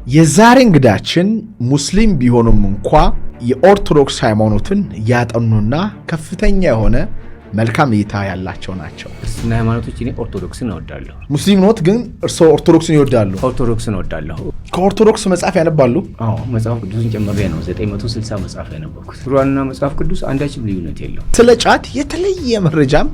የዛሬ እንግዳችን ሙስሊም ቢሆኑም እንኳ የኦርቶዶክስ ሃይማኖትን ያጠኑና ከፍተኛ የሆነ መልካም እይታ ያላቸው ናቸው። ክርስትና ሃይማኖቶች እኔ ኦርቶዶክስን እወዳለሁ። ሙስሊም ኖት ግን እርስዎ ኦርቶዶክስን ይወዳሉ? ኦርቶዶክስን እወዳለሁ። ከኦርቶዶክስ መጽሐፍ ያነባሉ? አዎ፣ መጽሐፍ ቅዱስን ጨምሬ ነው 960 መጽሐፍ ያነበብኩት። ቁርአንና መጽሐፍ ቅዱስ አንዳችም ልዩነት የለውም። ስለ ጫት የተለየ መረጃም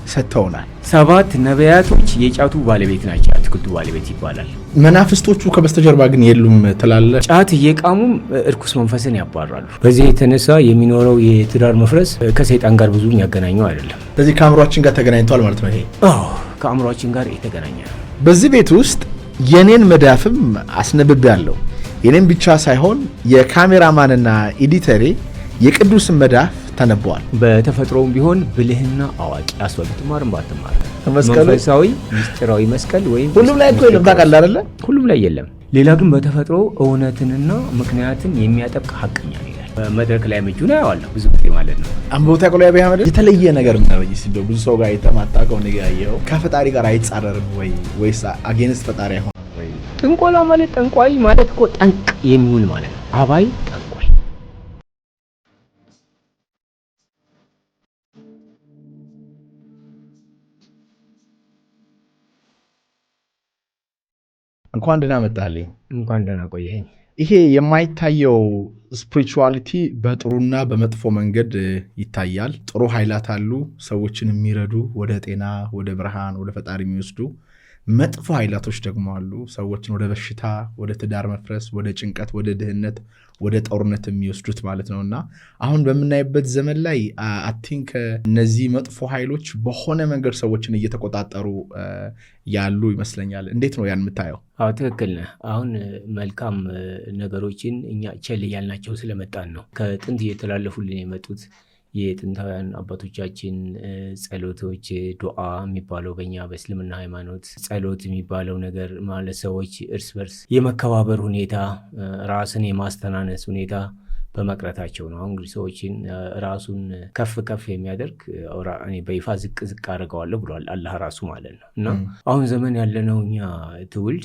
ሰጥተውናል። 7 ነቢያቶች የጫቱ ባለቤት ናቸው። አትክልቱ ባለቤት ይባላል። መናፍስቶቹ ከበስተጀርባ ግን የሉም ትላለ? ጫት እየቃሙም እርኩስ መንፈስን ያባራሉ። በዚህ የተነሳ የሚኖረው የትዳር መፍረስ ከሰይጣን ጋር ብዙ ያገናኘው አይደለም። ስለዚህ ከአእምሯችን ጋር ተገናኝቷል ማለት ነው። ይሄ አዎ፣ ከአእምሯችን ጋር የተገናኘ ነው። በዚህ ቤት ውስጥ የኔን መዳፍም አስነብብ ያለው የኔን ብቻ ሳይሆን የካሜራማንና ኤዲተሬ የቅዱስን መዳፍ ተነበዋል። በተፈጥሮም ቢሆን ብልህና አዋቂ አስወልት ማርም ባትማር መንፈሳዊ ምስጢራዊ መስቀል ወይም ሁሉም ላይ እኮ የለም ታውቃለህ አይደለ? ሁሉም ላይ የለም። ሌላ ግን በተፈጥሮ እውነትንና ምክንያትን የሚያጠብቅ ሐቀኛ ይላል። በመድረክ ላይ ምጁ ነው ያዋለው ብዙ ጊዜ ማለት ነው። አንቦታ ቆሎ ያበያ ማለት የተለየ ነገር ምናረጅ ሲደው ብዙ ሰው ጋር የተማጣቀው ነገር ያየው ከፈጣሪ ጋር አይጻረርም ወይስ አጌንስት ፈጣሪ አይሆን ወይ? ጥንቆላ ማለት ጠንቋይ ማለት እኮ ጠንቅ የሚውል ማለት ነው። አባይ ጠንቋይ እንኳን ደህና መጣልኝ። እንኳን ደህና ቆየኝ። ይሄ የማይታየው ስፒሪቹዋሊቲ በጥሩና በመጥፎ መንገድ ይታያል። ጥሩ ኃይላት አሉ፣ ሰዎችን የሚረዱ ወደ ጤና፣ ወደ ብርሃን፣ ወደ ፈጣሪ የሚወስዱ። መጥፎ ኃይላቶች ደግሞ አሉ፣ ሰዎችን ወደ በሽታ፣ ወደ ትዳር መፍረስ፣ ወደ ጭንቀት፣ ወደ ድህነት፣ ወደ ጦርነት የሚወስዱት ማለት ነውና አሁን በምናይበት ዘመን ላይ አይ ቲንክ እነዚህ መጥፎ ኃይሎች በሆነ መንገድ ሰዎችን እየተቆጣጠሩ ያሉ ይመስለኛል። እንዴት ነው ያን የምታየው? አዎ ትክክል ነህ። አሁን መልካም ነገሮችን እኛ ቸል ያልናቸው ስለመጣን ነው። ከጥንት እየተላለፉልን የመጡት የጥንታውያን አባቶቻችን ጸሎቶች፣ ዱዓ የሚባለው በእኛ በእስልምና ሃይማኖት ጸሎት የሚባለው ነገር ማለት ሰዎች እርስ በርስ የመከባበር ሁኔታ፣ ራስን የማስተናነስ ሁኔታ በመቅረታቸው ነው። አሁን እንግዲህ ሰዎችን ራሱን ከፍ ከፍ የሚያደርግ እኔ በይፋ ዝቅ ዝቅ አድርገዋለሁ ብሏል አላህ ራሱ ማለት ነው። እና አሁን ዘመን ያለነው እኛ ትውልድ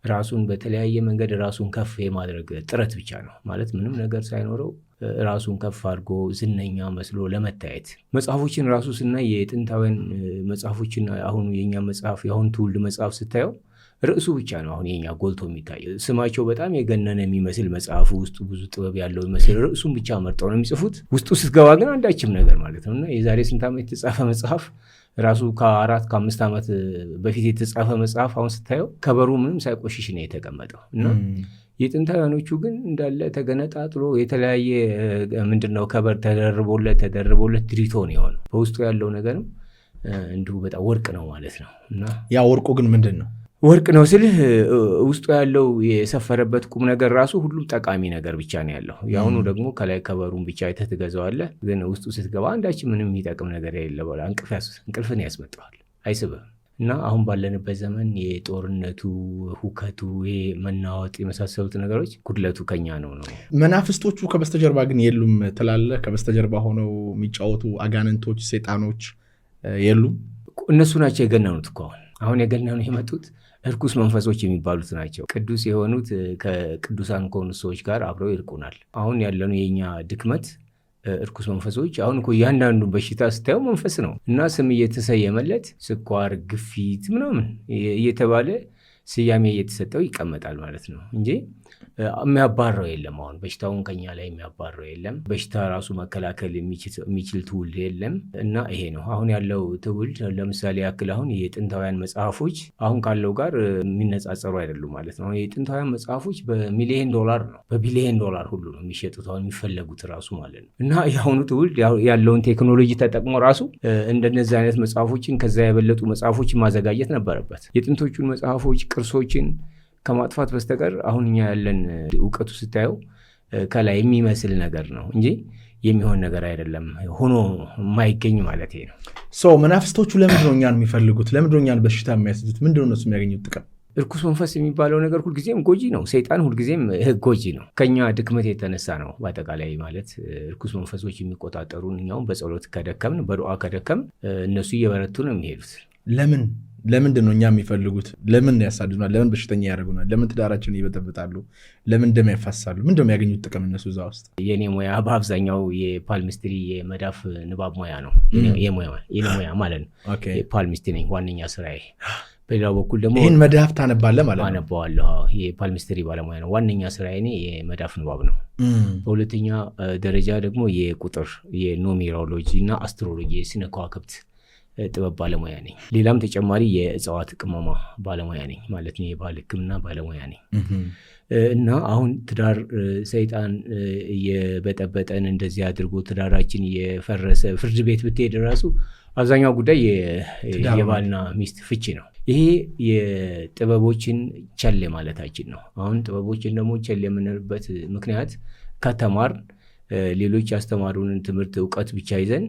ራሱን በተለያየ መንገድ ራሱን ከፍ የማድረግ ጥረት ብቻ ነው ማለት ምንም ነገር ሳይኖረው ራሱን ከፍ አድርጎ ዝነኛ መስሎ ለመታየት። መጽሐፎችን ራሱ ስናይ የጥንታውያን መጽሐፎችን አሁኑ የኛ መጽሐፍ የአሁን ትውልድ መጽሐፍ ስታየው ርዕሱ ብቻ ነው አሁን የኛ ጎልቶ የሚታየው። ስማቸው በጣም የገነነ የሚመስል መጽሐፉ ውስጡ ብዙ ጥበብ ያለው ይመስል ርዕሱን ብቻ መርጠው ነው የሚጽፉት። ውስጡ ስትገባ ግን አንዳችም ነገር ማለት ነው። እና የዛሬ ስንት ዓመት የተጻፈ መጽሐፍ ራሱ ከ4-5 ዓመት በፊት የተጻፈ መጽሐፍ አሁን ስታየው ከበሩ ምንም ሳይቆሽሽ ነው የተቀመጠው። እና የጥንታውያኖቹ ግን እንዳለ ተገነጣጥሎ የተለያየ ምንድነው ከበር ተደርቦለት ድሪቶ ነው የሆነው። በውስጡ ያለው ነገርም እንዲሁ በጣም ወርቅ ነው ማለት ነው። እና ያ ወርቁ ግን ምንድን ነው? ወርቅ ነው ስልህ ውስጡ ያለው የሰፈረበት ቁም ነገር ራሱ ሁሉም ጠቃሚ ነገር ብቻ ነው ያለው። የአሁኑ ደግሞ ከላይ ከበሩን ብቻ አይተህ ትገዛዋለህ፣ ግን ውስጡ ስትገባ አንዳች ምንም የሚጠቅም ነገር የሌለ በኋላ እንቅልፍን ያስመጣዋል፣ አይስብም። እና አሁን ባለንበት ዘመን የጦርነቱ ሁከቱ፣ መናወጥ የመሳሰሉት ነገሮች ጉድለቱ ከኛ ነው። መናፍስቶቹ ከበስተጀርባ ግን የሉም ትላለህ? ከበስተጀርባ ሆነው የሚጫወቱ አጋንንቶች፣ ሰይጣኖች የሉም? እነሱ ናቸው የገነኑት እኮ አሁን የገነኑ የመጡት እርኩስ መንፈሶች የሚባሉት ናቸው። ቅዱስ የሆኑት ከቅዱሳን ከሆኑ ሰዎች ጋር አብረው ይርቁናል። አሁን ያለኑ የኛ ድክመት እርኩስ መንፈሶች አሁን እኮ እያንዳንዱ በሽታ ስታየው መንፈስ ነው እና ስም እየተሰየመለት ስኳር፣ ግፊት ምናምን እየተባለ ስያሜ እየተሰጠው ይቀመጣል ማለት ነው እንጂ የሚያባረው የለም። አሁን በሽታውን ከኛ ላይ የሚያባረው የለም። በሽታ ራሱ መከላከል የሚችል ትውልድ የለም። እና ይሄ ነው አሁን ያለው ትውልድ። ለምሳሌ ያክል አሁን የጥንታውያን መጽሐፎች አሁን ካለው ጋር የሚነጻጸሩ አይደሉም ማለት ነው። የጥንታውያን መጽሐፎች በሚሊዮን ዶላር ነው በቢሊዮን ዶላር ሁሉ ነው የሚሸጡት አሁን የሚፈለጉት ራሱ ማለት ነው። እና የአሁኑ ትውልድ ያለውን ቴክኖሎጂ ተጠቅሞ ራሱ እንደነዚህ አይነት መጽሐፎችን ከዛ የበለጡ መጽሐፎችን ማዘጋጀት ነበረበት። የጥንቶቹን መጽሐፎች ቅርሶችን ከማጥፋት በስተቀር አሁን እኛ ያለን እውቀቱ ስታየው ከላይ የሚመስል ነገር ነው እንጂ የሚሆን ነገር አይደለም፣ ሆኖ የማይገኝ ማለት ነው። መናፍስቶቹ ለምንድን ነው እኛን የሚፈልጉት? ለምንድን ነው እኛን በሽታ የሚያስዙት? ምንድን ነው እነሱ የሚያገኙት ጥቅም? እርኩስ መንፈስ የሚባለው ነገር ሁልጊዜም ጎጂ ነው። ሰይጣን ሁልጊዜም ጎጂ ነው። ከኛ ድክመት የተነሳ ነው። በአጠቃላይ ማለት እርኩስ መንፈሶች የሚቆጣጠሩን እኛውን በጸሎት ከደከምን፣ በዱዓ ከደከምን እነሱ እየበረቱ ነው የሚሄዱት። ለምን ለምንድን ነው እኛ የሚፈልጉት? ለምን ያሳድዱናል? ለምን በሽተኛ ያደርጉናል? ለምን ትዳራችን ይበጠብጣሉ? ለምን ደም ያፋሳሉ? ምንድን ነው የሚያገኙት ጥቅም እነሱ እዛ ውስጥ? የኔ ሙያ በአብዛኛው የፓልሚስትሪ የመዳፍ ንባብ ሙያ ነው። የኔ ሙያ ማለት ነው። የፓልሚስትሪ ነኝ ዋነኛ ስራዬ። በሌላው በኩል ደግሞ ይህን መዳፍ ታነባለህ ማለት ነው? አነባዋለሁ። የፓልሚስትሪ ባለሙያ ነው። ዋነኛ ስራዬ እኔ የመዳፍ ንባብ ነው። በሁለተኛ ደረጃ ደግሞ የቁጥር የኖሜሮሎጂ እና አስትሮሎጂ የስነ ከዋክብት ጥበብ ባለሙያ ነኝ። ሌላም ተጨማሪ የእጽዋት ቅመማ ባለሙያ ነኝ ማለት ነው። የባህል ሕክምና ባለሙያ ነኝ። እና አሁን ትዳር ሰይጣን የበጠበጠን እንደዚህ አድርጎ ትዳራችን የፈረሰ ፍርድ ቤት ብትሄድ ራሱ አብዛኛው ጉዳይ የባልና ሚስት ፍቺ ነው። ይሄ የጥበቦችን ቸል ማለታችን ነው። አሁን ጥበቦችን ደግሞ ቸል የምንልበት ምክንያት ከተማር ሌሎች ያስተማሩንን ትምህርት እውቀት ብቻ ይዘን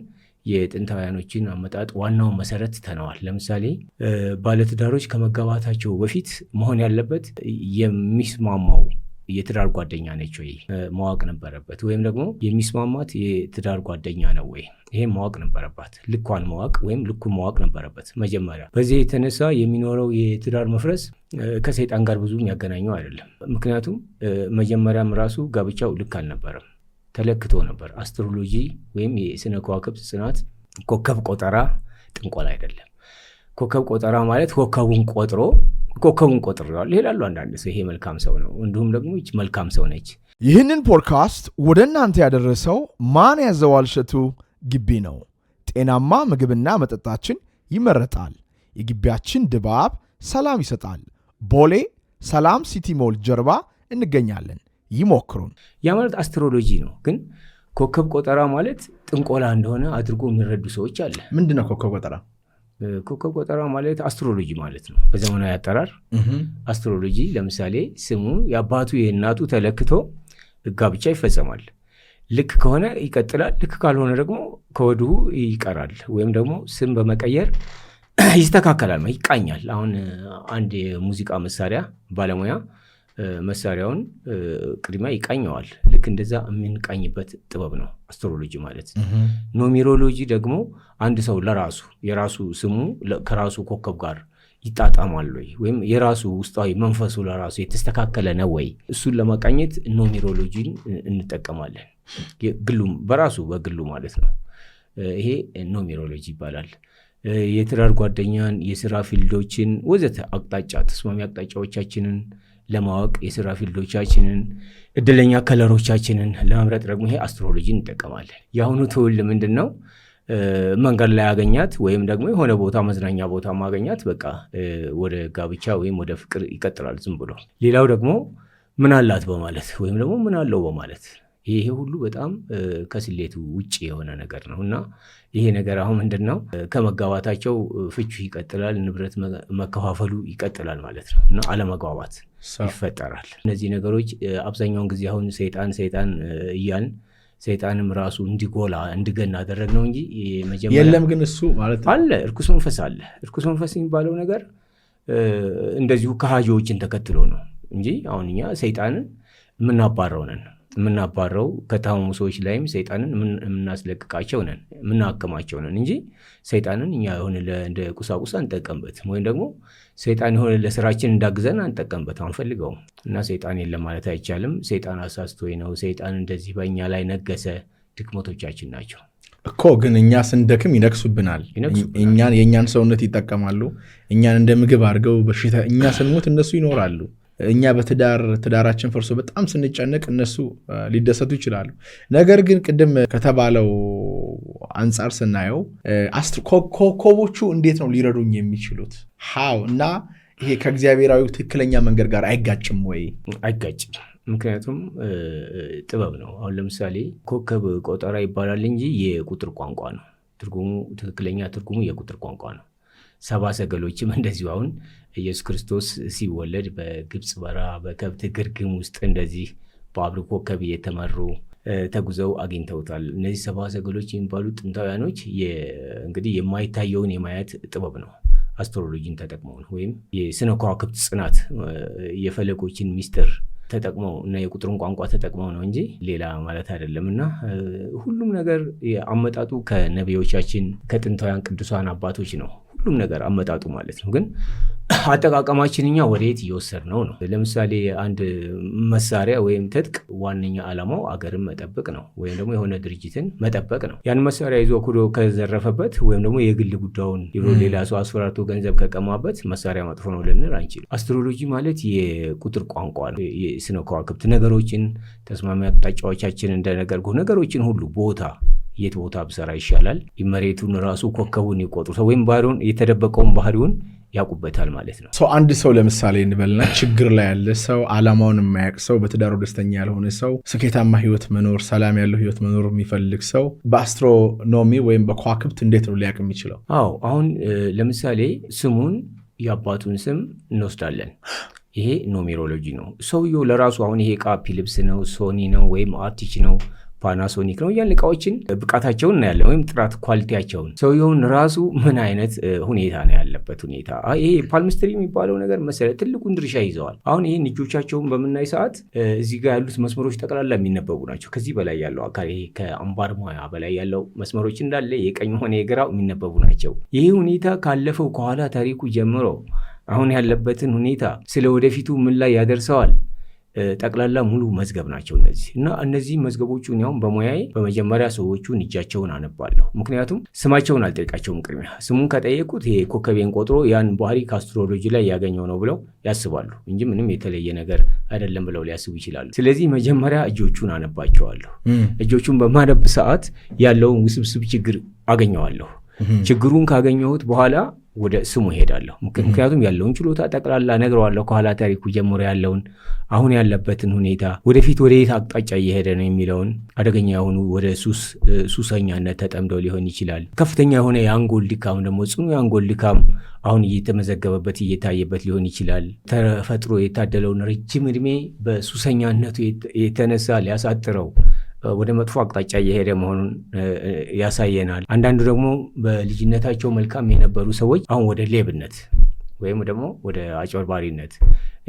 የጥንታውያኖችን አመጣጥ ዋናውን መሰረት ተነዋል። ለምሳሌ ባለትዳሮች ከመጋባታቸው በፊት መሆን ያለበት የሚስማማው የትዳር ጓደኛ ነች ወይ ማወቅ ነበረበት። ወይም ደግሞ የሚስማማት የትዳር ጓደኛ ነው ወይ ይሄን ማወቅ ነበረባት። ልኳን ማወቅ ወይም ልኩን ማወቅ ነበረበት መጀመሪያ። በዚህ የተነሳ የሚኖረው የትዳር መፍረስ ከሰይጣን ጋር ብዙ የሚያገናኘው አይደለም። ምክንያቱም መጀመሪያም ራሱ ጋብቻው ልክ አልነበረም፣ ተለክቶ ነበር። አስትሮሎጂ ወይም የስነ ከዋክብት ጽናት ኮከብ ቆጠራ ጥንቆላ አይደለም። ኮከብ ቆጠራ ማለት ኮከቡን ቆጥረዋል ይላሉ አንዳንድ ሰው። ይሄ መልካም ሰው ነው፣ እንዲሁም ደግሞ ይች መልካም ሰው ነች። ይህንን ፖድካስት ወደ እናንተ ያደረሰው ማን ያዘዋል እሸቱ ግቢ ነው። ጤናማ ምግብና መጠጣችን ይመረጣል። የግቢያችን ድባብ ሰላም ይሰጣል። ቦሌ ሰላም ሲቲ ሞል ጀርባ እንገኛለን። ይሞክሩን። ያ ማለት አስትሮሎጂ ነው። ግን ኮከብ ቆጠራ ማለት ጥንቆላ እንደሆነ አድርጎ የሚረዱ ሰዎች አለ። ምንድን ነው ኮከብ ቆጠራ? ኮከብ ቆጠራ ማለት አስትሮሎጂ ማለት ነው በዘመናዊ አጠራር። አስትሮሎጂ ለምሳሌ ስሙ የአባቱ የእናቱ ተለክቶ ጋብቻ ይፈጸማል። ልክ ከሆነ ይቀጥላል፣ ልክ ካልሆነ ደግሞ ከወዲሁ ይቀራል። ወይም ደግሞ ስም በመቀየር ይስተካከላል፣ ይቃኛል። አሁን አንድ የሙዚቃ መሳሪያ ባለሙያ መሳሪያውን ቅድሚያ ይቃኘዋል። ልክ እንደዛ የምንቃኝበት ጥበብ ነው አስትሮሎጂ ማለት። ኖሜሮሎጂ ደግሞ አንድ ሰው የራሱ ስሙ ከራሱ ኮከብ ጋር ይጣጣማል ወይ ወይም የራሱ ውስጣዊ መንፈሱ ለራሱ የተስተካከለ ነው ወይ፣ እሱን ለማቃኘት ኖሜሮሎጂን እንጠቀማለን። ግሉም በግሉ ማለት ነው። ይሄ ኖሜሮሎጂ ይባላል። የትዳር ጓደኛን፣ የስራ ፊልዶችን ወዘተ አቅጣጫ ተስማሚ አቅጣጫዎቻችንን ለማወቅ የስራ ፊልዶቻችንን፣ እድለኛ ከለሮቻችንን ለመምረጥ ደግሞ ይሄ አስትሮሎጂ እንጠቀማለን። የአሁኑ ትውልድ ምንድን ነው መንገድ ላይ ያገኛት ወይም ደግሞ የሆነ ቦታ መዝናኛ ቦታ ማገኛት በቃ ወደ ጋብቻ ወይም ወደ ፍቅር ይቀጥላል ዝም ብሎ። ሌላው ደግሞ ምን አላት በማለት ወይም ደግሞ ምን አለው በማለት ይሄ ሁሉ በጣም ከስሌቱ ውጭ የሆነ ነገር ነው። እና ይሄ ነገር አሁን ምንድን ነው ከመጋባታቸው ፍቹ ይቀጥላል፣ ንብረት መከፋፈሉ ይቀጥላል ማለት ነው። እና አለመግባባት ይፈጠራል። እነዚህ ነገሮች አብዛኛውን ጊዜ አሁን ሰይጣን እያልን ሰይጣንም ራሱ እንዲጎላ እንዲገና አደረግ ነው እንጂ የለም። ግን እሱ ማለት አለ እርኩስ መንፈስ አለ። እርኩስ መንፈስ የሚባለው ነገር እንደዚሁ ከሃጂዎችን ተከትሎ ነው እንጂ አሁን እኛ ሰይጣንን የምናባረው ከታመሙ ሰዎች ላይም ሰይጣንን የምናስለቅቃቸው ነን፣ የምናክማቸው ነን እንጂ ሰይጣንን እኛ የሆነ እንደ ቁሳቁስ አንጠቀምበትም፣ ወይም ደግሞ ሰይጣን የሆነ ለስራችን እንዳግዘን አንጠቀምበት አንፈልገውም። እና ሰይጣን የለም ማለት አይቻልም። ሰይጣን አሳስቶኝ ነው፣ ሰይጣን እንደዚህ በእኛ ላይ ነገሰ፣ ድክመቶቻችን ናቸው እኮ። ግን እኛ ስንደክም ይነክሱብናል። የእኛን ሰውነት ይጠቀማሉ። እኛን እንደ ምግብ አድርገው በሽታ፣ እኛ ስንሞት እነሱ ይኖራሉ። እኛ ትዳራችን ፈርሶ በጣም ስንጨነቅ እነሱ ሊደሰቱ ይችላሉ። ነገር ግን ቅድም ከተባለው አንጻር ስናየው ኮከቦቹ እንዴት ነው ሊረዱኝ የሚችሉት? እና ይሄ ከእግዚአብሔራዊ ትክክለኛ መንገድ ጋር አይጋጭም ወይ? አይጋጭም። ምክንያቱም ጥበብ ነው። አሁን ለምሳሌ ኮከብ ቆጠራ ይባላል እንጂ የቁጥር ቋንቋ ነው። ትክክለኛ ትርጉሙ የቁጥር ቋንቋ ነው። ሰባ ሰገሎችም እንደዚሁ አሁን ኢየሱስ ክርስቶስ ሲወለድ በግብፅ በረሃ በከብት ግርግም ውስጥ እንደዚህ በአብር ኮከብ የተመሩ ተጉዘው አግኝተውታል። እነዚህ ሰባ ሰገሎች የሚባሉት ጥንታውያኖች እንግዲህ የማይታየውን የማየት ጥበብ ነው። አስትሮሎጂን ተጠቅመው ነው፣ ወይም የስነ ከዋክብት ጽናት የፈለጎችን ሚስጥር ተጠቅመው እና የቁጥሩን ቋንቋ ተጠቅመው ነው እንጂ ሌላ ማለት አይደለም። እና ሁሉም ነገር አመጣጡ ከነቢዮቻችን ከጥንታውያን ቅዱሳን አባቶች ነው። ሁሉም ነገር አመጣጡ ማለት ነው። ግን አጠቃቀማችን እኛ ወደየት እየወሰድነው ነው? ለምሳሌ አንድ መሳሪያ ወይም ትጥቅ ዋነኛ ዓላማው አገርን መጠበቅ ነው፣ ወይም ደግሞ የሆነ ድርጅትን መጠበቅ ነው። ያን መሳሪያ ይዞ ከዘረፈበት ወይም ደግሞ የግል ጉዳዩን ሌላ ሰው አስፈራርቶ ገንዘብ ከቀማበት መሳሪያ መጥፎ ነው ልንል አንችልም። አስትሮሎጂ ማለት የቁጥር ቋንቋ ነው። የስነ ከዋክብት ነገሮችን ተስማሚ አቅጣጫዎቻችን እንደነገርኩ ነገሮችን ሁሉ የት ቦታ ብሰራ ይሻላል፣ መሬቱን ራሱ ኮከቡን ይቆጥሩ ሰው ወይም ባህሪውን የተደበቀውን ባህሪውን ያውቁበታል ማለት ነው። አንድ ሰው ለምሳሌ እንበልና ችግር ላይ ያለ ሰው፣ ዓላማውን የማያውቅ ሰው፣ በትዳሩ ደስተኛ ያልሆነ ሰው፣ ስኬታማ ህይወት መኖር፣ ሰላም ያለው ህይወት መኖር የሚፈልግ ሰው በአስትሮኖሚ ወይም በከዋክብት እንዴት ነው ሊያውቅ የሚችለው? አሁን ለምሳሌ ስሙን የአባቱን ስም እንወስዳለን። ይሄ ኖሜሮሎጂ ነው። ሰውየው ለራሱ አሁን ይሄ ዕቃ ፊሊፕስ ነው፣ ሶኒ ነው፣ ወይም አርቲች ነው፣ ፓናሶኒክ ነው እያልን ዕቃዎችን ብቃታቸውን እናያለን፣ ወይም ጥራት ኳሊቲያቸውን። ሰውየውን ራሱ ምን አይነት ሁኔታ ነው ያለበት ሁኔታ። ይሄ ፓልምስትሪ የሚባለው ነገር መሰለህ ትልቁን ድርሻ ይዘዋል። አሁን ይህን እጆቻቸውን በምናይ ሰዓት እዚህ ጋር ያሉት መስመሮች ጠቅላላ የሚነበቡ ናቸው። ከዚህ በላይ ያለው አካል ይሄ ከአምባር ሙያ በላይ ያለው መስመሮች እንዳለ የቀኝ ሆነ የግራው የሚነበቡ ናቸው። ይሄ ሁኔታ ካለፈው ከኋላ ታሪኩ ጀምሮ አሁን ያለበትን ሁኔታ ስለ ወደፊቱ ምን ላይ ያደርሰዋል ጠቅላላ ሙሉ መዝገብ ናቸው እነዚህ። እና እነዚህ መዝገቦቹን ያውም በሙያዬ በመጀመሪያ ሰዎቹን እጃቸውን አነባለሁ። ምክንያቱም ስማቸውን አልጠይቃቸውም። ቅድሚያ ስሙን ከጠየቁት ይሄ ኮከቤን ቆጥሮ ያን ባህሪ ከአስትሮሎጂ ላይ ያገኘው ነው ብለው ያስባሉ እንጂ ምንም የተለየ ነገር አይደለም ብለው ሊያስቡ ይችላሉ። ስለዚህ መጀመሪያ እጆቹን አነባቸዋለሁ። እጆቹን በማነብ ሰዓት ያለውን ውስብስብ ችግር አገኘዋለሁ። ችግሩን ካገኘሁት በኋላ ወደ ስሙ ሄዳለሁ። ምክንያቱም ያለውን ችሎታ ጠቅላላ ነግረዋለሁ። ከኋላ ታሪኩ ጀምሮ ያለውን አሁን ያለበትን ሁኔታ ወደፊት ወደ የት አቅጣጫ እየሄደ ነው የሚለውን አደገኛ የሆኑ ወደ ሱሰኛነት ተጠምደው ሊሆን ይችላል። ከፍተኛ የሆነ የአንጎል ድካም ደግሞ ጽኑ የአንጎል ድካም አሁን እየተመዘገበበት እየታየበት ሊሆን ይችላል። ተፈጥሮ የታደለውን ረጅም ዕድሜ በሱሰኛነቱ የተነሳ ሊያሳጥረው ወደ መጥፎ አቅጣጫ እየሄደ መሆኑን ያሳየናል። አንዳንዱ ደግሞ በልጅነታቸው መልካም የነበሩ ሰዎች አሁን ወደ ሌብነት ወይም ደግሞ ወደ አጭበርባሪነት፣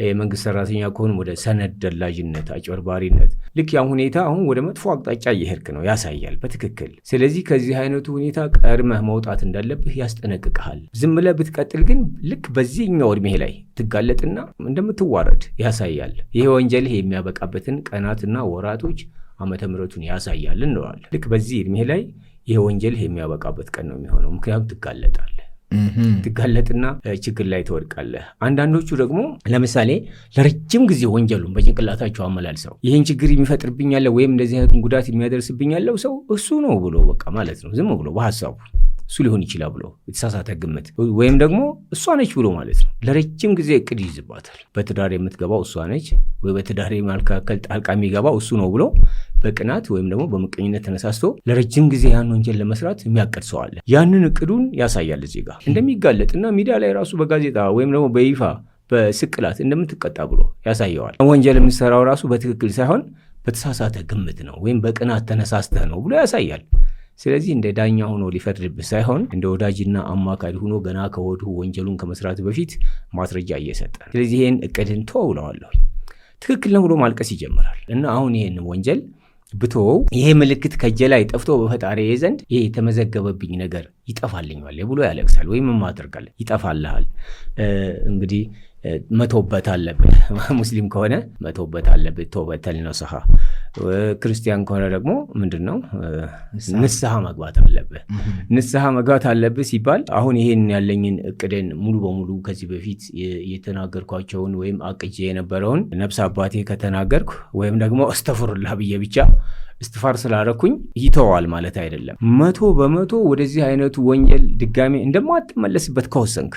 የመንግስት ሰራተኛ ከሆኑ ወደ ሰነድ ደላዥነት፣ አጭበርባሪነት፣ ልክ ያን ሁኔታ አሁን ወደ መጥፎ አቅጣጫ እየሄድክ ነው ያሳያል በትክክል። ስለዚህ ከዚህ አይነቱ ሁኔታ ቀድመህ መውጣት እንዳለብህ ያስጠነቅቅሃል። ዝም ብለህ ብትቀጥል ግን ልክ በዚህኛው ዕድሜህ ላይ ትጋለጥና እንደምትዋረድ ያሳያል። ይሄ ወንጀልህ የሚያበቃበትን ቀናትና ወራቶች ዓመተ ምሕረቱን ያሳያል እንለዋለን። ልክ በዚህ ዕድሜ ላይ ይሄ ወንጀል የሚያበቃበት ቀን ነው የሚሆነው። ምክንያቱም ትጋለጥና ችግር ላይ ትወድቃለህ። አንዳንዶቹ ደግሞ ለምሳሌ ለረጅም ጊዜ ወንጀሉን በጭንቅላታቸው አመላልሰው ይህን ችግር የሚፈጥርብኝ ያለው ወይም እንደዚህ አይነቱን ጉዳት የሚያደርስብኝ ያለው ሰው እሱ ነው ብሎ በቃ ማለት ነው ዝም ብሎ በሀሳቡ እሱ ሊሆን ይችላል ብሎ የተሳሳተ ግምት ወይም ደግሞ እሷ ነች ብሎ ማለት ነው ለረጅም ጊዜ እቅድ ይይዝባታል። በትዳር የምትገባው እሷ ነች ወይ በትዳር መካከል ጣልቃ የሚገባው እሱ ነው ብሎ በቅናት ወይም ደግሞ በምቀኝነት ተነሳስቶ ለረጅም ጊዜ ያን ወንጀል ለመስራት የሚያቅድ ሰው አለ። ያንን እቅዱን ያሳያል እዚህ ጋር እንደሚጋለጥና ሚዲያ ላይ ራሱ በጋዜጣ ወይም ደግሞ በይፋ በስቅላት እንደምትቀጣ ብሎ ያሳየዋል። ወንጀል የምትሰራው ራሱ በትክክል ሳይሆን በተሳሳተ ግምት ነው ወይም በቅናት ተነሳስተህ ነው ብሎ ያሳያል። ስለዚህ እንደ ዳኛ ሆኖ ሊፈርድብህ ሳይሆን እንደ ወዳጅና አማካሪ ሆኖ ገና ከወዲሁ ወንጀሉን ከመስራት በፊት ማስረጃ እየሰጠ ነው። ስለዚህ ይሄን እቅድን ተወውለዋለሁ ትክክል ነው ብሎ ማልቀስ ይጀምራል። እና አሁን ይሄን ወንጀል ብትወው ይሄ ምልክት ከእጄ ላይ ጠፍቶ በፈጣሪ ዘንድ ይሄ የተመዘገበብኝ ነገር ይጠፋልኛል ብሎ ያለቅሳል። ወይም ማድረጋል ይጠፋልሃል። እንግዲህ መቶበት አለብህ። ሙስሊም ከሆነ መቶበት አለብህ። ተውበተል ነስሐ። ክርስቲያን ከሆነ ደግሞ ምንድነው ንስሐ መግባት አለብህ። ንስሐ መግባት አለብህ ሲባል አሁን ይሄን ያለኝን እቅድን ሙሉ በሙሉ ከዚህ በፊት የተናገርኳቸውን ወይም አቅጄ የነበረውን ነፍስ አባቴ ከተናገርኩ ወይም ደግሞ አስተፍሩላህ ብዬ ብቻ እስትፋር ስላረኩኝ ይተዋል ማለት አይደለም። 100% ወደዚህ አይነቱ ወንጀል ድጋሜ እንደማትመለስበት ከወሰንክ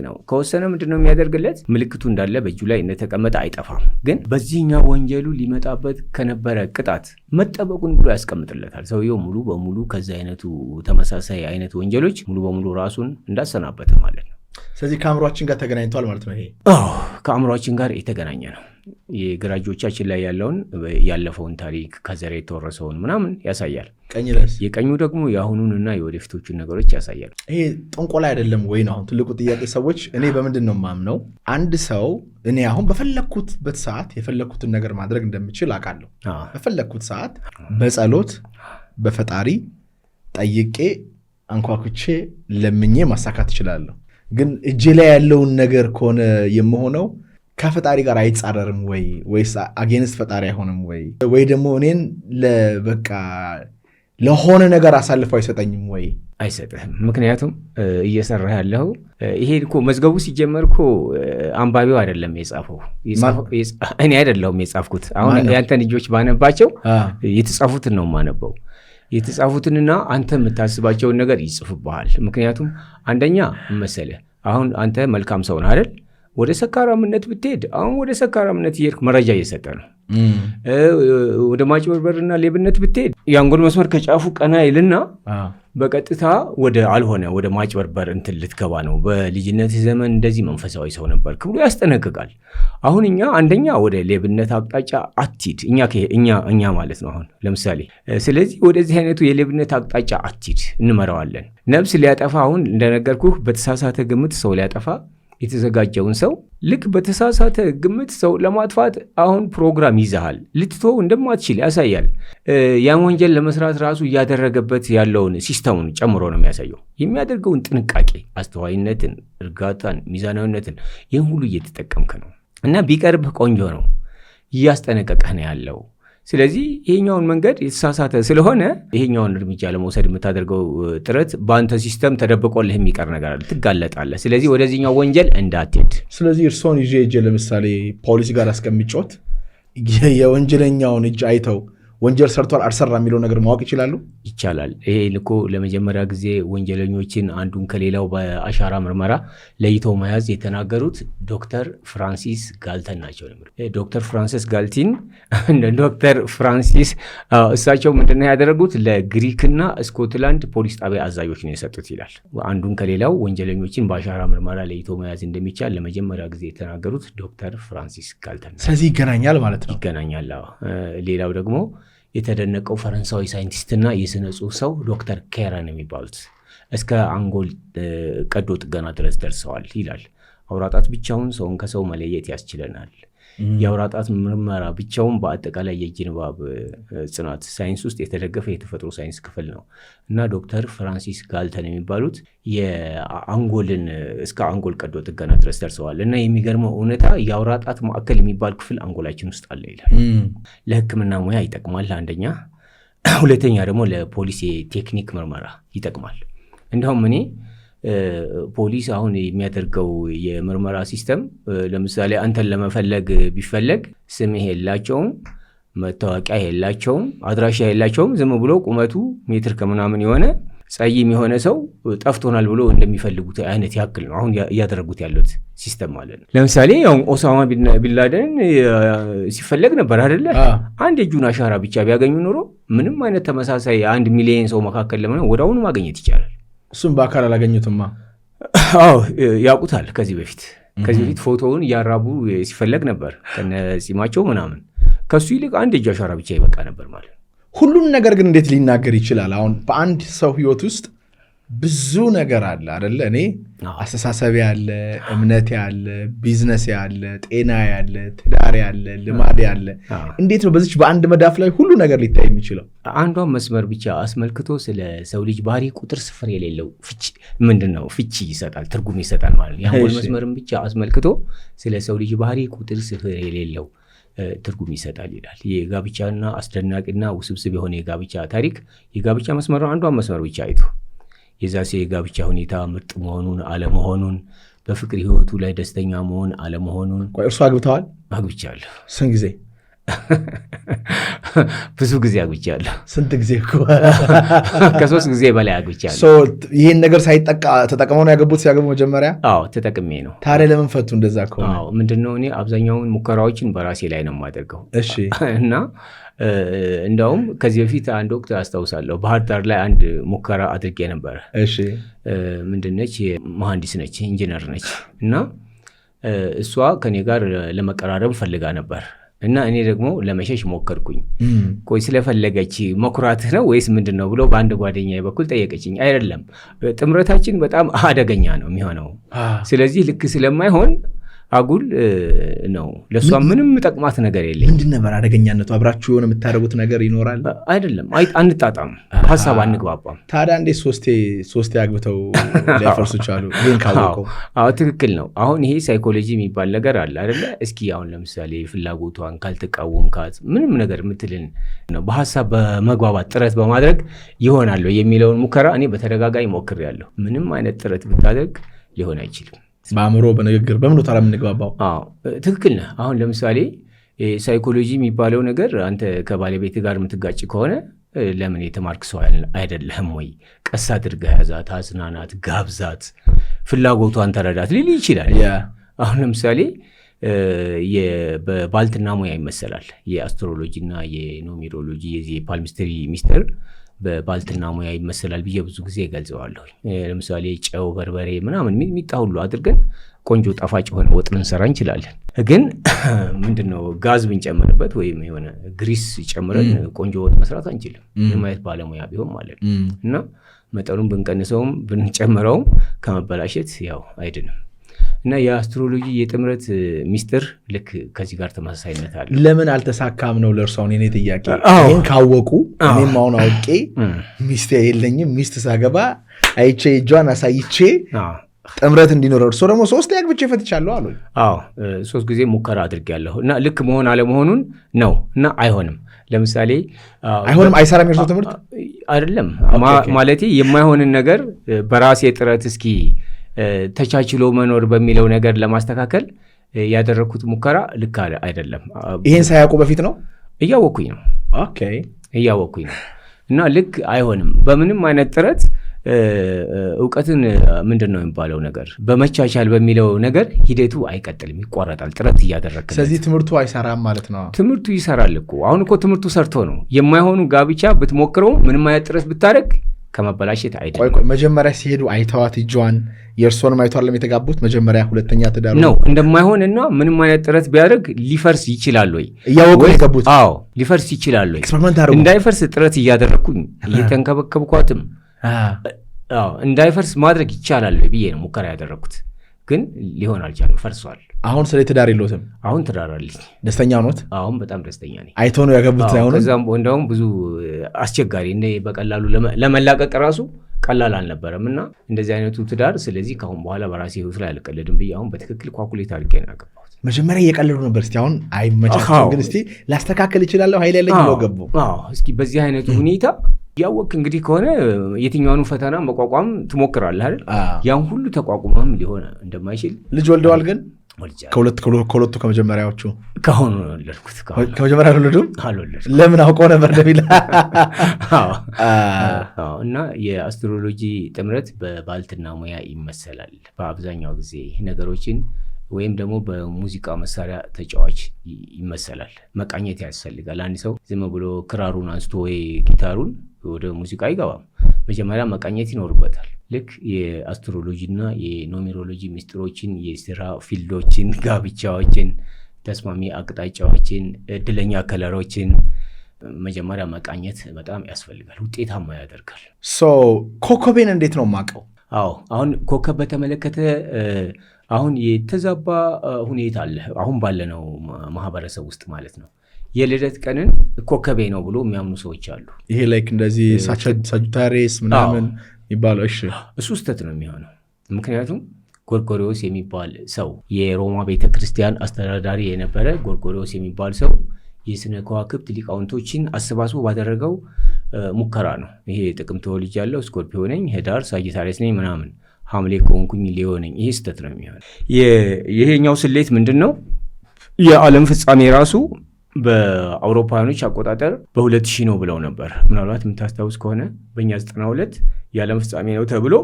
ነው። ከወሰነ ምንድነው የሚያደርግለት? ምልክቱ እንዳለ በእጁ ላይ እንደተቀመጠ አይጠፋም። ግን በዚህኛው ወንጀሉ ሊመጣበት ከነበረ ቅጣት መጠበቁን ብሎ ያስቀምጥለታል። ሰውየው ሙሉ በሙሉ ከዚህ አይነቱ ተመሳሳይ አይነት ወንጀሎች ሙሉ በሙሉ ራሱን እንዳሰናበተ ማለት ነው። ስለዚህ ከአእምሯችን ጋር ተገናኝቷል ማለት ነው። ይሄ ከአእምሯችን ጋር የተገናኘ ነው። የግራ እጆቻችን ላይ ያለውን ያለፈውን ታሪክ ከዘር የተወረሰውን ምናምን ያሳያል። የቀኙ ደግሞ የአሁኑንና የወደፊቶቹን ነገሮች ያሳያል። ይሄ ጥንቆላ አይደለም ወይ ነው አሁን ትልቁ ጥያቄ። ሰዎች እኔ በምንድን ነው የማምነው? አንድ ሰው እኔ አሁን በፈለግኩበት ሰዓት የፈለግኩትን ነገር ማድረግ እንደምችል አውቃለሁ። በፈለግኩት ሰዓት በጸሎት በፈጣሪ ጠይቄ አንኳኩቼ ለምኜ ማሳካት እችላለሁ። ግን እጄ ላይ ያለውን ነገር ከሆነ የምሆነው ከፈጣሪ ጋር አይጻረርም ወይስ አጌንስት ፈጣሪ አይሆንም ወይ ደግሞ እኔን በቃ ለሆነ ነገር አሳልፎ አይሰጠኝም ወይ? አይሰጥህም። ምክንያቱም እየሰራ ያለው ይሄ እኮ መዝገቡ ሲጀመር እኮ አንባቢው አይደለም የጻፈው፣ እኔ አይደለሁም የጻፍኩት። አሁን ያንተን ልጆች ባነባቸው የተጻፉትን ነው የማነበው። የተጻፉትንና አንተ የምታስባቸውን ነገር ይጽፍብሃል። ምክንያቱም አንደኛ መሰለህ አሁን አንተ መልካም ሰው ነህ አይደል? ወደ ሰካራምነት ብትሄድ አሁን ወደ ሰካራምነት እየሄድክ መረጃ እየሰጠ ነው። ወደ ማጭበርበርና ሌብነት ብትሄድ የአንጎል መስመር ከጫፉ ቀና ይልና በቀጥታ ወደ ማጭበርበር እንትን ልትገባ ነው። በልጅነት ዘመን እንደዚህ መንፈሳዊ ሰው ነበርክ ብሎ ያስጠነቅቃል። አሁን እኛ አንደኛ ወደ ሌብነት አቅጣጫ አትሂድ፣ እኛ ማለት ነው አሁን ለምሳሌ። ስለዚህ ወደዚህ አይነቱ የሌብነት አቅጣጫ አትሂድ፣ እንመራዋለን። ነፍስ ሊያጠፋ አሁን እንደነገርኩህ በተሳሳተ ግምት ሰው ሊያጠፋ የተዘጋጀውን ሰው ልክ በተሳሳተ ግምት ሰው ለማጥፋት አሁን ፕሮግራም ይዘሃል፣ ልትተው እንደማትችል ያሳያል። ያን ወንጀል ለመስራት ራሱ እያደረገበት ያለውን ሲስተሙን ጨምሮ ነው የሚያሳየው። የሚያደርገውን ጥንቃቄ፣ አስተዋይነትን፣ እርጋታን፣ ሚዛናዊነትን ይህን ሁሉ እየተጠቀምክ ነው እና ቢቀርብህ ቆንጆ ነው፣ እያስጠነቀቀህ ነው ያለው። ስለዚህ ይሄኛውን መንገድ የተሳሳተ ስለሆነ ይሄኛውን እርምጃ ለመውሰድ የምታደርገው ጥረት በአንተ ሲስተም ተደብቆልህ የሚቀር ነገር አለ፣ ትጋለጣለህ። ስለዚህ ወደዚህኛው ወንጀል እንዳትሄድ። ስለዚህ እርስዎን ይዤ ለምሳሌ ፖሊስ ጋር አስቀምጮት የወንጀለኛውን እጅ አይተው ወንጀል ሰርቷል አልሰራ የሚለው ነገር ማወቅ ይችላሉ? ይቻላል። ይሄ ልኮ ለመጀመሪያ ጊዜ ወንጀለኞችን አንዱን ከሌላው በአሻራ ምርመራ ለይተው መያዝ የተናገሩት ዶክተር ፍራንሲስ ጋልተን ናቸው። ዶክተር ፍራንሲስ ጋልቲን ዶክተር ፍራንሲስ እሳቸው ምንድነው ያደረጉት? ለግሪክና ስኮትላንድ ፖሊስ ጣቢያ አዛዦች ነው የሰጡት ይላል። አንዱን ከሌላው ወንጀለኞችን በአሻራ ምርመራ ለይተው መያዝ እንደሚቻል ለመጀመሪያ ጊዜ የተናገሩት ዶክተር ፍራንሲስ ጋልተን። ስለዚህ ይገናኛል ማለት ነው። ይገናኛል። ሌላው ደግሞ የተደነቀው ፈረንሳዊ ሳይንቲስትና የስነ ጽሑፍ ሰው ዶክተር ኬረን የሚባሉት እስከ አንጎል ቀዶ ጥገና ድረስ ደርሰዋል ይላል። አውራጣት ብቻውን ሰውን ከሰው መለየት ያስችለናል። የአውራጣት ምርመራ ብቻውን በአጠቃላይ የእጅ ንባብ ጽናት ሳይንስ ውስጥ የተደገፈ የተፈጥሮ ሳይንስ ክፍል ነው እና ዶክተር ፍራንሲስ ጋልተን የሚባሉት የአንጎልን እስከ አንጎል ቀዶ ጥገና ድረስ ደርሰዋል እና የሚገርመው እውነታ የአውራጣት ማዕከል የሚባል ክፍል አንጎላችን ውስጥ አለ ይላል። ለሕክምና ሙያ ይጠቅማል አንደኛ፣ ሁለተኛ ደግሞ ለፖሊስ የቴክኒክ ምርመራ ይጠቅማል። እንዲሁም እኔ ፖሊስ አሁን የሚያደርገው የምርመራ ሲስተም ለምሳሌ አንተን ለመፈለግ ቢፈለግ ስምህ የላቸውም፣ መታወቂያ የላቸውም፣ አድራሻ የላቸውም። ዝም ብሎ ቁመቱ ሜትር ከምናምን የሆነ ጸይም የሆነ ሰው ጠፍቶናል ብሎ እንደሚፈልጉት አይነት ያክል ነው አሁን እያደረጉት ያሉት ሲስተም ማለት ነው። ለምሳሌ ያው ኦሳማ ቢንላደን ሲፈለግ ነበር አይደለ? አንድ የእጁን አሻራ ብቻ ቢያገኙ ኖሮ ምንም አይነት ተመሳሳይ 1 ሚሊዮን ሰው መካከል ለምን ወዳውኑ ማግኘት ይቻላል። እሱም በአካል አላገኙትማ። አዎ ያውቁታል። ከዚህ በፊት ፎቶውን እያራቡ ሲፈለግ ነበር ከነ ጺማቸው ምናምን። ከሱ ይልቅ አንድ እጅ አሻራ ብቻ ይበቃ ነበር ማለት ነው። ሁሉን ነገር ግን እንዴት ሊናገር ይችላል? አሁን በአንድ ሰው ህይወት ውስጥ ብዙ ነገር አለ አይደለ? እኔ አስተሳሰብ ያለ፣ እምነት ያለ፣ ቢዝነስ ያለ፣ ጤና ያለ፣ ትዳር ያለ፣ ልማድ ያለ፣ እንዴት ነው በዚች በአንድ መዳፍ ላይ ሁሉ ነገር ሊታይ የሚችለው? አንዷን መስመር ብቻ አስመልክቶ ስለ ሰው ልጅ ባህሪ ቁጥር ስፍር የሌለው ፍቺ ይሰጣል፣ ትርጉም ይሰጣል ማለት ነው። የአንጎል መስመርን ብቻ አስመልክቶ ስለ ሰው ልጅ ባህሪ ቁጥር ስፍር የሌለው ትርጉም ይሰጣል ይላል። የጋብቻና አስደናቂና ውስብስብ የሆነ የጋብቻ ታሪክ የጋብቻ መስመር አንዷን መስመር ብቻ አይቶ የዛ ሰው የጋብቻ ሁኔታ ምርጥ መሆኑን አለመሆኑን፣ በፍቅር ህይወቱ ላይ ደስተኛ መሆን አለመሆኑን። እርሱ አግብተዋል? አግብቻለሁ። ስንት ጊዜ? ብዙ ጊዜ አግብቻለሁ። ስንት ጊዜ? ከ3 ጊዜ በላይ አግብቻለሁ። ይህን ነገር ተጠቅመው ነው ያገቡት? ሲያገቡ መጀመሪያ? አዎ ተጠቅሜ ነው። ታዲያ ለምን ፈቱ? እንደዛ ከሆነ ምንድነው እኔ አብዛኛውን ሙከራዎችን በራሴ ላይ ነው የማደርገው። እሺ። እና እንዳውም ከዚህ በፊት አንድ ወቅት አስታውሳለሁ ባህር ዳር ላይ አንድ ሙከራ አድርጌ ነበር። እሺ። ምንድነች? መሐንዲስ ነች፣ ኢንጂነር ነች እና እሷ ከኔ ጋር ለመቀራረብ ፈልጋ ነበር እና እኔ ደግሞ ለመሸሽ ሞከርኩኝ። ቆይ ስለፈለገች መኩራትህ ነው ወይስ ምንድን ነው ብሎ በአንድ ጓደኛዬ በኩል ጠየቀችኝ። አይደለም ጥምረታችን በጣም አደገኛ ነው የሚሆነው፣ ስለዚህ ልክ ስለማይሆን አጉል ነው። ለሷ ምንም ጠቅማት ነገር የለም። ምንድን ነበር አደገኛነቱ? አብራችሁ የሆነ የምታደርጉት ነገር ይኖራል? አይደለም፣ አንጣጣም፣ ሀሳብ አንግባባም። ታዲያ እንዴት ሶስቴ አግብተው ሊያፈርሱ ቻሉ? ይህን ካወቀው። ትክክል ነው። አሁን ይሄ ሳይኮሎጂ የሚባል ነገር አለ አይደለ? እስኪ አሁን ለምሳሌ ፍላጎቷን ካልተቃወምካት ምንም ነገር የምትልን ነው በሀሳብ በመግባባት ጥረት በማድረግ ይሆናለሁ የሚለውን ሙከራ እኔ በተደጋጋሚ ሞክሬያለሁ። ምንም አይነት ጥረት ብታደርግ ሊሆን አይችልም። በአእምሮ በንግግር በምን ታራ የምንግባባው? ትክክል ነህ። አሁን ለምሳሌ ሳይኮሎጂ የሚባለው ነገር አንተ ከባለቤት ጋር የምትጋጭ ከሆነ ለምን የተማርክ ሰው አይደለህም ወይ? ቀስ አድርገህ ያዛት፣ አጽናናት፣ ጋብዛት፣ ፍላጎቷን ተረዳት ሊል ይችላል። አሁን ለምሳሌ በባልትና ሙያ ይመሰላል። የአስትሮሎጂና የኖሜሮሎጂ የዚህ የፓልሚስትሪ ሚስጥር በባልትና ሙያ ይመሰላል ብዬ ብዙ ጊዜ ገልጸዋለሁ። ለምሳሌ ጨው፣ በርበሬ ምናምን የሚጣ ሁሉ አድርገን ቆንጆ ጣፋጭ የሆነ ወጥ ልንሰራ እንችላለን። ግን ምንድነው ጋዝ ብንጨምርበት ወይም የሆነ ግሪስ ጨምረን ቆንጆ ወጥ መስራት አንችልም። የማየት ባለሙያ ቢሆን ማለት ነው። እና መጠኑን ብንቀንሰውም ብንጨምረውም ከመበላሸት ያው አይድንም። እና የአስትሮሎጂ የጥምረት ሚስጥር ልክ ከዚህ ጋር ተመሳሳይነት አለ። ለምን አልተሳካም ነው ለእርሱ አሁን የኔ ጥያቄ። ይህን ካወቁ እኔም አሁን አውቄ ሚስት የለኝም፣ ሚስት ሳገባ አይቼ እጇን አሳይቼ ጥምረት እንዲኖረው እርሶ ደግሞ 3 አግብቼ ፈትቻለሁ አሉ። 3 ጊዜ ሙከራ አድርጌያለሁ እና ልክ መሆን አለመሆኑን ነው እና አይሆንም። ለምሳሌ አይሆንም፣ አይሰራም የእርሶ ትምህርት አይደለም ማለቴ የማይሆንን ነገር በራሴ ጥረት እስኪ ተቻችሎ መኖር በሚለው ነገር ለማስተካከል ያደረኩት ሙከራ ልክ አይደለም። ይሄን ሳያውቁ በፊት ነው? እያወኩኝ ነው። ኦኬ፣ እያወኩኝ ነው እና ልክ አይሆንም። በምንም አይነት ጥረት እውቀትን ምንድን ነው የሚባለው ነገር በመቻቻል በሚለው ነገር ሂደቱ አይቀጥልም፣ ይቋረጣል። ጥረት እያደረግን ስለዚህ ትምህርቱ አይሰራም ማለት ነው። ትምህርቱ ይሰራል እኮ። አሁን እኮ ትምህርቱ ሰርቶ ነው። የማይሆኑ ጋብቻ ብትሞክረው ምንም አይነት ጥረት ብታደርግ ከመበላሸት አይደለም። መጀመሪያ ሲሄዱ አይተዋት እጇን የእርሶንም አይተዋለም የተጋቡት መጀመሪያ ሁለተኛ ትዳሩ ነው እንደማይሆን እና ምንም አይነት ጥረት ቢያደርግ ሊፈርስ ይችላል ወይ እያወቁ የገቡት? አዎ ሊፈርስ ይችላል ወይ? እንዳይፈርስ ጥረት እያደረግኩኝ እየተንከበከብኳትም እንዳይፈርስ ማድረግ ይቻላል ብዬ ነው ሙከራ ያደረግኩት። ግን ሊሆን አልቻለም፣ ፈርሷል። አሁን ስለ ትዳር የለዎትም? አሁን ትዳር አለኝ። ደስተኛ ኖት? አሁን በጣም ደስተኛ ነኝ። አይቶ ነው ያገቡት? ከዛም እንደውም ብዙ አስቸጋሪ በቀላሉ ለመላቀቅ ራሱ ቀላል አልነበረም እና እንደዚህ አይነቱ ትዳር ስለዚህ ከአሁን በኋላ በራሴ ህይወት ላይ አልቀለድም ብዬ አሁን በትክክል ኳኩሌት አድርጌ ነው ያገባሁት። መጀመሪያ እየቀለዱ ነበር። እስቲ አሁን አይመቻቸውም፣ ግን እስቲ ላስተካከል ይችላለሁ ኃይል ያለኝ ብለው ገቡ። እስኪ በዚህ አይነቱ ሁኔታ ያወቅ እንግዲህ ከሆነ የትኛውኑ ፈተና መቋቋም ትሞክራለህ አይደል? ያን ሁሉ ተቋቁመም ሊሆን እንደማይችል። ልጅ ወልደዋል? ግን ከሁለቱ ከመጀመሪያዎቹ ከሆኑ ወለድኩት። ከመጀመሪያ አልወለዱም? አልወለድኩም። ለምን? አውቀው ነበር ደሚል። እና የአስትሮሎጂ ጥምረት በባልትና ሙያ ይመሰላል። በአብዛኛው ጊዜ ነገሮችን ወይም ደግሞ በሙዚቃ መሳሪያ ተጫዋች ይመሰላል። መቃኘት ያስፈልጋል። አንድ ሰው ዝም ብሎ ክራሩን አንስቶ ወይ ጊታሩን ወደ ሙዚቃ አይገባም። መጀመሪያ መቃኘት ይኖርበታል። ልክ የአስትሮሎጂና የኖሜሮሎጂ ሚስጥሮችን፣ የስራ ፊልዶችን፣ ጋብቻዎችን፣ ተስማሚ አቅጣጫዎችን፣ እድለኛ ከለሮችን መጀመሪያ መቃኘት በጣም ያስፈልጋል። ውጤታማ ያደርጋል። ኮከቤን እንዴት ነው የማውቀው? አሁን ኮከብ በተመለከተ አሁን የተዛባ ሁኔታ አለ። አሁን ባለነው ማህበረሰብ ውስጥ ማለት ነው። የልደት ቀንን ኮከቤ ነው ብሎ የሚያምኑ ሰዎች አሉ። ይሄ ላይክ እንደዚህ ሳጁታሪስ ምናምን ይባላል። እሺ፣ እሱ ስህተት ነው የሚሆነው። ምክንያቱም ጎርጎሪዎስ የሚባል ሰው የሮማ ቤተክርስቲያን አስተዳዳሪ የነበረ ጎርጎሪዎስ የሚባል ሰው የስነ ከዋክብት ሊቃውንቶችን አሰባስቦ ባደረገው ሙከራ ነው። ይሄ ጥቅምት ተወልጃለሁ፣ ስኮርፒዮ ነኝ፣ ህዳር ሳጂታሪስ ነኝ ምናምን፣ ሐምሌ ከሆንኩኝ ሊዮ ነኝ። ይሄ ስህተት ነው የሚሆነው። ይሄኛው ስሌት ምንድን ነው? የዓለም ፍጻሜ ራሱ በአውሮፓውያኖች አቆጣጠር በ2000 ነው ብለው ነበር። ምናልባት የምታስታውስ ከሆነ በእኛ 92 የዓለም ፍጻሜ ነው ተብሎ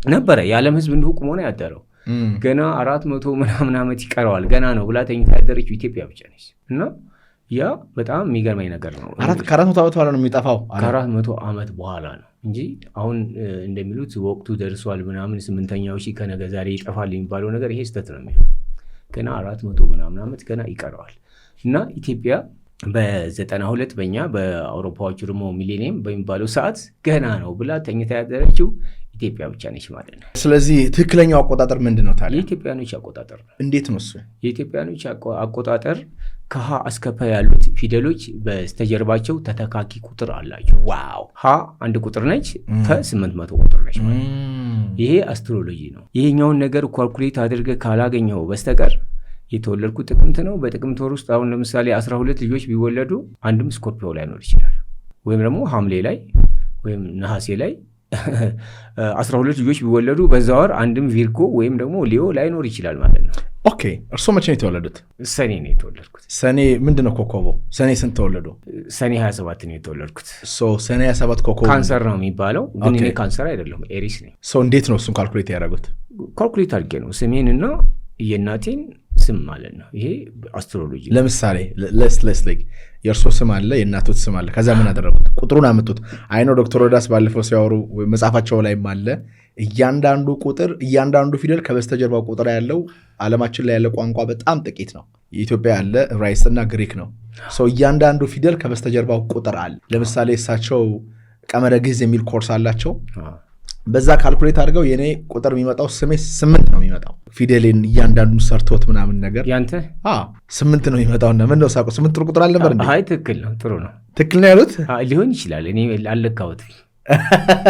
ነበረ። የዓለም ህዝብ እንዲሁ ቁሞ ነው ያደረው። ገና 400 ምናምን ዓመት ይቀረዋል ገና ነው ብላ ተኝታ ያደረችው ኢትዮጵያ ብቻ ነች። እና ያ በጣም የሚገርመኝ ነገር ነው። ከ400 ዓመት በኋላ ነው የሚጠፋው። ከ400 ዓመት በኋላ ነው እንጂ አሁን እንደሚሉት ወቅቱ ደርሷል ምናምን 8ኛው ሺህ ከነገ ዛሬ ይጠፋል የሚባለው ነገር ይሄ ስህተት ነው የሚሆነው። ገና 400 ምናምን ዓመት ገና ይቀረዋል። እና ኢትዮጵያ በ92 በእኛ በአውሮፓዎቹ ደግሞ ሚሌኒየም በሚባለው ሰዓት ገና ነው ብላ ተኝታ ያደረችው ኢትዮጵያ ብቻ ነች ማለት ነው። ስለዚህ ትክክለኛው አቆጣጠር ምንድን ነው ታዲያ? የኢትዮጵያኖች አቆጣጠር ነው። እንዴት ነው እሱ? የኢትዮጵያኖች አቆጣጠር ከሀ እስከ ፐ ያሉት ፊደሎች በስተጀርባቸው ተተካኪ ቁጥር አላቸው። ዋው! ሀ አንድ ቁጥር ነች፣ ፐ 800 ቁጥር ነች ማለት ነው። ይሄ አስትሮሎጂ ነው። ይሄኛውን ነገር ኳልኩሌት አድርገህ ካላገኘው በስተቀር የተወለድኩት ጥቅምት ነው። በጥቅምት ወር ውስጥ አሁን ለምሳሌ 12 ልጆች ቢወለዱ አንድም ስኮርፒዮ ላይኖር ይችላል። ወይም ደግሞ ሐምሌ ላይ ወይም ነሐሴ ላይ 12 ልጆች ቢወለዱ በዛ ወር አንድም ቪርጎ ወይም ደግሞ ሊዮ ላይኖር ይችላል ማለት ነው። ኦኬ፣ እርስዎ መቼ ነው የተወለዱት? ሰኔ ነው የተወለድኩት። ሰኔ ምንድን ነው ኮከቡ? ሰኔ ስንት ተወለዱ? ሰኔ 27 ነው የተወለድኩት። ሰኔ 27 ኮከቡ ካንሰር ነው የሚባለው፣ ግን እኔ ካንሰር አይደለም ኤሪስ ነኝ። እንዴት ነው እሱን ካልኩሌት ያደረጉት? ካልኩሌት አድርጌ ነው ስሜንና የእናቴን ስም ማለት ነው። ይሄ አስትሮሎጂ። ለምሳሌ የእርሶ ስም አለ፣ የእናቶት ስም አለ። ከዛ ምን አደረጉት? ቁጥሩን አመጡት። አይኖ ዶክተር ሮዳስ ባለፈው ሲያወሩ መጽሐፋቸው ላይም አለ እያንዳንዱ ቁጥር እያንዳንዱ ፊደል ከበስተጀርባው ቁጥር ያለው ዓለማችን ላይ ያለ ቋንቋ በጣም ጥቂት ነው። የኢትዮጵያ ያለ ዕብራይስጥና ግሪክ ነው። እያንዳንዱ ፊደል ከበስተጀርባው ቁጥር አለ። ለምሳሌ እሳቸው ቀመረ ግዕዝ የሚል ኮርስ አላቸው። በዛ ካልኩሌት አድርገው የኔ ቁጥር የሚመጣው ስሜ 8 ነው የሚመጣው። ፊደሌን እያንዳንዱን ሰርቶት ምናምን ነገር ያንተ 8 ነው የሚመጣውና ምን ነው ሳቆ 8 ጥሩ ቁጥር አልነበር እንዴ? አይ ትክክል ነው፣ ጥሩ ነው። ትክክል ነው ያሉት ሊሆን ይችላል። እኔ አልለካሁትም፣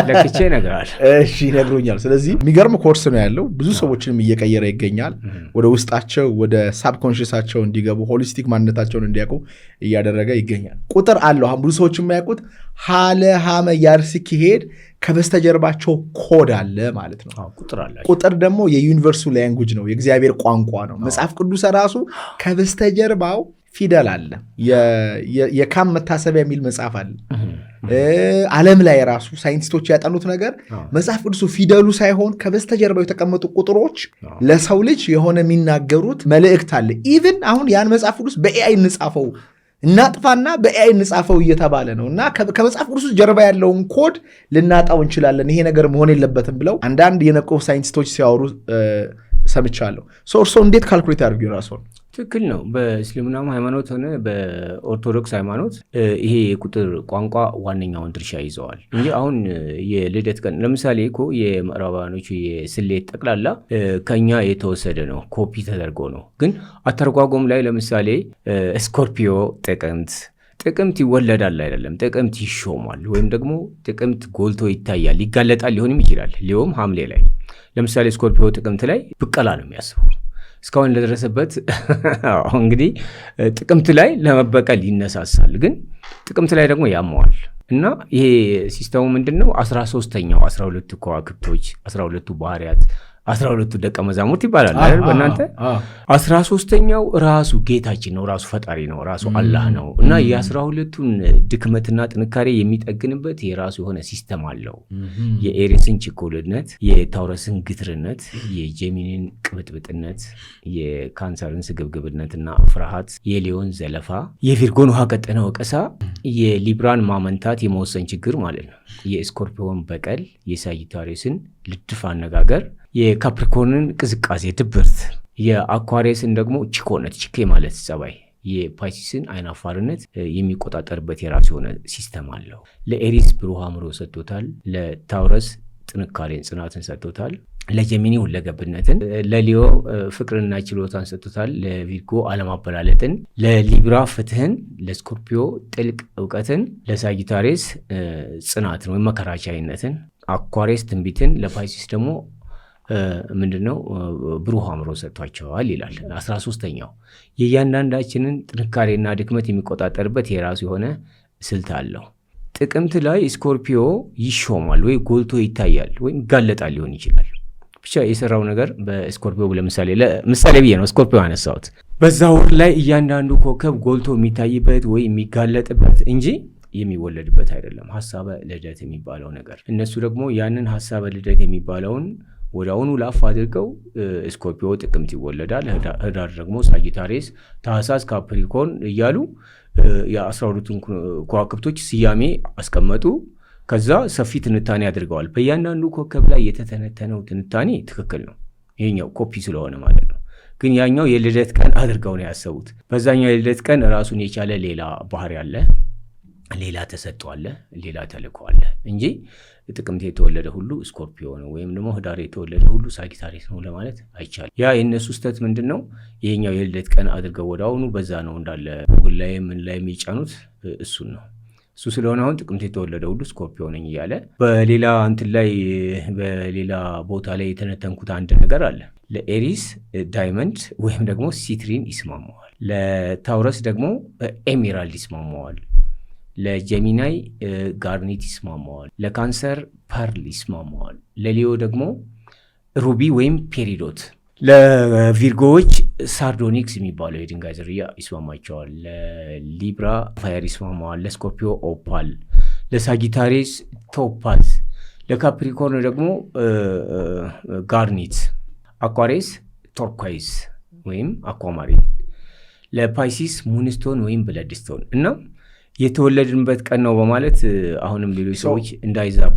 ለክቼ እነግራለሁ። እሺ ይነግሩኛል። ስለዚህ የሚገርም ኮርስ ነው ያለው። ብዙ ሰዎችንም እየቀየረ ይገኛል። ወደ ውስጣቸው ወደ ሳብኮንሽሳቸው እንዲገቡ ሆሊስቲክ ማንነታቸውን እንዲያውቁ እያደረገ ይገኛል። ቁጥር አለው። አሁን ብዙ ሰዎች የማያውቁት ሀለ ሀመ ያር ሲሄድ ከበስተጀርባቸው ኮድ አለ ማለት ነው። ቁጥር ደግሞ የዩኒቨርሱ ላንጉጅ ነው፣ የእግዚአብሔር ቋንቋ ነው። መጽሐፍ ቅዱስ ራሱ ከበስተጀርባው ፊደል አለ። የካም መታሰቢያ የሚል መጽሐፍ አለ። ዓለም ላይ ራሱ ሳይንቲስቶች ያጠኑት ነገር መጽሐፍ ቅዱሱ ፊደሉ ሳይሆን ከበስተጀርባው የተቀመጡ ቁጥሮች ለሰው ልጅ የሆነ የሚናገሩት መልእክት አለ። ኢቭን አሁን ያን መጽሐፍ ቅዱስ በኤአይ እንጻፈው እናጥፋና በኤአይ እንጻፈው እየተባለ ነው። እና ከመጽሐፍ ቅዱስ ጀርባ ያለውን ኮድ ልናጣው እንችላለን። ይሄ ነገር መሆን የለበትም ብለው አንዳንድ የነቁ ሳይንቲስቶች ሲያወሩ ሰምቻለሁ። እርስዎ እንዴት ካልኩሌት አድርጉ ራስዎን? ትክክል ነው። በእስልምናም ሃይማኖት ሆነ በኦርቶዶክስ ሃይማኖት ይሄ የቁጥር ቋንቋ ዋነኛውን ድርሻ ይዘዋል እንጂ አሁን የልደት ቀን ለምሳሌ እኮ የምዕራባውያኖቹ የስሌት ጠቅላላ ከኛ የተወሰደ ነው፣ ኮፒ ተደርጎ ነው። ግን አተረጓጎም ላይ ለምሳሌ ስኮርፒዮ ጥቅምት ይወለዳል አይደለም፣ ጥቅምት ይሾማል ወይም ደግሞ ጥቅምት ጎልቶ ይታያል ይጋለጣል ሊሆንም ይችላል። ሊሆም ሐምሌ ላይ ለምሳሌ ስኮርፒዮ ጥቅምት ላይ ብቀላ ነው የሚያስበው እስካሁን ለደረሰበት። እንግዲህ ጥቅምት ላይ ለመበቀል ይነሳሳል፣ ግን ጥቅምት ላይ ደግሞ ያመዋል። እና ይሄ ሲስተሙ ምንድን ነው? 13ኛው 12 ከዋክብቶች 12ቱ ባህርያት 12ቱ ደቀ መዛሙርት ይባላል አይደል? በእናንተ 13ኛው ራሱ ጌታችን ነው፣ ራሱ ፈጣሪ ነው፣ ራሱ አላህ ነው። እና የ12ቱን ድክመትና ጥንካሬ የሚጠግንበት የራሱ የሆነ ሲስተም አለው። የኤሪስን ችኮልነት፣ የታውረስን ግትርነት፣ የጄሚኒን ቅብጥብጥነት፣ የካንሰርን ስግብግብነትና ፍርሃት፣ የሊዮን ዘለፋ፣ የቪርጎን ውሃ ቀጠነ ወቀሳ፣ የሊብራን ማመንታት የመወሰን ችግር ማለት ነው። የስኮርፒዮን በቀል፣ የሳጂታሪስን ልድፍ አነጋገር፣ የካፕሪኮርንን ቅዝቃዜ ድብርት፣ የአኳሪየስን ደግሞ ችኮነት ችኬ ማለት ጸባይ፣ የፓይሲስን አይናፋርነት የሚቆጣጠርበት የራሱ የሆነ ሲስተም አለው። ለኤሪስ ብሩህ አእምሮ ሰጥቶታል። ለታውረስ ጥንካሬን ጽናትን ሰጥቶታል። ለጀሚኒ ሁለገብነትን፣ ለሊዮ ፍቅርና ችሎታን ሰጥቶታል። ለቪርጎ አለማበላለጥን፣ ለሊብራ ፍትህን፣ ለስኮርፒዮ ጥልቅ እውቀትን፣ ለሳጂታሪስ ጽናትን ወይም መከራቻይነትን፣ አኳሪየስ ትንቢትን፣ ለፓይሲስ ደግሞ ምንድነው ብሩህ አእምሮ ሰጥቷቸዋል ይላል። 13ኛው የእያንዳንዳችንን ጥንካሬና ድክመት የሚቆጣጠርበት የራሱ የሆነ ስልት አለው። ጥቅምት ላይ ስኮርፒዮ ይሾማል ወይ ጎልቶ ይታያል ወይም ይጋለጣል ሊሆን ይችላል። ብቻ የሰራው ነገር በስኮርፒዮ ምሳሌ ብዬ ነው ስኮርፒዮ ያነሳሁት። በዛ ወር ላይ እያንዳንዱ ኮከብ ጎልቶ የሚታይበት ወይ የሚጋለጥበት እንጂ የሚወለድበት አይደለም። ሐሳበ ልደት የሚባለው ነገር እነሱ ደግሞ ያንን ሐሳበ ልደት የሚባለውን ወደ አሁኑ ላፍ አድርገው ስኮርፒዮ ጥቅምት ይወለዳል፣ ህዳር ደግሞ ሳጂታሪስ፣ ታህሳስ ካፕሪኮርን እያሉ የ12ቱን ከዋክብቶች ስያሜ አስቀመጡ። ከዛ ሰፊ ትንታኔ አድርገዋል። በእያንዳንዱ ኮከብ ላይ የተተነተነው ትንታኔ ትክክል ነው። ይሄኛው ኮፒ ስለሆነ ማለት ነው። ግን ያኛው የልደት ቀን አድርገው ነው ያሰቡት። በዛኛው የልደት ቀን ራሱን የቻለ ሌላ ባህሪ አለ፣ ሌላ ተሰጥኦ አለ፣ ሌላ ተልእኮ አለ እንጂ ጥቅምት የተወለደ ሁሉ ስኮርፒዮ ነው ወይም ደግሞ ህዳር የተወለደ ሁሉ ሳጊታሪስ ነው ለማለት አይቻልም። ያ የእነሱ ስህተት ምንድን ነው? ይሄኛው የልደት ቀን አድርገው ወደ አሁኑ በዛ ነው እንዳለ ጉግል ላይ ምን ላይ የሚጫኑት እሱን ነው። እሱ ስለሆነ አሁን ጥቅምት የተወለደ ሁሉ ስኮርፒዮ ነኝ እያለ በሌላ እንትን ላይ በሌላ ቦታ ላይ የተነተንኩት አንድ ነገር አለ። ለኤሪስ ዳይመንድ ወይም ደግሞ ሲትሪን ይስማማዋል። ለታውረስ ደግሞ ኤሜራልድ ይስማማዋል። ለጀሚናይ ጋርኔት ይስማማዋል። ለካንሰር ፐርል ይስማማዋል። ለሊዮ ደግሞ ሩቢ ወይም ፔሪዶት። ለቪርጎዎች ሳርዶኒክስ የሚባለው የድንጋይ ዝርያ ይስማማቸዋል። ለሊብራ ፋየር ይስማማዋል። ለስኮርፒዮ ኦፓል፣ ለሳጊታሪስ ቶፓዝ፣ ለካፕሪኮርን ደግሞ ጋርኔት፣ አኳሬስ ቶርኳይዝ ወይም አኳማሪን፣ ለፓይሲስ ሙንስቶን ወይም ብለድስቶን እና የተወለድንበት ቀን ነው በማለት አሁንም ሌሎች ሰዎች እንዳይዛቡ።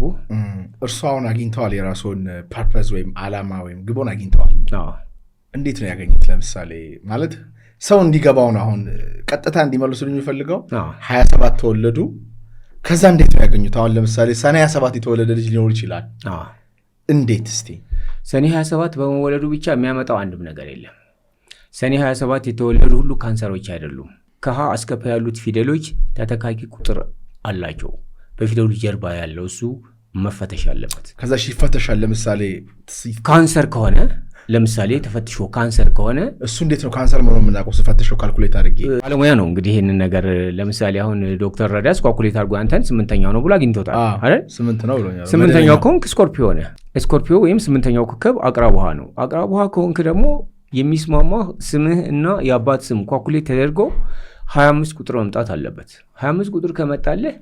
እርሱ አሁን አግኝተዋል፣ የራስዎን ፐርፐዝ ወይም አላማ ወይም ግቦን አግኝተዋል። እንዴት ነው ያገኙት? ለምሳሌ ማለት ሰው እንዲገባውን አሁን ቀጥታ እንዲመልሱ የሚፈልገው 27 ተወለዱ፣ ከዛ እንዴት ነው ያገኙት? አሁን ለምሳሌ ሰኔ 27 የተወለደ ልጅ ሊኖር ይችላል። እንዴት? እስቲ ሰኔ 27 በመወለዱ ብቻ የሚያመጣው አንድም ነገር የለም። ሰኔ 27 የተወለዱ ሁሉ ካንሰሮች አይደሉም። ከሀ እስከ ፐ ያሉት ፊደሎች ተተካኪ ቁጥር አላቸው። በፊደሉ ጀርባ ያለው እሱ መፈተሽ አለበት። ከዛ ይፈተሻል። ለምሳሌ ካንሰር ከሆነ ለምሳሌ ተፈትሾ ካንሰር ከሆነ እሱ እንዴት ነው ካንሰር መሆኑን የምናውቀው? ስፈትሸው ካልኩሌት አድርጌ ባለሙያ ነው እንግዲህ ይህንን ነገር ለምሳሌ አሁን ዶክተር ረዳስ ካልኩሌት አድርጎ አንተን 8ኛው ነው ብሎ አግኝቶታል አይደል? 8 ነው ብሎኛል። 8ኛው ከሆንክ ስኮርፒዮ ነህ። ስኮርፒዮ ወይም 8ኛው ኮከብ አቅራቡሃ ነው። አቅራቡሃ ከሆንክ ደግሞ የሚስማማ ስምህ እና የአባት ስም ካልኩሌት ተደርጎ 25 ቁጥር መምጣት አለበት። 25 ቁጥር ከመጣለህ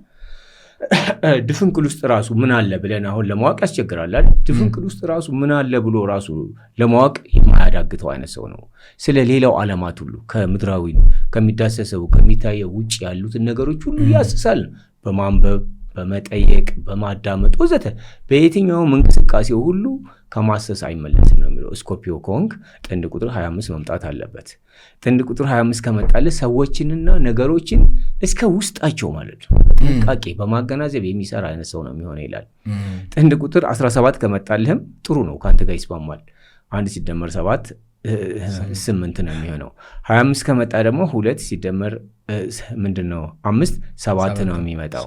ድፍንቅል ውስጥ ራሱ ምን አለ ብለን አሁን ለማወቅ ያስቸግራል። ድፍንቅል ውስጥ ራሱ ምን አለ ብሎ ራሱ ለማወቅ የማያዳግተው አይነት ሰው ነው። ስለ ሌላው ዓለማት ሁሉ ከምድራዊ ከሚዳሰሰው ከሚታየው ውጭ ያሉትን ነገሮች ሁሉ ያስሳል። በማንበብ በመጠየቅ በማዳመጥ ወዘተ በየትኛውም እንቅስቃሴው ሁሉ ከማሰስ አይመለስም ነው የሚለው። ስኮርፒዮ ከሆንክ ጥንድ ቁጥር 25 መምጣት አለበት። ጥንድ ቁጥር 25 ከመጣልህ ሰዎችንና ነገሮችን እስከ ውስጣቸው ማለት ነው ጥንቃቄ በማገናዘብ የሚሰራ አይነት ሰው ነው የሚሆነው ይላል። ጥንድ ቁጥር 17 ከመጣልህም ጥሩ ነው፣ ከአንተ ጋር ይስማማል። 1 ሲደመር 7 8 ነው የሚሆነው። 25 ከመጣ ደግሞ 2 ሲደመር ምንድነው 5 7 ነው የሚመጣው።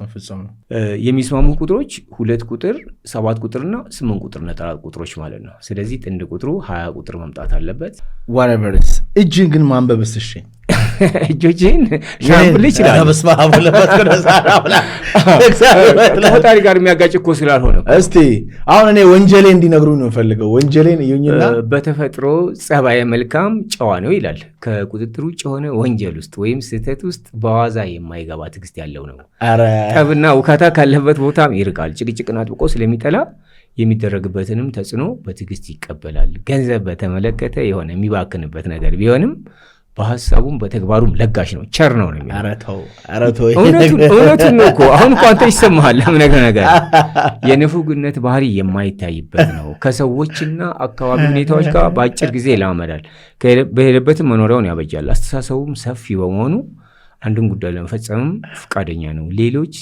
የሚስማሙ ቁጥሮች 2 ቁጥር 7 ቁጥርና 8 ቁጥር ነጠላ ቁጥሮች ማለት ነው። ስለዚህ ጥንድ ቁጥሩ 20 ቁጥር መምጣት አለበት። whatever እጅን ግን ማንበብስ? እሺ እጆችን ሻምብል ይችላል። ከፈጣሪ ጋር የሚያጋጭ እኮ ስላልሆነ እስቲ አሁን እኔ ወንጀሌ እንዲነግሩኝ ነው የምፈልገው። ወንጀሌን እዩኝና በተፈጥሮ ጸባየ መልካም ጨዋ ነው ይላል። ከቁጥጥር ውጭ የሆነ ወንጀል ውስጥ ወይም ስህተት ውስጥ በዋዛ የማይገባ ትዕግስት ያለው ነው። ጠብና ውካታ ካለበት ቦታም ይርቃል። ጭቅጭቅን አጥብቆ ስለሚጠላ የሚደረግበትንም ተጽዕኖ በትዕግስት ይቀበላል። ገንዘብ በተመለከተ የሆነ የሚባክንበት ነገር ቢሆንም በሐሳቡም በተግባሩም ለጋሽ ነው፣ ቸር ነው ነው። እውነቱን ነው እኮ አሁን እኮ አንተ ይሰማሃል። ነገር የንፉግነት ባህሪ የማይታይበት ነው። ከሰዎችና አካባቢ ሁኔታዎች ጋር በአጭር ጊዜ ይላመዳል። በሄደበትም መኖሪያውን ያበጃል። አስተሳሰቡም ሰፊ በመሆኑ አንድን ጉዳይ ለመፈጸምም ፈቃደኛ ነው። ሌሎች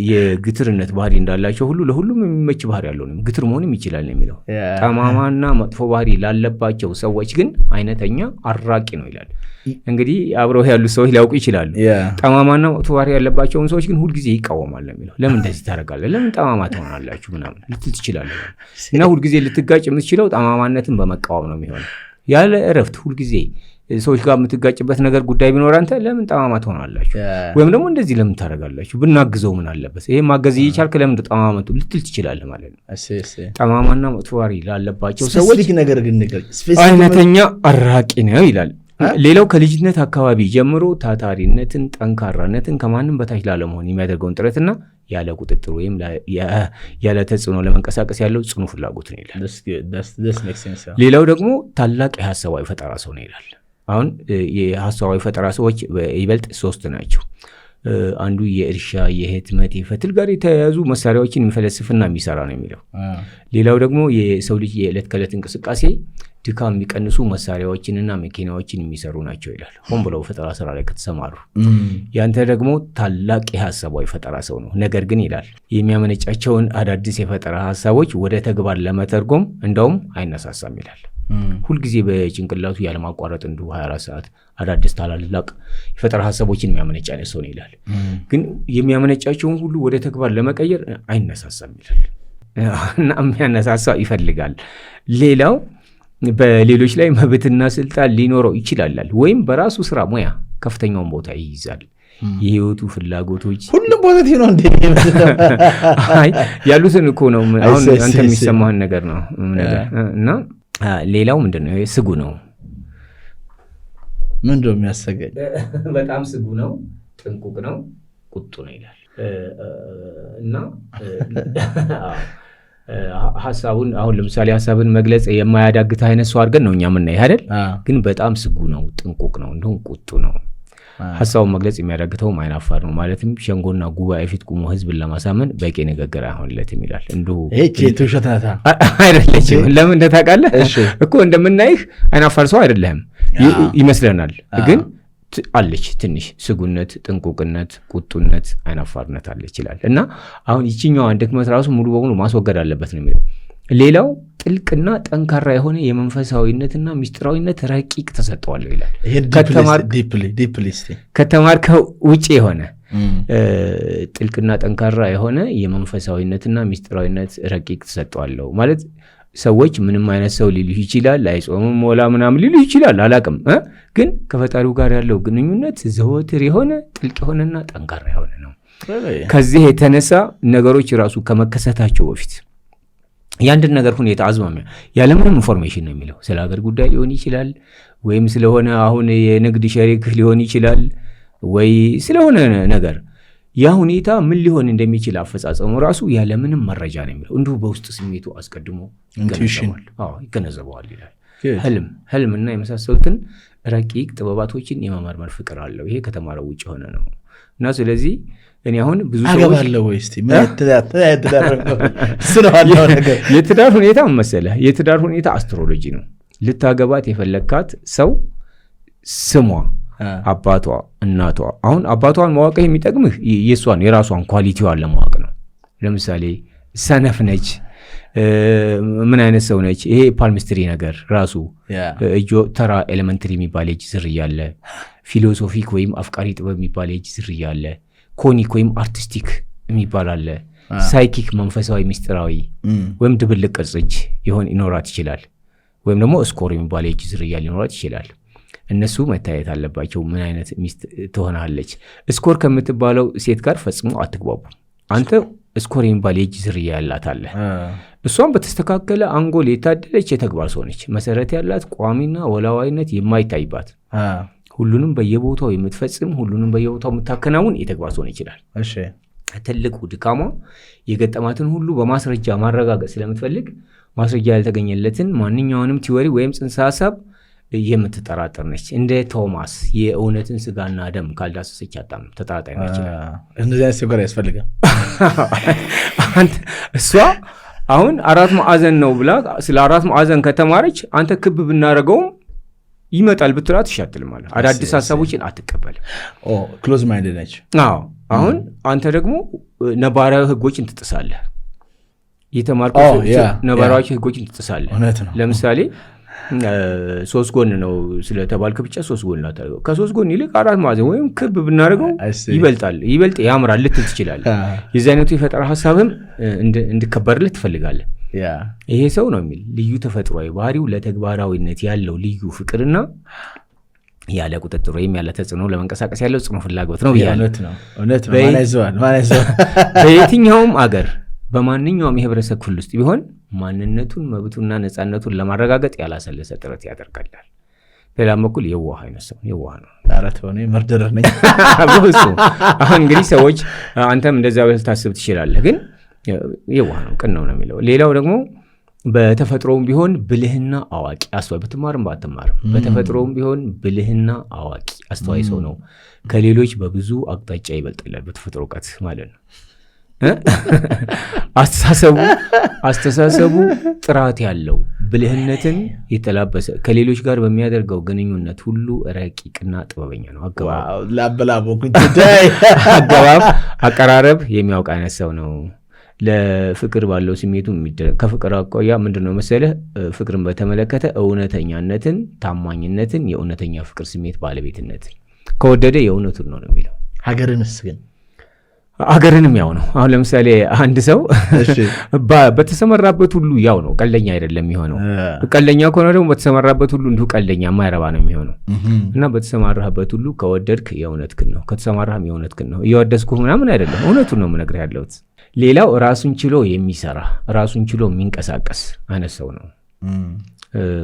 የግትርነት ባህሪ እንዳላቸው ሁሉ ለሁሉም የሚመች ባህሪ ያለው ነው። ግትር መሆንም ይችላል ነው የሚለው። ጠማማና መጥፎ ባህሪ ላለባቸው ሰዎች ግን አይነተኛ አራቂ ነው ይላል። እንግዲህ አብረው ያሉ ሰዎች ሊያውቁ ይችላሉ። ጠማማና መጥፎ ባህሪ ያለባቸውን ሰዎች ግን ሁልጊዜ ይቃወማል ነው የሚለው። ለምን እንደዚህ ታደርጋለህ? ለምን ጠማማ ትሆናላችሁ? ምናምን ልትል ትችላለህ። እና ሁልጊዜ ልትጋጭ የምትችለው ጠማማነትን በመቃወም ነው የሚሆነው። ያለ እረፍት ሁልጊዜ ሰዎች ጋር የምትጋጭበት ነገር ጉዳይ ቢኖር አንተ ለምን ጠማማ ትሆናላችሁ? ወይም ደግሞ እንደዚህ ለምን ታደርጋላችሁ? ብናግዘው ምን አለበት? ይሄ ማገዝ እየቻልክ ለምን ጠማማቱ ልትል ትችላለህ ማለት ነው። ጠማማና መጥፎ ባህሪ ላለባቸው ሰዎች አይነተኛ አራቂ ነው ይላል። ሌላው ከልጅነት አካባቢ ጀምሮ ታታሪነትን፣ ጠንካራነትን፣ ከማንም በታች ላለመሆን የሚያደርገውን ጥረትና ያለ ቁጥጥር ወይም ያለ ተጽዕኖ ለመንቀሳቀስ ያለው ጽኑ ፍላጎት ነው ይላል። ሌላው ደግሞ ታላቅ የሐሳባዊ ፈጠራ ሰው ነው ይላል። አሁን የሐሳባዊ ፈጠራ ሰዎች ይበልጥ 3 ናቸው። አንዱ የእርሻ የህትመት የፈትል ጋር የተያያዙ መሳሪያዎችን የሚፈለስፍና የሚሰራ ነው የሚለው። ሌላው ደግሞ የሰው ልጅ የዕለት ከዕለት እንቅስቃሴ ድካም የሚቀንሱ መሳሪያዎችንና መኪናዎችን የሚሰሩ ናቸው ይላል። ሆን ብለው ፈጠራ ስራ ላይ ከተሰማሩ። ያንተ ደግሞ ታላቅ የሐሳባዊ ፈጠራ ሰው ነው። ነገር ግን ይላል የሚያመነጫቸውን አዳዲስ የፈጠራ ሐሳቦች ወደ ተግባር ለመተርጎም እንደውም አይነሳሳም ይላል። ሁልጊዜ በጭንቅላቱ ያለማቋረጥ እንዲሁ 24 ሰዓት አዳዲስ ታላላቅ የፈጠራ ሐሳቦችን የሚያመነጭ አይነት ሰው ነው ይላል። ግን የሚያመነጫቸውን ሁሉ ወደ ተግባር ለመቀየር አይነሳሳም ይላል። እና የሚያነሳሳ ይፈልጋል። ሌላው በሌሎች ላይ መብትና ስልጣን ሊኖረው ይችላል ወይም በራሱ ስራ ሙያ ከፍተኛውን ቦታ ይይዛል። የህይወቱ ፍላጎቶች ሁሉም ቦታ ነው እንዴ? አይ ያሉትን እኮ ነው። አሁን አንተ የሚሰማህን ነገር ነው ነገር እና ሌላው ምንድነው? ስጉ ነው። ምንድነው የሚያሰገኝ? በጣም ስጉ ነው፣ ጥንቁቅ ነው፣ ቁጡ ነው ይላል። እና ሐሳቡን አሁን ለምሳሌ ሐሳብን መግለጽ የማያዳግት አይነት ሰው አድርገን ነው እኛ የምናየው አይደል? ግን በጣም ስጉ ነው፣ ጥንቁቅ ነው፣ እንደውም ቁጡ ነው። ሐሳቡን መግለጽ የሚያዳግተው አይናፋር ነው። ማለትም ሸንጎና ጉባኤ ፊት ቆሞ ህዝብን ለማሳመን በቂ ንግግር አይሆንለትም ይላል። እንደው እቺ ተውሸታታ አይደለችም። ለምን እንደታውቃለህ እኮ እንደምናይህ አይናፋር ሰው አይደለህም ይመስለናል። ግን አለች ትንሽ ስጉነት፣ ጥንቁቅነት፣ ቁጡነት፣ አይናፋርነት አለች ይላል። እና አሁን ይችኛዋን ድክመት ራሱ ሙሉ በሙሉ ማስወገድ አለበት ነው የሚለው። ሌላው ጥልቅና ጠንካራ የሆነ የመንፈሳዊነትና ሚስጥራዊነት ረቂቅ ተሰጠዋለሁ ይላል። ከተማርከው ውጭ የሆነ ጥልቅና ጠንካራ የሆነ የመንፈሳዊነትና ሚስጥራዊነት ረቂቅ ተሰጠዋለሁ ማለት ሰዎች ምንም አይነት ሰው ሊልህ ይችላል፣ አይጾምም ወላ ምናምን ሊልህ ይችላል፣ አላቅም። ግን ከፈጣሪው ጋር ያለው ግንኙነት ዘወትር የሆነ ጥልቅ የሆነና ጠንካራ የሆነ ነው። ከዚህ የተነሳ ነገሮች ራሱ ከመከሰታቸው በፊት ያንድን ነገር ሁኔታ አዝማሚያ ያለምንም ኢንፎርሜሽን ነው የሚለው። ስለ ሀገር ጉዳይ ሊሆን ይችላል፣ ወይም ስለሆነ አሁን የንግድ ሸሪክ ሊሆን ይችላል፣ ወይ ስለሆነ ነገር ያ ሁኔታ ምን ሊሆን እንደሚችል አፈጻጸሙ ራሱ ያለምንም መረጃ ነው የሚለው። እንዲሁ በውስጥ ስሜቱ አስቀድሞ ይገነዘበዋል ይላል። ህልምና የመሳሰሉትን ረቂቅ ጥበባቶችን የመመርመር ፍቅር አለው። ይሄ ከተማረው ውጭ የሆነ ነው እና ስለዚህ እኔ አሁን ብዙ ሰዎች የትዳር ሁኔታ መሰለህ፣ የትዳር ሁኔታ አስትሮሎጂ ነው። ልታገባት የፈለግካት ሰው ስሟ፣ አባቷ፣ እናቷ። አሁን አባቷን ማወቅ የሚጠቅምህ የሷን የራሷን ኳሊቲዋን ለማወቅ ነው። ለምሳሌ ሰነፍ ነች፣ ምን አይነት ሰው ነች? ይሄ ፓልሚስትሪ ነገር ራሱ ተራ ኤሌመንተሪ የሚባል የእጅ ዝርያ አለ። ፊሎሶፊክ ወይም አፍቃሪ ጥበብ የሚባል የእጅ ዝርያ አለ። ኮኒክ ወይም አርቲስቲክ የሚባል አለ። ሳይኪክ መንፈሳዊ ሚስጥራዊ ወይም ድብልቅ ቅርጽ እጅ ይኖራት ይችላል። ወይም ደግሞ ስኮር የሚባል የእጅ ዝርያ ሊኖራት ይችላል። እነሱ መታየት አለባቸው። ምን አይነት ሚስት ትሆናለች? ስኮር ከምትባለው ሴት ጋር ፈጽሞ አትግባቡ። አንተ ስኮር የሚባል የእጅ ዝርያ ያላት አለ። እሷም በተስተካከለ አንጎል የታደለች የተግባር ሰው ነች። መሰረት ያላት ቋሚና ወላዋይነት የማይታይባት ሁሉንም በየቦታው የምትፈጽም ሁሉንም በየቦታው የምታከናውን የተግባር ሰው ይችላል። ትልቁ ድካሟ የገጠማትን ሁሉ በማስረጃ ማረጋገጥ ስለምትፈልግ ማስረጃ ያልተገኘለትን ማንኛውንም ቲዎሪ ወይም ጽንሰ ሀሳብ የምትጠራጠር ነች። እንደ ቶማስ የእውነትን ስጋና ደም ካልዳሰሰች አታምንም፣ ተጠራጣሪ ነች። እንደዚህ አይነት ሰው ጋር ያስፈልጋል። እሷ አሁን 4 ማዕዘን ነው ብላ ስለ 4 ማዕዘን ከተማረች አንተ ክብ ብናረገውም ይመጣል ብትላት ይሻትል ማለት አዳዲስ ሀሳቦችን አትቀበልም። ክሎዝ ማይንድ ነች። አሁን አንተ ደግሞ ነባራዊ ህጎችን ትጥሳለህ። የተማርከው ነባራዊ ህጎችን ትጥሳለህ። ለምሳሌ 3 ጎን ነው ስለተባልክ ብቻ 3 ጎን አታርገው። ከ3 ጎን ይልቅ 4 ማዕዘን ወይም ክብ ብናደርገው ይበልጥ ያምራል ልትል ትችላለህ። የዚህ አይነቱ የፈጠራ ሀሳብም እንድከበርልህ ትፈልጋለህ። ይሄ ሰው ነው የሚል ልዩ ተፈጥሯዊ ባህሪው ለተግባራዊነት ያለው ልዩ ፍቅርና ያለ ቁጥጥር ወይም ያለ ተጽዕኖ ለመንቀሳቀስ ያለው ጽኑ ፍላጎት ነው ብያለሁ። በየትኛውም አገር በማንኛውም የህብረተሰብ ክፍል ውስጥ ቢሆን ማንነቱን መብቱና ነፃነቱን ለማረጋገጥ ያላሰለሰ ጥረት ያደርጋል። በሌላ በኩል የዋህ አይነት ሰው የዋህ ነው። ዳራት ሆነ መርደረር ነኝ ብዙ አሁን እንግዲህ ሰዎች አንተም እንደዛ ብለህ ታስብ ትችላለህ፣ ግን የዋህ ነው፣ ቅን ነው የሚለው። ሌላው ደግሞ በተፈጥሮም ቢሆን ብልህና አዋቂ አስተዋይ፣ ብትማርም ባትማርም በተፈጥሮም ቢሆን ብልህና አዋቂ አስተዋይ ሰው ነው። ከሌሎች በብዙ አቅጣጫ ይበልጣል በተፈጥሮ እውቀት ማለት ነው። አስተሳሰቡ ጥራት ያለው ብልህነትን የተላበሰ ከሌሎች ጋር በሚያደርገው ግንኙነት ሁሉ ረቂቅና ጥበበኛ ነው። አገባብ አቀራረብ የሚያውቅ አይነት ሰው ነው። ለፍቅር ባለው ስሜቱ ከፍቅር አቆያ ምንድነው መሰለህ ፍቅርን በተመለከተ እውነተኛነትን፣ ታማኝነትን፣ የእውነተኛ ፍቅር ስሜት ባለቤትነትን ከወደደ የእውነቱን ነው የሚለው። ሀገርንም ያው ነው። አሁን ለምሳሌ አንድ ሰው በተሰመራበት ሁሉ ያው ነው፣ ቀልደኛ አይደለም የሚሆነው። ቀልደኛ ከሆነ ደግሞ በተሰመራበት ሁሉ እንዲሁ ቀልደኛ የማይረባ ነው የሚሆነው። እና በተሰማራህበት ሁሉ ከወደድክ የእውነትህን ነው፣ ከተሰማራህም የእውነትህን ነው። እየወደስኩህ ምናምን አይደለም፣ እውነቱን ነው የምነግርህ ያለሁት። ሌላው ራሱን ችሎ የሚሰራ ራሱን ችሎ የሚንቀሳቀስ አይነት ሰው ነው።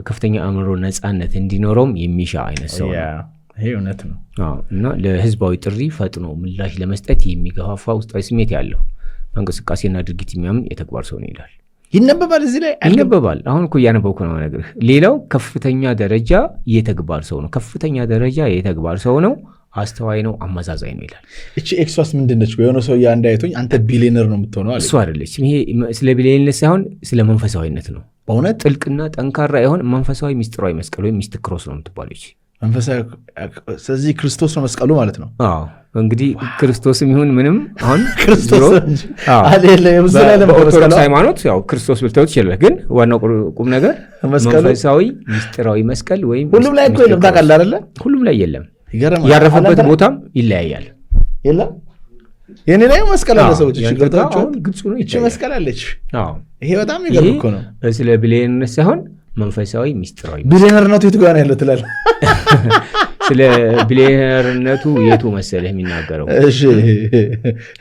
ከፍተኛ አእምሮ ነፃነት እንዲኖረውም የሚሻ አይነት ሰው ነው። ይሄ እውነት ነው። እና ለህዝባዊ ጥሪ ፈጥኖ ምላሽ ለመስጠት የሚገፋፋ ውስጣዊ ስሜት ያለው በእንቅስቃሴና ድርጊት የሚያምን የተግባር ሰው ነው ይላል። ይነበባል፣ እዚህ ላይ ይነበባል። አሁን እኮ እያነበብኩ ነው ነገርህ። ሌላው ከፍተኛ ደረጃ የተግባር ሰው ነው። ከፍተኛ ደረጃ የተግባር ሰው ነው። አስተዋይ ነው፣ አመዛዛኝ ነው ይላል። እቺ ኤክሷስ ምንድነች? የሆነ ሰው አንድ አይቶኝ አንተ ቢሊየነር ነው የምትሆነው አለ። እሱ አይደለችም። ይሄ ስለ ቢሊየነር ሳይሆን ስለ መንፈሳዊነት ነው። በእውነት ጥልቅና ጠንካራ የሆነ መንፈሳዊ ሚስጥራዊ መስቀል ወይም ሚስቲክ ክሮስ ነው የምትባለው። መንፈሳዊ ስለዚህ ክርስቶስ ነው መስቀሉ ማለት ነው። እንግዲህ ክርስቶስም ይሁን ምንም አሁን በኦርቶዶክስ ሃይማኖት ያው ክርስቶስ ብልተውት ይችላል። ግን ዋናው ቁም ነገር መንፈሳዊ ሚስጥራዊ መስቀል ወይም ሁሉም ላይ እኮ የለም። ታውቃለህ አይደለ? ሁሉም ላይ የለም። ያረፈበት ቦታም ይለያያል። የለም የኔ ላይ መስቀል አለ። ሰዎች ግልጽ ነው። እቺ መስቀል አለች። ይሄ በጣም ይገርም እኮ ነው። ስለ ቢሊየነርነት ሳይሆን መንፈሳዊ ሚስጥራዊ ቢሊየነርነቱ የቱ ጋር ነው ያለው ትላለህ? ስለ ቢሊየነርነቱ የቱ መሰለህ የሚናገረው? እሺ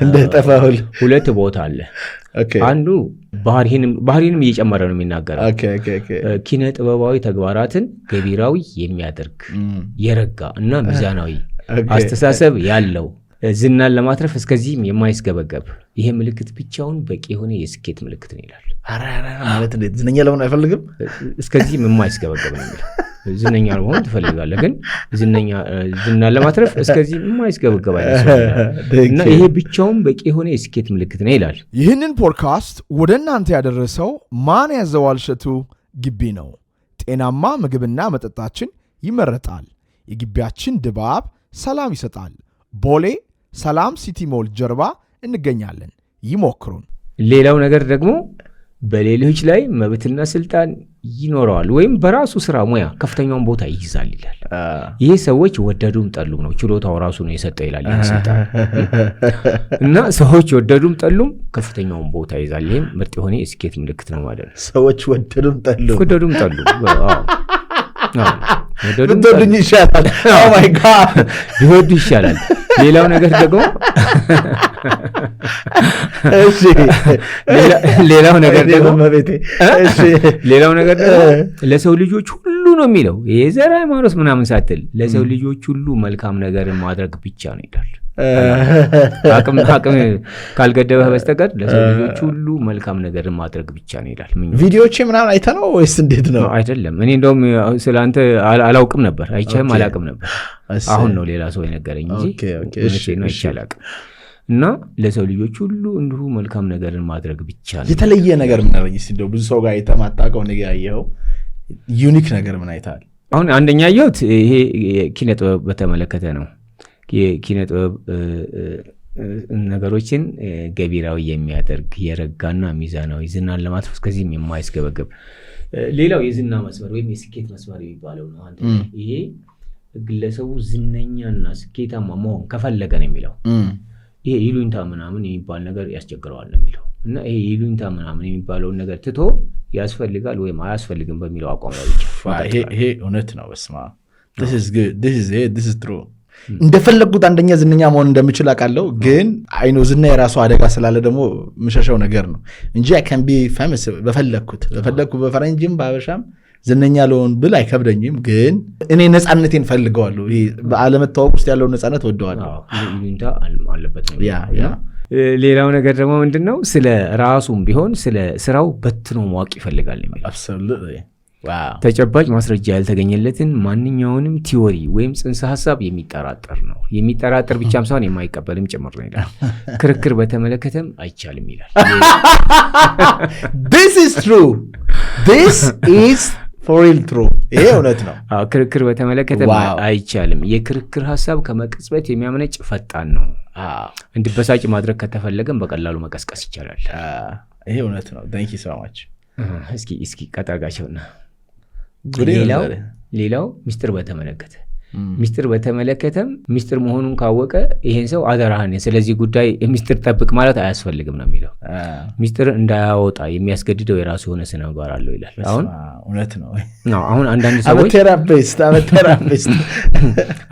እንደጠፋሁል ሁለት ቦታ አለ። አንዱ ባህሪንም እየጨመረ ነው የሚናገረው። ኪነ ጥበባዊ ተግባራትን ገቢራዊ የሚያደርግ የረጋ እና ሚዛናዊ አስተሳሰብ ያለው ዝናን ለማትረፍ እስከዚህም የማይስገበገብ ይሄ ምልክት ብቻውን በቂ የሆነ የስኬት ምልክት ነው ይላል። ማለት እንዴት? ዝነኛ ለመሆን አይፈልግም? እስከዚህም የማይስገበገብ ነው የሚለው። ዝነኛ ለመሆን ትፈልጋለህ፣ ግን ዝናን ለማትረፍ እስከዚህም የማይስገበገብ አይነት እና ይሄ ብቻውን በቂ የሆነ የስኬት ምልክት ነው ይላል። ይህንን ፖድካስት ወደ እናንተ ያደረሰው ማን ያዘዋል እሸቱ ግቢ ነው። ጤናማ ምግብና መጠጣችን ይመረጣል። የግቢያችን ድባብ ሰላም ይሰጣል። ቦሌ ሰላም ሲቲ ሞል ጀርባ እንገኛለን። ይሞክሩን። ሌላው ነገር ደግሞ በሌሎች ላይ መብትና ስልጣን ይኖረዋል ወይም በራሱ ስራ ሙያ ከፍተኛውን ቦታ ይይዛል ይላል። ይህ ሰዎች ወደዱም ጠሉም ነው፣ ችሎታው ራሱ ነው የሰጠው ይላል። እና ሰዎች ወደዱም ጠሉም ከፍተኛውን ቦታ ይይዛል። ይህም ምርጥ የሆነ የስኬት ምልክት ነው ማለት ነው። ሰዎች ወደዱም ጠሉም ብትወዱኝ ይሻላል። ማይ ጋድ ቢወዱ ይሻላል። ሌላው ነገር ደግሞ ሌላው ነገር ደግሞ ለሰው ልጆች ሁሉ ነው የሚለው። የዘር ሃይማኖት ምናምን ሳትል ለሰው ልጆች ሁሉ መልካም ነገርን ማድረግ ብቻ ነው ይላል። አቅም ካልገደበህ በስተቀር ለሰው ልጆች ሁሉ መልካም ነገርን ማድረግ ብቻ ነው ይላል። ቪዲዮቼ ምናምን አይተህ ነው ወይስ እንዴት ነው? አይደለም። እኔ እንደውም ስለአንተ አላውቅም ነበር፣ አይቼህም አላውቅም ነበር። አሁን ነው ሌላ ሰው የነገረኝ እንጂ ነው ይቻላል። እና ለሰው ልጆች ሁሉ እንዲሁ መልካም ነገርን ማድረግ ብቻ ነው። የተለየ ነገር ምን አለኝ? እንደው ብዙ ሰው ጋር የተማጣቀው ነገር ያየኸው ዩኒክ ነገር ምን አይተሃል? አሁን አንደኛ ያየሁት ይሄ ኪነ ጥበብ በተመለከተ ነው። የኪነ ጥበብ ነገሮችን ገቢራዊ የሚያደርግ የረጋና ሚዛናዊ ዝናን ለማትረፍ እስከዚህም የማይስገበገብ። ሌላው የዝና መስመር ወይም የስኬት መስመር የሚባለው ነው። አንተ ይሄ ግለሰቡ ዝነኛና ስኬታማ መሆን ከፈለገ ነው የሚለው። ይሄ ይሉኝታ ምናምን የሚባል ነገር ያስቸግረዋል ነው የሚለው። እና ይሄ ይሉኝታ ምናምን የሚባለውን ነገር ትቶ ያስፈልጋል ወይም አያስፈልግም በሚለው አቋም ላይ ብቻ። ይሄ እውነት ነው። በስማ this is true። እንደፈለጉት አንደኛ ዝነኛ መሆን እንደምችል አውቃለሁ፣ ግን አይኖ ዝና የራሱ አደጋ ስላለ ደግሞ ምሸሻው ነገር ነው እንጂ I can be famous በፈለግኩት በፈረንጅም በአበሻም ዝነኛ ለሆን ብል አይከብደኝም። ግን እኔ ነፃነቴን ፈልገዋለሁ። በአለመታወቅ ውስጥ ያለው ነፃነት ወደዋለሁ። ይሉኝታ አለበት ነው። ሌላው ነገር ደግሞ ምንድነው? ስለ ራሱም ቢሆን ስለ ስራው በትኖ ማወቅ ይፈልጋል የሚለው። ተጨባጭ ማስረጃ ያልተገኘለትን ማንኛውንም ቲዎሪ ወይም ጽንሰ ሀሳብ የሚጠራጠር ነው። የሚጠራጠር ብቻም ሳይሆን የማይቀበልም ጭምር ነው ይላል። ክርክር በተመለከተም አይቻልም ይላል። This is true. This is for real true. ይሄ እውነት ነው። ክርክር በተመለከተ አይቻልም። የክርክር ሀሳብ ከመቅጽበት የሚያመነጭ ፈጣን ነው። እንዲበሳጭ ማድረግ ከተፈለገም በቀላሉ መቀስቀስ ይቻላል። ይሄ እውነት ነው። Thank you so much. እስኪ ቀጠርጋቸውና ሌላው ሚስጥር በተመለከተ ሚስጥር በተመለከተም ሚስጥር መሆኑን ካወቀ ይሄን ሰው አደራህን ስለዚህ ጉዳይ ሚስጥር ጠብቅ ማለት አያስፈልግም ነው የሚለው። ሚስጥር እንዳያወጣ የሚያስገድደው የራሱ የሆነ ስነ ምግባር አለው ይላል። አሁን እውነት ነው። አሁን አንዳንድ ሰዎች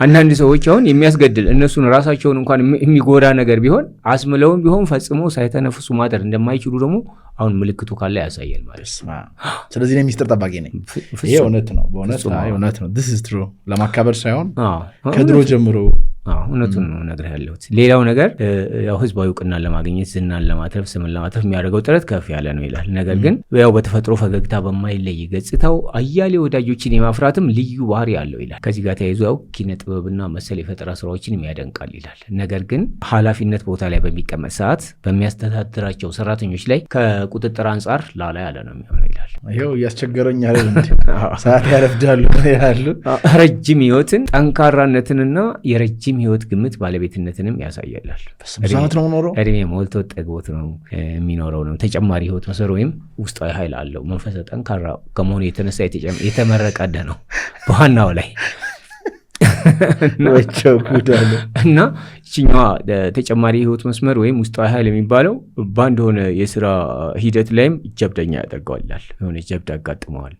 አንዳንድ ሰዎች አሁን የሚያስገድል እነሱን ራሳቸውን እንኳን የሚጎዳ ነገር ቢሆን አስምለውም ቢሆን ፈጽሞ ሳይተነፍሱ ማደር እንደማይችሉ ደግሞ አሁን ምልክቱ ካለ ያሳያል ማለት ነው። ስለዚህ እኔ ሚስጥር ጠባቂ ነኝ። ይሄ እውነት ነው። በእውነት እውነት ነው። This is true። ለማካበር ሳይሆን ከድሮ ጀምሮ እውነቱን ነው ነግሬህ ያለሁት። ሌላው ነገር ያው ህዝባዊ እውቅናን ለማግኘት ዝናን ለማትረፍ ስምን ለማትረፍ የሚያደርገው ጥረት ከፍ ያለ ነው ይላል። ነገር ግን ያው በተፈጥሮ ፈገግታ በማይለይ ገጽታው አያሌ ወዳጆችን የማፍራትም ልዩ ባህሪ አለው ይላል። ከዚህ ጋር ተያይዞ ያው ኪነ ጥበብና መሰል የፈጠራ ስራዎችን ያደንቃል ይላል። ነገር ግን ኃላፊነት ቦታ ላይ በሚቀመጥ ሰዓት በሚያስተዳድራቸው ሰራተኞች ላይ ከቁጥጥር አንጻር ላላ ያለ ነው የሚሆነው ይላል። ይሄው እያስቸገረኝ አይደል እንዴ? ሰዓት ያረፍዳሉ ያሉ ረጅም ህይወትን ጠንካራነትንና የረጅም ህይወት ግምት ባለቤትነትንም ያሳያል። በሰዓት ነው ኖሮ እድሜ ሞልቶ ጠግቦት ነው የሚኖረው ነው። ተጨማሪ ህይወት መሰረ ወይም ውስጣዊ ኃይል አለው። መንፈሰ ጠንካራ ከመሆኑ የተነሳ የተመረቀ ነው በዋናው ላይ እና ይችኛዋ ተጨማሪ ህይወት መስመር ወይም ውስጣዊ ኃይል የሚባለው በአንድ ሆነ የስራ ሂደት ላይም ጀብደኛ ያደርገዋል። የሆነ ጀብድ ያጋጥመዋል።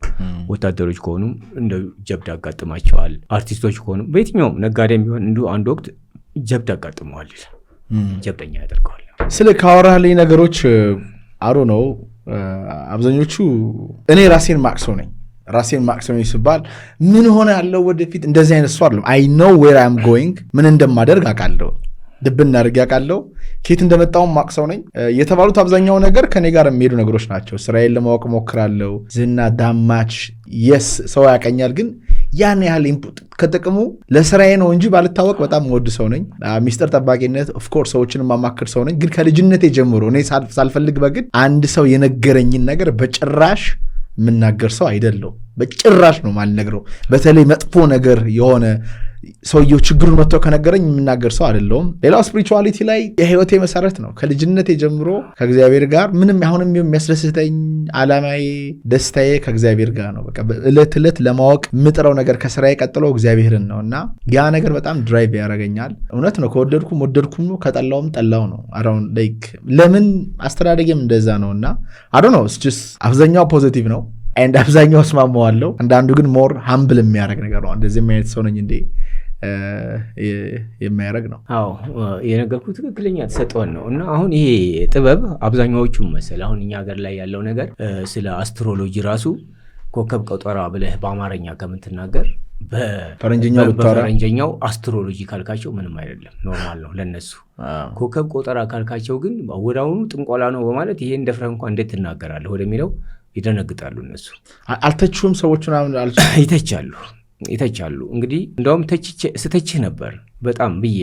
ወታደሮች ከሆኑ እንደ ጀብድ ያጋጥማቸዋል። አርቲስቶች ከሆኑ በየትኛውም ነጋዴም ቢሆን እንዲሁ አንድ ወቅት ጀብድ ያጋጥመዋል። ጀብደኛ ያደርገዋል። ስለ ካወራህልኝ ነገሮች አሮ ነው አብዛኞቹ እኔ ራሴን ማቅሰው ነኝ። ራሴን ማክሰም ሲባል ምን ሆነ ያለው ወደፊት እንደዚህ አይነት ሰው አይደለም። I know where I'm going ምን እንደማደርግ አውቃለሁ። ድብና አድርጌ አውቃለሁ። ከየት እንደመጣው ማክሰው ነኝ። የተባሉት አብዛኛው ነገር ከኔ ጋር የሚሄዱ ነገሮች ናቸው። ስራዬን ለማወቅ ሞክራለሁ። ዝና ዳማች yes ሰው ያቀኛል፣ ግን ያን ያህል ኢንፑት ከጥቅሙ ለስራዬ ነው እንጂ ባልታወቅ በጣም ወድ ሰው ነኝ። ሚስጥር ጠባቂነት ኦፍ ኮርስ ሰዎችን ማማከር ሰው ነኝ። ግን ከልጅነቴ ጀምሮ እኔ ሳልፈልግ በግድ አንድ ሰው የነገረኝን ነገር በጭራሽ የምናገር ሰው አይደለው። በጭራሽ ነው ማልነግረው። በተለይ መጥፎ ነገር የሆነ ሰውየው ችግሩን መጥቶ ከነገረኝ የምናገር ሰው አይደለውም። ሌላው ስፒሪቹዋሊቲ ላይ የህይወቴ መሰረት ነው። ከልጅነቴ ጀምሮ ከእግዚአብሔር ጋር ምንም አሁንም የሚያስደስተኝ ዓላማዬ፣ ደስታዬ ከእግዚአብሔር ጋር ነው። በቃ እለት እለት ለማወቅ የምጥረው ነገር ከስራዬ ቀጥሎ እግዚአብሔርን ነው እና ያ ነገር በጣም ድራይቭ ያደርገኛል። እውነት ነው። ከወደድኩም ወደድኩም ነው፣ ከጠላውም ጠላው ነው። አራውን ላይክ ለምን አስተዳደጌም እንደዛ ነው እና አዶ ነው አብዛኛው ፖዚቲቭ ነው and አብዛኛው እስማማዋለሁ። አንዳንዱ ግን ሞር ሃምብል የሚያደርግ ነገር ነው። እንደዚህ የሚያየት ሰው ነኝ እንዴ የሚያደርግ ነው። አዎ የነገርኩት ትክክለኛ ተሰጥኦን ነው እና አሁን ይሄ ጥበብ አብዛኛዎቹ መሰል አሁን እኛ ሀገር ላይ ያለው ነገር ስለ አስትሮሎጂ ራሱ ኮከብ ቆጠራ ብለህ በአማርኛ ከምትናገር በፈረንጀኛው አስትሮሎጂ ካልካቸው ምንም አይደለም፣ ኖርማል ነው ለነሱ። ኮከብ ቆጠራ ካልካቸው ግን ወዳውኑ ጥንቆላ ነው በማለት ይሄ እንደፍረህ እንኳን እንዴት ትናገራለህ ወደሚለው ይደነግጣሉ እነሱ። አልተቹም ሰዎች ምናምን ይተቻሉ። እንግዲህ እንደውም ስተችህ ነበር በጣም ብዬ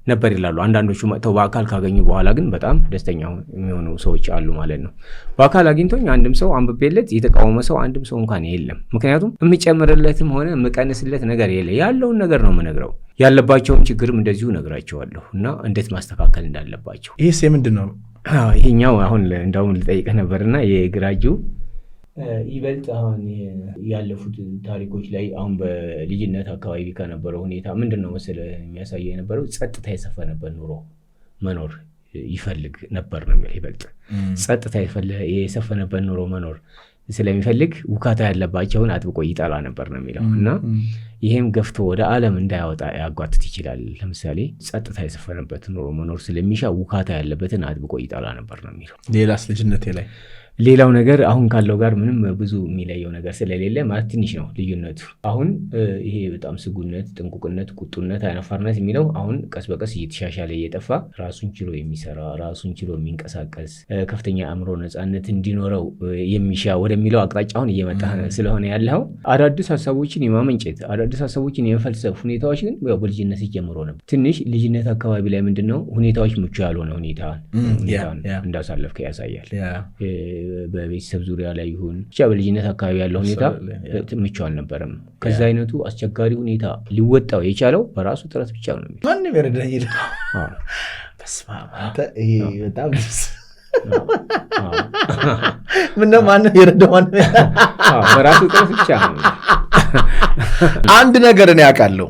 ነበር ይላሉ አንዳንዶቹ። መጥተው በአካል ካገኙ በኋላ ግን በጣም ደስተኛ የሚሆኑ ሰዎች አሉ ማለት ነው። በአካል አግኝቶኝ አንድም ሰው አንብቤለት የተቃወመ ሰው አንድም ሰው እንኳን የለም። ምክንያቱም የሚጨምርለትም ሆነ የምቀንስለት ነገር የለ፣ ያለውን ነገር ነው የምነግረው። ያለባቸውን ችግርም እንደዚሁ ነግራቸዋለሁ እና እንዴት ማስተካከል እንዳለባቸው። ይህስ የምንድን ነው? ይሄኛው አሁን እንደውም ልጠይቅህ ነበርና የግራጁ ይበልጥ አሁን ያለፉት ታሪኮች ላይ አሁን በልጅነት አካባቢ ከነበረው ሁኔታ ምንድን ነው መሰለህ የሚያሳየው የነበረው ጸጥታ የሰፈነበት ኑሮ መኖር ይፈልግ ነበር ነው የሚለው። ይበልጥ ጸጥታ የሰፈነበት ኑሮ መኖር ስለሚፈልግ ውካታ ያለባቸውን አጥብቆ ይጠላ ነበር ነው የሚለው እና ይሄም ገፍቶ ወደ ዓለም እንዳያወጣ ያጓትት ይችላል። ለምሳሌ ጸጥታ የሰፈነበት ኑሮ መኖር ስለሚሻ ውካታ ያለበትን አጥብቆ ይጠላ ነበር ነው የሚለው። ሌላስ ልጅነቴ ላይ ሌላው ነገር አሁን ካለው ጋር ምንም ብዙ የሚለየው ነገር ስለሌለ ማለት ትንሽ ነው ልዩነቱ። አሁን ይሄ በጣም ስጉነት፣ ጥንቁቅነት፣ ቁጡነት፣ አይነፋርነት የሚለው አሁን ቀስ በቀስ እየተሻሻለ እየጠፋ ራሱን ችሎ የሚሰራ ራሱን ችሎ የሚንቀሳቀስ ከፍተኛ አእምሮ ነፃነት እንዲኖረው የሚሻ ወደሚለው አቅጣጫ አሁን እየመጣ ስለሆነ ያለው አዳዲስ ሀሳቦችን የማመንጨት አዳዲስ ሀሳቦችን የመፈልሰፍ ሁኔታዎች ግን በልጅነት ጀምሮ ነበር። ትንሽ ልጅነት አካባቢ ላይ ምንድነው ሁኔታዎች ምቹ ያልሆነ ሁኔታን እንዳሳለፍከ ያሳያል። በቤተሰብ ዙሪያ ላይ ይሁን ብቻ በልጅነት አካባቢ ያለው ሁኔታ ምቹ አልነበረም። ከዛ አይነቱ አስቸጋሪ ሁኔታ ሊወጣው የቻለው በራሱ ጥረት ብቻ ነው። ማንም ይረዳኝ ይላል። በስመ አብ አንተ ይሄ በጣም ምነው ማንም ይረዳው በራሱ ጥረት ብቻ ነው። አንድ ነገር እኔ ያውቃለሁ።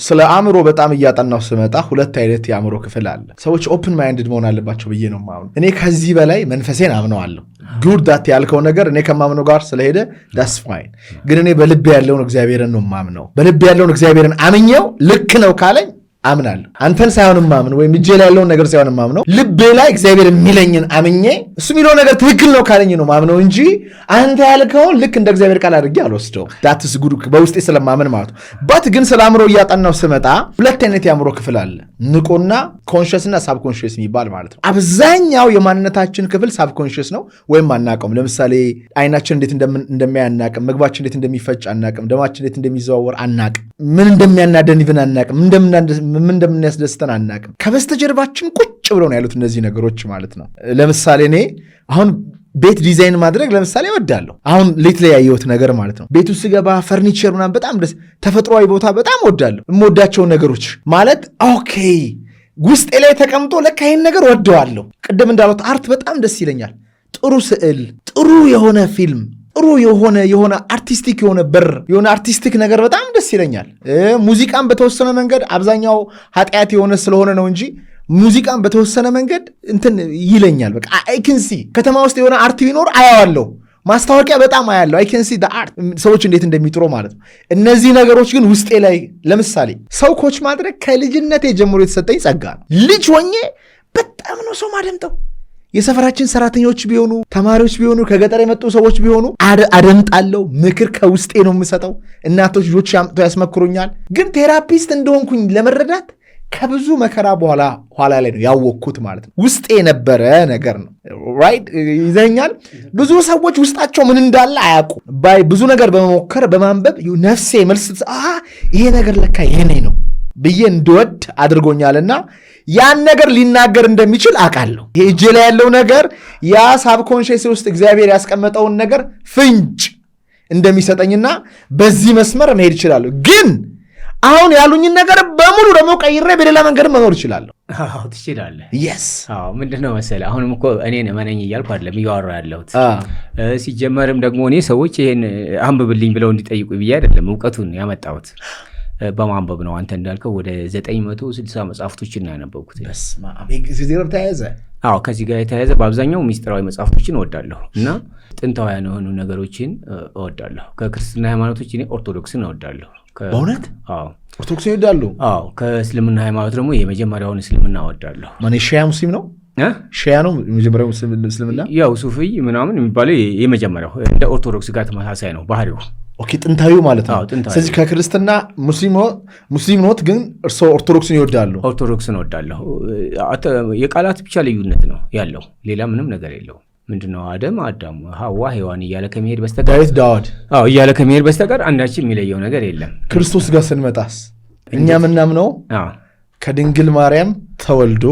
ስለ አእምሮ በጣም እያጠናው ስመጣ ሁለት አይነት የአእምሮ ክፍል አለ። ሰዎች ኦፕን ማይንድድ መሆን አለባቸው ብዬ ነው የማምነው። እኔ ከዚህ በላይ መንፈሴን አምነዋለሁ። ጉድ ዳት ያልከው ነገር እኔ ከማምነው ጋር ስለሄደ ዳስ ፋይን። ግን እኔ በልቤ ያለውን እግዚአብሔርን ነው የማምነው። በልቤ ያለውን እግዚአብሔርን አምኜው ልክ ነው ካለኝ አምናለሁ። አንተን ሳይሆን ማምን ወይም እጄ ላይ ያለውን ነገር ሳይሆን ማምነው ልቤ ላይ እግዚአብሔር የሚለኝን አምኜ እሱ የሚለው ነገር ትክክል ነው ካለኝ ነው ማምነው እንጂ አንተ ያልከውን ልክ እንደ እግዚአብሔር ቃል አድርጌ አልወስደው። ዳትስ ጉድ በውስጤ ስለማመን ማለት ነው። ባት ግን ስለ አእምሮ እያጠናው ስመጣ ሁለት አይነት የአእምሮ ክፍል አለ፣ ንቁና ኮንሽስ እና ሳብኮንሽስ የሚባል ማለት ነው። አብዛኛው የማንነታችን ክፍል ሳብኮንሽስ ነው ወይም አናውቀውም። ለምሳሌ አይናችን እንዴት እንደሚያይ አናውቅም፣ ምግባችን እንዴት እንደሚፈጭ አናውቅም፣ ደማችን እንዴት እንደሚዘዋወር አናውቅም፣ ምን እንደሚያናደን ይብን አናውቅም፣ ምን እንደምናስደስተን አናውቅም። ከበስተጀርባችን ቁጭ ብለው ነው ያሉት እነዚህ ነገሮች ማለት ነው። ለምሳሌ እኔ አሁን ቤት ዲዛይን ማድረግ ለምሳሌ እወዳለሁ። አሁን ሌት ላይ ያየሁት ነገር ማለት ነው። ቤቱ ስገባ ፈርኒቸር ምናምን በጣም ደስ ተፈጥሯዊ ቦታ በጣም እወዳለሁ። የምወዳቸውን ነገሮች ማለት ኦኬ ውስጤ ላይ ተቀምጦ ለካ ይሄን ነገር ወደዋለሁ። ቅድም እንዳሉት አርት በጣም ደስ ይለኛል። ጥሩ ስዕል፣ ጥሩ የሆነ ፊልም፣ ጥሩ የሆነ አርቲስቲክ የሆነ የሆነ አርቲስቲክ ነገር በጣም ደስ ይለኛል። ሙዚቃን በተወሰነ መንገድ አብዛኛው ኃጢአት የሆነ ስለሆነ ነው እንጂ ሙዚቃን በተወሰነ መንገድ እንትን ይለኛል። በቃ አይከንሲ ከተማ ውስጥ የሆነ አርት ቢኖር አያዋለሁ። ማስታወቂያ በጣም አያለሁ። አይከንሲ አርት ሰዎች እንዴት እንደሚጥሩ ማለት ነው። እነዚህ ነገሮች ግን ውስጤ ላይ ለምሳሌ ሰው ኮች ማድረግ ከልጅነቴ ጀምሮ የተሰጠኝ ጸጋ ነው። ልጅ ሆኜ በጣም ነው ሰው ማደምጠው። የሰፈራችን ሰራተኞች ቢሆኑ ተማሪዎች ቢሆኑ ከገጠር የመጡ ሰዎች ቢሆኑ አደምጣለሁ። ምክር ከውስጤ ነው የምሰጠው። እናቶች ልጆች ያስመክሩኛል። ግን ቴራፒስት እንደሆንኩኝ ለመረዳት ከብዙ መከራ ኋላ ላይ ነው ያወቅኩት ማለት ነው። ውስጤ የነበረ ነገር ነው። ራይት ይዘኛል። ብዙ ሰዎች ውስጣቸው ምን እንዳለ አያውቁም። ብዙ ነገር በመሞከር በማንበብ ነፍሴ መልስ ይሄ ነገር ለካ የኔ ነው ብዬ እንድወድ አድርጎኛልና ያን ነገር ሊናገር እንደሚችል አውቃለሁ። ይሄ እጄ ላይ ያለው ነገር ያ ሳብኮንሽስ ውስጥ እግዚአብሔር ያስቀመጠውን ነገር ፍንጭ እንደሚሰጠኝና በዚህ መስመር መሄድ እችላለሁ። ግን አሁን ያሉኝን ነገር በሙሉ ደግሞ ቀይሬ በሌላ መንገድ መኖር እችላለሁ። አዎ ትችላለህ። የስ ምንድነው መሰለህ አሁንም እኮ እኔን እመነኝ እያልኩ አይደለም እያወራሁ ያለሁት። ሲጀመርም ደግሞ እኔ ሰዎች ይሄን አንብብልኝ ብለው እንዲጠይቁ ብዬ አይደለም እውቀቱን ያመጣሁት በማንበብ ነው። አንተ እንዳልከው ወደ 960 መጽሐፍቶችን ነው ያነበብኩት። ከዚህ ጋር የተያያዘ በአብዛኛው ሚስጥራዊ መጽሐፍቶችን እወዳለሁ እና ጥንታውያን የሆኑ ነገሮችን እወዳለሁ። ከክርስትና ሃይማኖቶች እኔ ኦርቶዶክስን እወዳለሁ። በእውነት ኦርቶዶክስ ይወዳሉ? ከእስልምና ሃይማኖት ደግሞ የመጀመሪያውን እስልምና እወዳለሁ። ሺያ ሙስሊም ነው? ሺያ ነው የመጀመሪያው እስልምና? ያው ሱፍይ ምናምን የሚባለው የመጀመሪያው እንደ ኦርቶዶክስ ጋር ተመሳሳይ ነው ባህሪው። ኦኬ ጥንታዊው ማለት ነው። ስለዚህ ከክርስትና ሙስሊም ኖት፣ ግን እርስዎ ኦርቶዶክስን ይወዳሉ? ኦርቶዶክስን እወዳለሁ። የቃላት ብቻ ልዩነት ነው ያለው፣ ሌላ ምንም ነገር የለው። ምንድነው አዳም ሐዋ ሔዋን እያለ ከመሄድ በስተቀር ዳዊት ዳዋድ እያለ ከመሄድ በስተቀር አንዳችን የሚለየው ነገር የለም። ክርስቶስ ጋር ስንመጣስ እኛ ምናምነው ከድንግል ማርያም ተወልዶ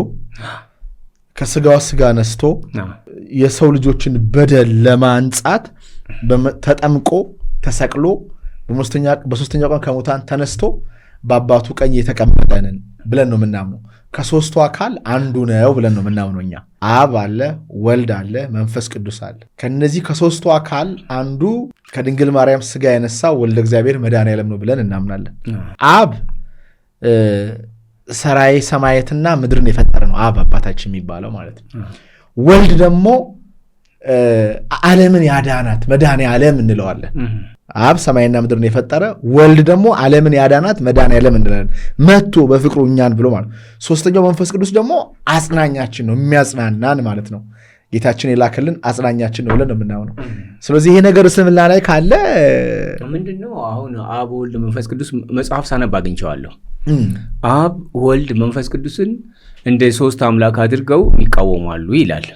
ከስጋዋ ስጋ ነስቶ የሰው ልጆችን በደል ለማንጻት ተጠምቆ ተሰቅሎ በሶስተኛው ቀን ከሙታን ተነስቶ በአባቱ ቀኝ የተቀመጠንን ብለን ነው የምናምነው። ከሶስቱ አካል አንዱ ነው ብለን ነው የምናምነው እኛ። አብ አለ፣ ወልድ አለ፣ መንፈስ ቅዱስ አለ። ከነዚህ ከሶስቱ አካል አንዱ ከድንግል ማርያም ስጋ የነሳው ወልደ እግዚአብሔር መድኃኔዓለም ነው ብለን እናምናለን። አብ ሰራይ ሰማያትና ምድርን የፈጠረ ነው አብ አባታችን የሚባለው ማለት ነው። ወልድ ደግሞ ዓለምን ያዳናት መድኃኔዓለም እንለዋለን። አብ ሰማይና ምድርን የፈጠረ፣ ወልድ ደግሞ ዓለምን ያዳናት መድኃኔዓለም እንላለን። መጥቶ በፍቅሩ እኛን ብሎ ማለት። ሶስተኛው መንፈስ ቅዱስ ደግሞ አጽናኛችን ነው፣ የሚያጽናናን ማለት ነው። ጌታችን የላከልን አጽናኛችን ነው ብለን ነው የምናምነው። ስለዚህ ይሄ ነገር እስልምና ላይ ካለ ምንድነው አሁን አብ ወልድ መንፈስ ቅዱስ መጽሐፍ ሳነብ አግኝቼዋለሁ። አብ ወልድ መንፈስ ቅዱስን እንደ ሶስት አምላክ አድርገው ይቃወማሉ ይላል።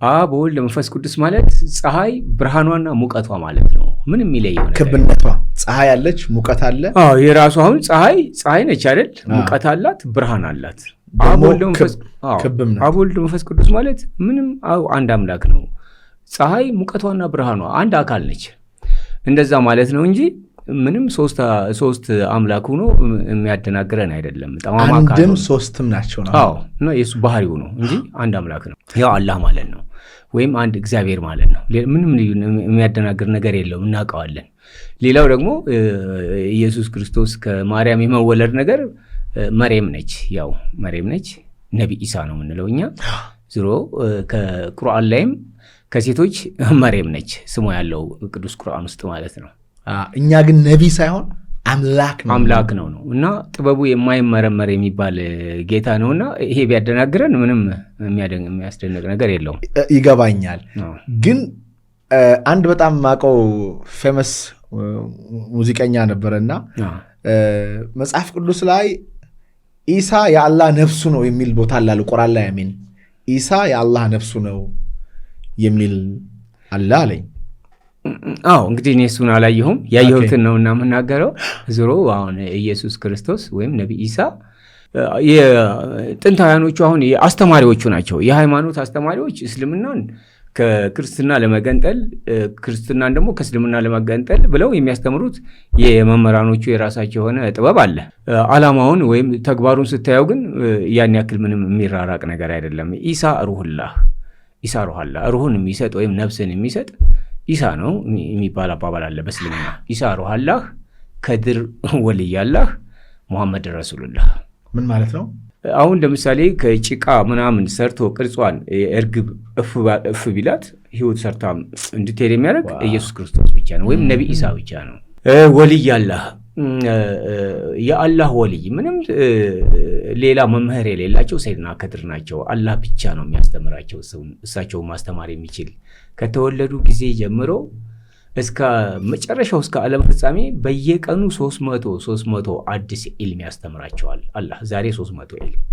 አብ ወልድ መንፈስ ቅዱስ ማለት ፀሐይ ብርሃኗና ሙቀቷ ማለት ነው። ምን የሚለየው ነገር ክብነቷ፣ ፀሐይ አለች፣ ሙቀት አለ። የራሱ አሁን ፀሐይ ነች አይደል? ሙቀት አላት፣ ብርሃን አላት። አብ ወልድ መንፈስ ቅዱስ ማለት ምንም አንድ አምላክ ነው። ፀሐይ ሙቀቷና ብርሃኗ አንድ አካል ነች። እንደዛ ማለት ነው እንጂ ምንም ሶስት አምላክ ሆኖ የሚያደናግረን አይደለም። አንድም ሶስትም ናቸው ነው። እና የሱ ባህሪው ነው እንጂ አንድ አምላክ ነው። ያው አላህ ማለት ነው ወይም አንድ እግዚአብሔር ማለት ነው። ምንም የሚያደናግር ነገር የለውም፣ እናውቀዋለን። ሌላው ደግሞ ኢየሱስ ክርስቶስ ከማርያም የመወለድ ነገር መሬም ነች። ያው መሬም ነች። ነቢ ኢሳ ነው የምንለው እኛ። ዝሮ ከቁርአን ላይም ከሴቶች መሬም ነች ስሙ ያለው ቅዱስ ቁርአን ውስጥ ማለት ነው። እኛ ግን ነቢ ሳይሆን አምላክ ነው እና ጥበቡ የማይመረመር የሚባል ጌታ ነውና ይሄ ቢያደናግረን ምንም የሚያስደንቅ ነገር የለውም። ይገባኛል። ግን አንድ በጣም ማቀው ፌመስ ሙዚቀኛ ነበረና መጽሐፍ ቅዱስ ላይ ኢሳ የአላህ ነፍሱ ነው የሚል ቦታ አለ ቁርአን ላይ። አሚን ኢሳ የአላህ ነፍሱ ነው የሚል አለ አለኝ። እንግዲህ እኔ እሱን አላየሁም፣ ያየሁትን ነው እና የምናገረው። ዞሮ አሁን ኢየሱስ ክርስቶስ ወይም ነቢ ኢሳ የጥንታውያኖቹ አሁን አስተማሪዎቹ ናቸው። የሃይማኖት አስተማሪዎች እስልምናን ከክርስትና ለመገንጠል ክርስትናን ደግሞ ከእስልምና ለመገንጠል ብለው የሚያስተምሩት የመምህራኖቹ የራሳቸው የሆነ ጥበብ አለ። ዓላማውን ወይም ተግባሩን ስታየው ግን ያን ያክል ምንም የሚራራቅ ነገር አይደለም። ኢሳ ሩህላህ ሩህን የሚሰጥ ወይም ነፍስን የሚሰጥ ኢሳ ነው የሚባል አባባል አለ በእስልምና። ኢሳ ሩሃላህ፣ ከድር ወልያላህ፣ ሙሐመድ ረሱሉላህ። ምን ማለት ነው? አሁን ለምሳሌ ከጭቃ ምናምን ሰርቶ ቅርጿን እርግብ እፍ ቢላት ህይወት ሰርታ እንድትሄድ የሚያደርግ ኢየሱስ ክርስቶስ ብቻ ነው ወይም ነቢ ኢሳ ብቻ ነው። ወልያላህ የአላህ ወልይ ምንም ሌላ መምህር የሌላቸው ሰይድና ከድር ናቸው። አላህ ብቻ ነው የሚያስተምራቸው። እሳቸው ማስተማር የሚችል ከተወለዱ ጊዜ ጀምሮ እስከ መጨረሻው እስከ ዓለም ፍጻሜ በየቀኑ 300 አዲስ ኢልም ያስተምራቸዋል አላህ። ዛሬ 300 ኢልም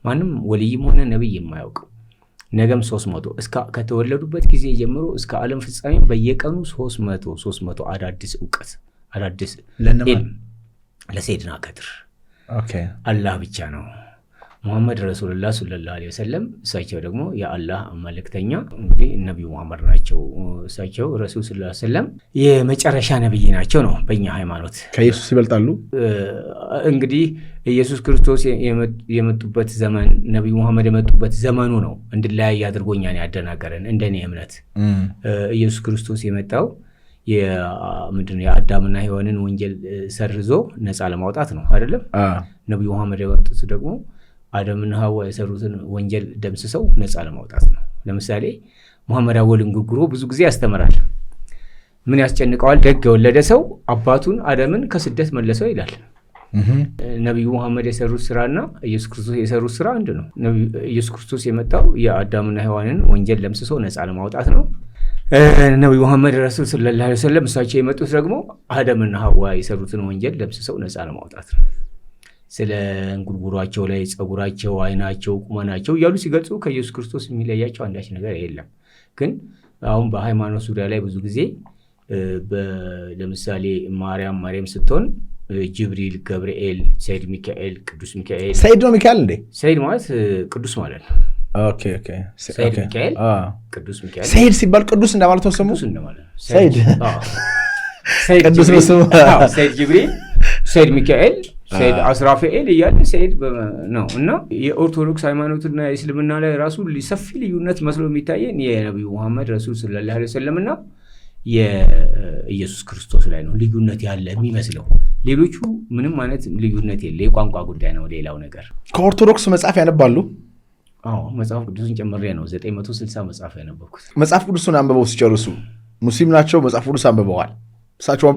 ማንም ወልይም ሆነ ነብይ የማያውቀው ነገም 300 ከተወለዱበት ጊዜ ጀምሮ እስከ ዓለም ፍጻሜ በየቀኑ 300 አዳዲስ እውቀት አዳዲስ ኢልም ለሰይድና ከድር አላህ ብቻ ነው። ሙሐመድ ረሱሉላህ ሰለላሁ ዐለይሂ ወሰለም እሳቸው ደግሞ የአላህ መልእክተኛ እንግዲህ ነብዩ ሙሐመድ ናቸው። እሳቸው ረሱል ሰለላሁ ዐለይሂ ወሰለም የመጨረሻ ነብይ ናቸው ነው በእኛ ሃይማኖት። ከኢየሱስ ይበልጣሉ። እንግዲህ ኢየሱስ ክርስቶስ የመጡበት ዘመን ነብዩ ሙሐመድ የመጡበት ዘመኑ ነው እንድለያይ አድርጎኛን ያደናገረን። እንደኔ እምነት ኢየሱስ ክርስቶስ የመጣው የአዳምና ሔዋንን ወንጀል ሰርዞ ነፃ ለማውጣት ነው አይደለም? ነብዩ ሙሐመድ የመጡት ደግሞ አዳምና ሐዋ የሰሩትን ወንጀል ደምስሰው ነፃ ለማውጣት ነው። ለምሳሌ ሙሐመድ አወልን ጉርጉሮ ብዙ ጊዜ ያስተምራል። ምን ያስጨንቀዋል? ደግ የወለደ ሰው አባቱን አዳምን ከስደት መለሰው ይላል። ነብዩ ሙሐመድ የሰሩት ስራና ኢየሱስ ክርስቶስ የሰሩት ስራ አንድ ነው። ኢየሱስ ክርስቶስ የመጣው የአዳምና ሔዋንን ወንጀል ደምስሶ ነፃ ለማውጣት ነው። ነብዩ ሙሐመድ ረሱል ሰለላሁ ዐለይሂ ወሰለም እሳቸው የመጡት ደግሞ አዳምና ሐዋ የሰሩትን ወንጀል ደምስሰው ነፃ ለማውጣት ነው። ስለ እንጉርጉሯቸው ላይ ጸጉራቸው፣ አይናቸው፣ ቁመናቸው እያሉ ሲገልጹ ከኢየሱስ ክርስቶስ የሚለያቸው አንዳች ነገር የለም። ግን አሁን በሃይማኖት ዙሪያ ላይ ብዙ ጊዜ ለምሳሌ ማርያም ስትሆን ጅብሪል፣ ገብርኤል፣ ሰይድ ሚካኤል፣ ቅዱስ ሚካኤል። ሰይድ ነው ሚካኤል እንዴ? ሰይድ ማለት ቅዱስ ማለት ነው። ሰይድ ሚካኤል፣ ቅዱስ ሚካኤል። ሰይድ ሲባል ቅዱስ እንደማለት ነው። ስሙ ቅዱስ እንደማለት ነው። ሰይድ ቅዱስ ነው ስሙ። ሰይድ ጅብሪል፣ ሰይድ ሚካኤል፣ ሰይድ አስራፊኤል እያለ ሰይድ ነው። እና የኦርቶዶክስ ሃይማኖትና የእስልምና ላይ ራሱ ሰፊ ልዩነት መስሎ የሚታየን የነቢዩ ሙሐመድ ረሱል ሰለላሁ ዐለይሂ ወሰለም እና የኢየሱስ ክርስቶስ ላይ ነው ልዩነት ያለ የሚመስለው። ሌሎቹ ምንም አይነት ልዩነት የለ፣ የቋንቋ ጉዳይ ነው። ሌላው ነገር ከኦርቶዶክስ መጽሐፍ ያነባሉ? መጽሐፍ ቅዱስን ጨምሬ ነው 960 መጽሐፍ ያነበብኩት። መጽሐፍ ቅዱስን አንብበው ሲጨርሱ ሙስሊም ናቸው፣ መጽሐፍ ቅዱስ አንብበዋል። እሳቸው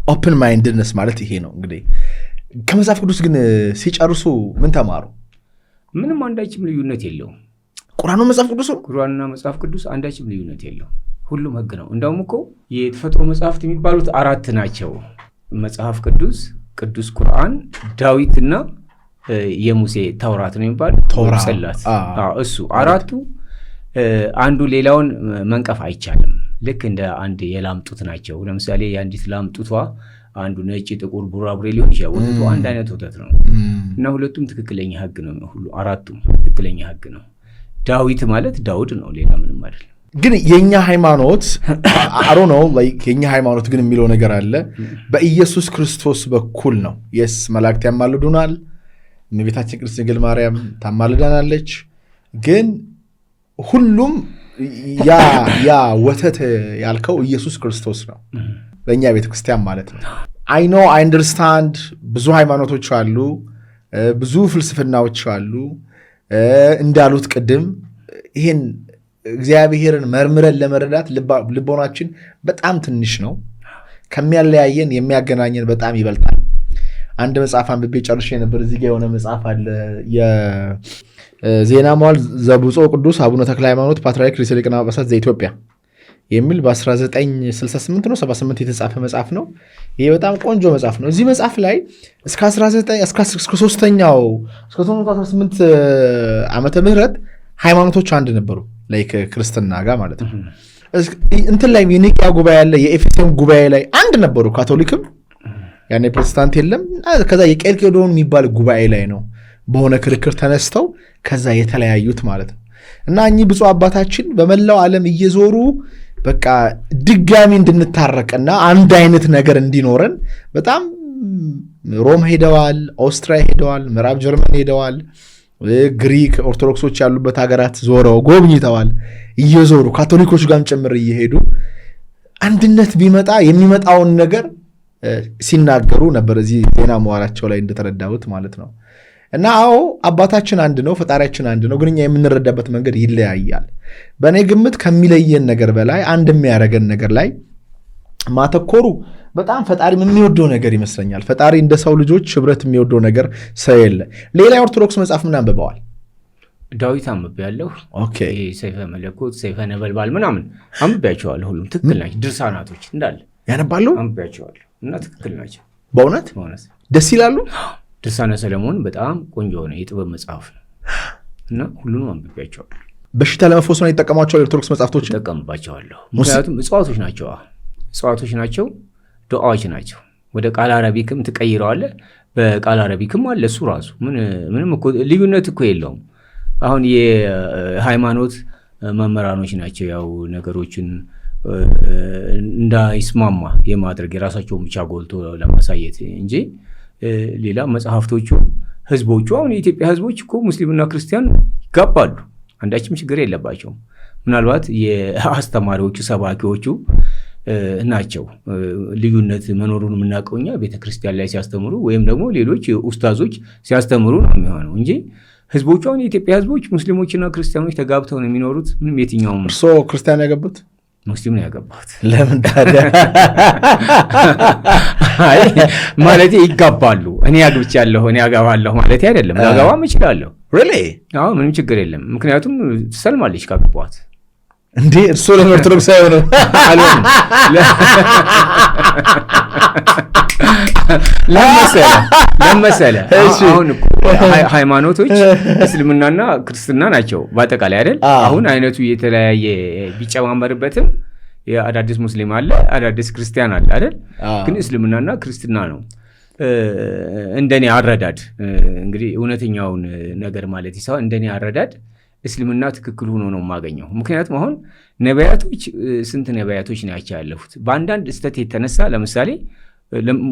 ኦፕን ማይንድነስ ማለት ይሄ ነው እንግዲህ። ከመጽሐፍ ቅዱስ ግን ሲጨርሱ ምን ተማሩ? ምንም አንዳችም ልዩነት የለውም። ቁርአኑ መጽሐፍ ቅዱስ ነው። ቁርአንና መጽሐፍ ቅዱስ አንዳችም ልዩነት የለው፣ ሁሉም ህግ ነው። እንደውም እኮ የተፈጥሮ መጽሐፍት የሚባሉት 4 ናቸው። መጽሐፍ ቅዱስ፣ ቅዱስ ቁርአን፣ ዳዊትና የሙሴ ተውራት ነው የሚባል ጽላት። እሱ 4ቱ አንዱ ሌላውን መንቀፍ አይቻልም። ልክ እንደ አንድ የላምጡት ናቸው። ለምሳሌ የአንዲት ላምጡቷ አንዱ ነጭ፣ ጥቁር፣ ቡራቡሬ ሊሆን ይችላል። ወተቱ አንድ አይነት ወተት ነው እና ሁለቱም ትክክለኛ ህግ ነው። ሁሉ 4ቱም ትክክለኛ ህግ ነው። ዳዊት ማለት ዳውድ ነው፣ ሌላ ምንም አይደለም። ግን የኛ ሃይማኖት አሮ ነው የኛ ሃይማኖት ግን የሚለው ነገር አለ። በኢየሱስ ክርስቶስ በኩል ነው። የስ መላእክት ያማልዱናል፣ እመቤታችን ቅድስት ድንግል ማርያም ታማልዳናለች። ግን ሁሉም ያ ወተት ያልከው ኢየሱስ ክርስቶስ ነው በእኛ ቤተክርስቲያን ማለት ነው። አይ ኖ አይ አንደርስታንድ። ብዙ ሃይማኖቶች አሉ፣ ብዙ ፍልስፍናዎች አሉ። እንዳሉት ቅድም ይሄን እግዚአብሔርን መርምረን ለመረዳት ልቦናችን በጣም ትንሽ ነው። ከሚያለያየን የሚያገናኘን በጣም ይበልጣል። አንድ መጽሐፍ አንብቤ ጨርሼ ነበር። እዚህ ጋር የሆነ መጽሐፍ አለ፣ የዜና መዋዕል ዘብፁዕ ቅዱስ አቡነ ተክለ ሃይማኖት ፓትርያርክ ርዕሰ ሊቃነ ጳጳሳት ዘኢትዮጵያ የሚል በ1968 ነው 78 የተጻፈ መጽሐፍ ነው። ይሄ በጣም ቆንጆ መጽሐፍ ነው። እዚህ መጽሐፍ ላይ እስከ 318 ዓመተ ምህረት ሃይማኖቶች አንድ ነበሩ፣ ላይክ ክርስትና ጋር ማለት ነው። እንትን ላይ የኒቅያ ጉባኤ ያለ የኤፌሶን ጉባኤ ላይ አንድ ነበሩ። ካቶሊክም ያኔ ፕሮቴስታንት የለም። ከዛ የቄልቄዶን የሚባል ጉባኤ ላይ ነው በሆነ ክርክር ተነስተው ከዛ የተለያዩት ማለት ነው። እና እኚህ ብፁዕ አባታችን በመላው ዓለም እየዞሩ በቃ ድጋሚ እንድንታረቅና አንድ አይነት ነገር እንዲኖረን በጣም ሮም ሄደዋል፣ ኦስትሪያ ሄደዋል፣ ምዕራብ ጀርመን ሄደዋል፣ ግሪክ ኦርቶዶክሶች ያሉበት ሀገራት ዞረው ጎብኝተዋል። እየዞሩ ካቶሊኮች ጋርም ጭምር እየሄዱ አንድነት ቢመጣ የሚመጣውን ነገር ሲናገሩ ነበር። እዚህ ዜና መዋዕላቸው ላይ እንደተረዳሁት ማለት ነው። እና አዎ አባታችን አንድ ነው፣ ፈጣሪያችን አንድ ነው። ግን እኛ የምንረዳበት መንገድ ይለያያል። በእኔ ግምት ከሚለየን ነገር በላይ አንድ የሚያደርገን ነገር ላይ ማተኮሩ በጣም ፈጣሪ የሚወደው ነገር ይመስለኛል። ፈጣሪ እንደ ሰው ልጆች ህብረት የሚወደው ነገር ሰው የለ። ሌላ የኦርቶዶክስ መጽሐፍ ምን አንብበዋል? ዳዊት አንብቤያለሁ። ኦኬ፣ ሰይፈ መለኮት፣ ሰይፈ ነበልባል ምናምን አንብቤያቸዋለሁ። ሁሉም ትክክል ናቸው። ድርሳናቶች እንዳለ ያነባሉ፣ አንብቤያቸዋለሁ እና ትክክል ናቸው። በእውነት ደስ ይላሉ። ድርሳነ ሰለሞን በጣም ቆንጆ ሆነ የጥበብ መጽሐፍ ነው እና ሁሉንም አንብቤያቸዋለሁ። በሽታ ለመፈወስ ነው ይጠቀሟቸዋል የኦርቶዶክስ መጽሐፍቶች? ይጠቀምባቸዋለሁ። ምክንያቱም እጽዋቶች ናቸው፣ ዱዓዎች ናቸው። ወደ ቃል አረቢክም ትቀይረዋለህ፣ በቃል አረቢክም አለ። እሱ ራሱ ምንም እኮ ልዩነት እኮ የለውም። አሁን የሃይማኖት መምህራኖች ናቸው ያው ነገሮችን እንዳይስማማ የማድረግ የራሳቸውን ብቻ ጎልቶ ለማሳየት እንጂ ሌላ መጽሐፍቶቹ ህዝቦቹ አሁን የኢትዮጵያ ህዝቦች እኮ ሙስሊምና ክርስቲያን ይጋባሉ፣ አንዳችም ችግር የለባቸውም። ምናልባት የአስተማሪዎቹ ሰባኪዎቹ ናቸው ልዩነት መኖሩን የምናውቀው እኛ ቤተክርስቲያን ላይ ሲያስተምሩ ወይም ደግሞ ሌሎች ኡስታዞች ሲያስተምሩ ነው የሚሆነው እንጂ ህዝቦቹ አሁን የኢትዮጵያ ህዝቦች ሙስሊሞችና ክርስቲያኖች ተጋብተው ነው የሚኖሩት። ምንም የትኛውም እርስዎ ክርስቲያን ያገቡት? ሙስሊም ነው ያገባሁት። ለምን ታዲያ? ማለት ይጋባሉ። እኔ አግብቻለሁ እኔ አገባለሁ ማለት አይደለም። ላገባም እችላለሁ። አዎ ምንም ችግር የለም። ምክንያቱም ትሰልማለች ካገባኋት። እንዴ እርስዎ ለምን ኦርቶዶክስ አይሆንም? ለመሰለ አሁን ሃይማኖቶች እስልምናና ክርስትና ናቸው በአጠቃላይ አይደል? አሁን አይነቱ የተለያየ ቢጨማመርበትም የአዳዲስ ሙስሊም አለ፣ አዳዲስ ክርስቲያን አለ አይደል? ግን እስልምናና ክርስትና ነው። እንደኔ አረዳድ እንግዲህ እውነተኛውን ነገር ማለት ይሳው እንደኔ አረዳድ እስልምና ትክክል ሆኖ ነው የማገኘው። ምክንያቱም አሁን ነቢያቶች ስንት ነቢያቶች ናቸው ያለፉት በአንዳንድ ስተት የተነሳ ለምሳሌ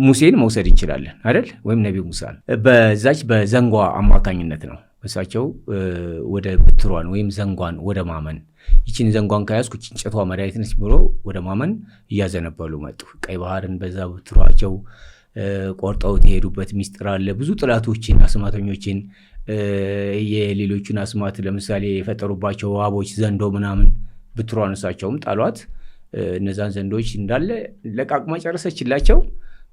ሙሴን መውሰድ እንችላለን አይደል? ወይም ነቢዩ ሙሳን በዛች በዘንጓ አማካኝነት ነው እሳቸው ወደ ብትሯን ወይም ዘንጓን ወደ ማመን ይችን ዘንጓን ከያዝኩ እንጨቷ መድኃኒት ነች ብሎ ወደ ማመን እያዘነበሉ መጡ። ቀይ ባህርን በዛ ብትሯቸው ቆርጠው የሄዱበት ሚስጥር አለ። ብዙ ጥላቶችን አስማተኞችን የሌሎቹን አስማት ለምሳሌ የፈጠሩባቸው ዋቦች ዘንዶ ምናምን ብትሯን እሳቸውም ጣሏት። እነዛን ዘንዶች እንዳለ ለቃቅማ ጨረሰችላቸው።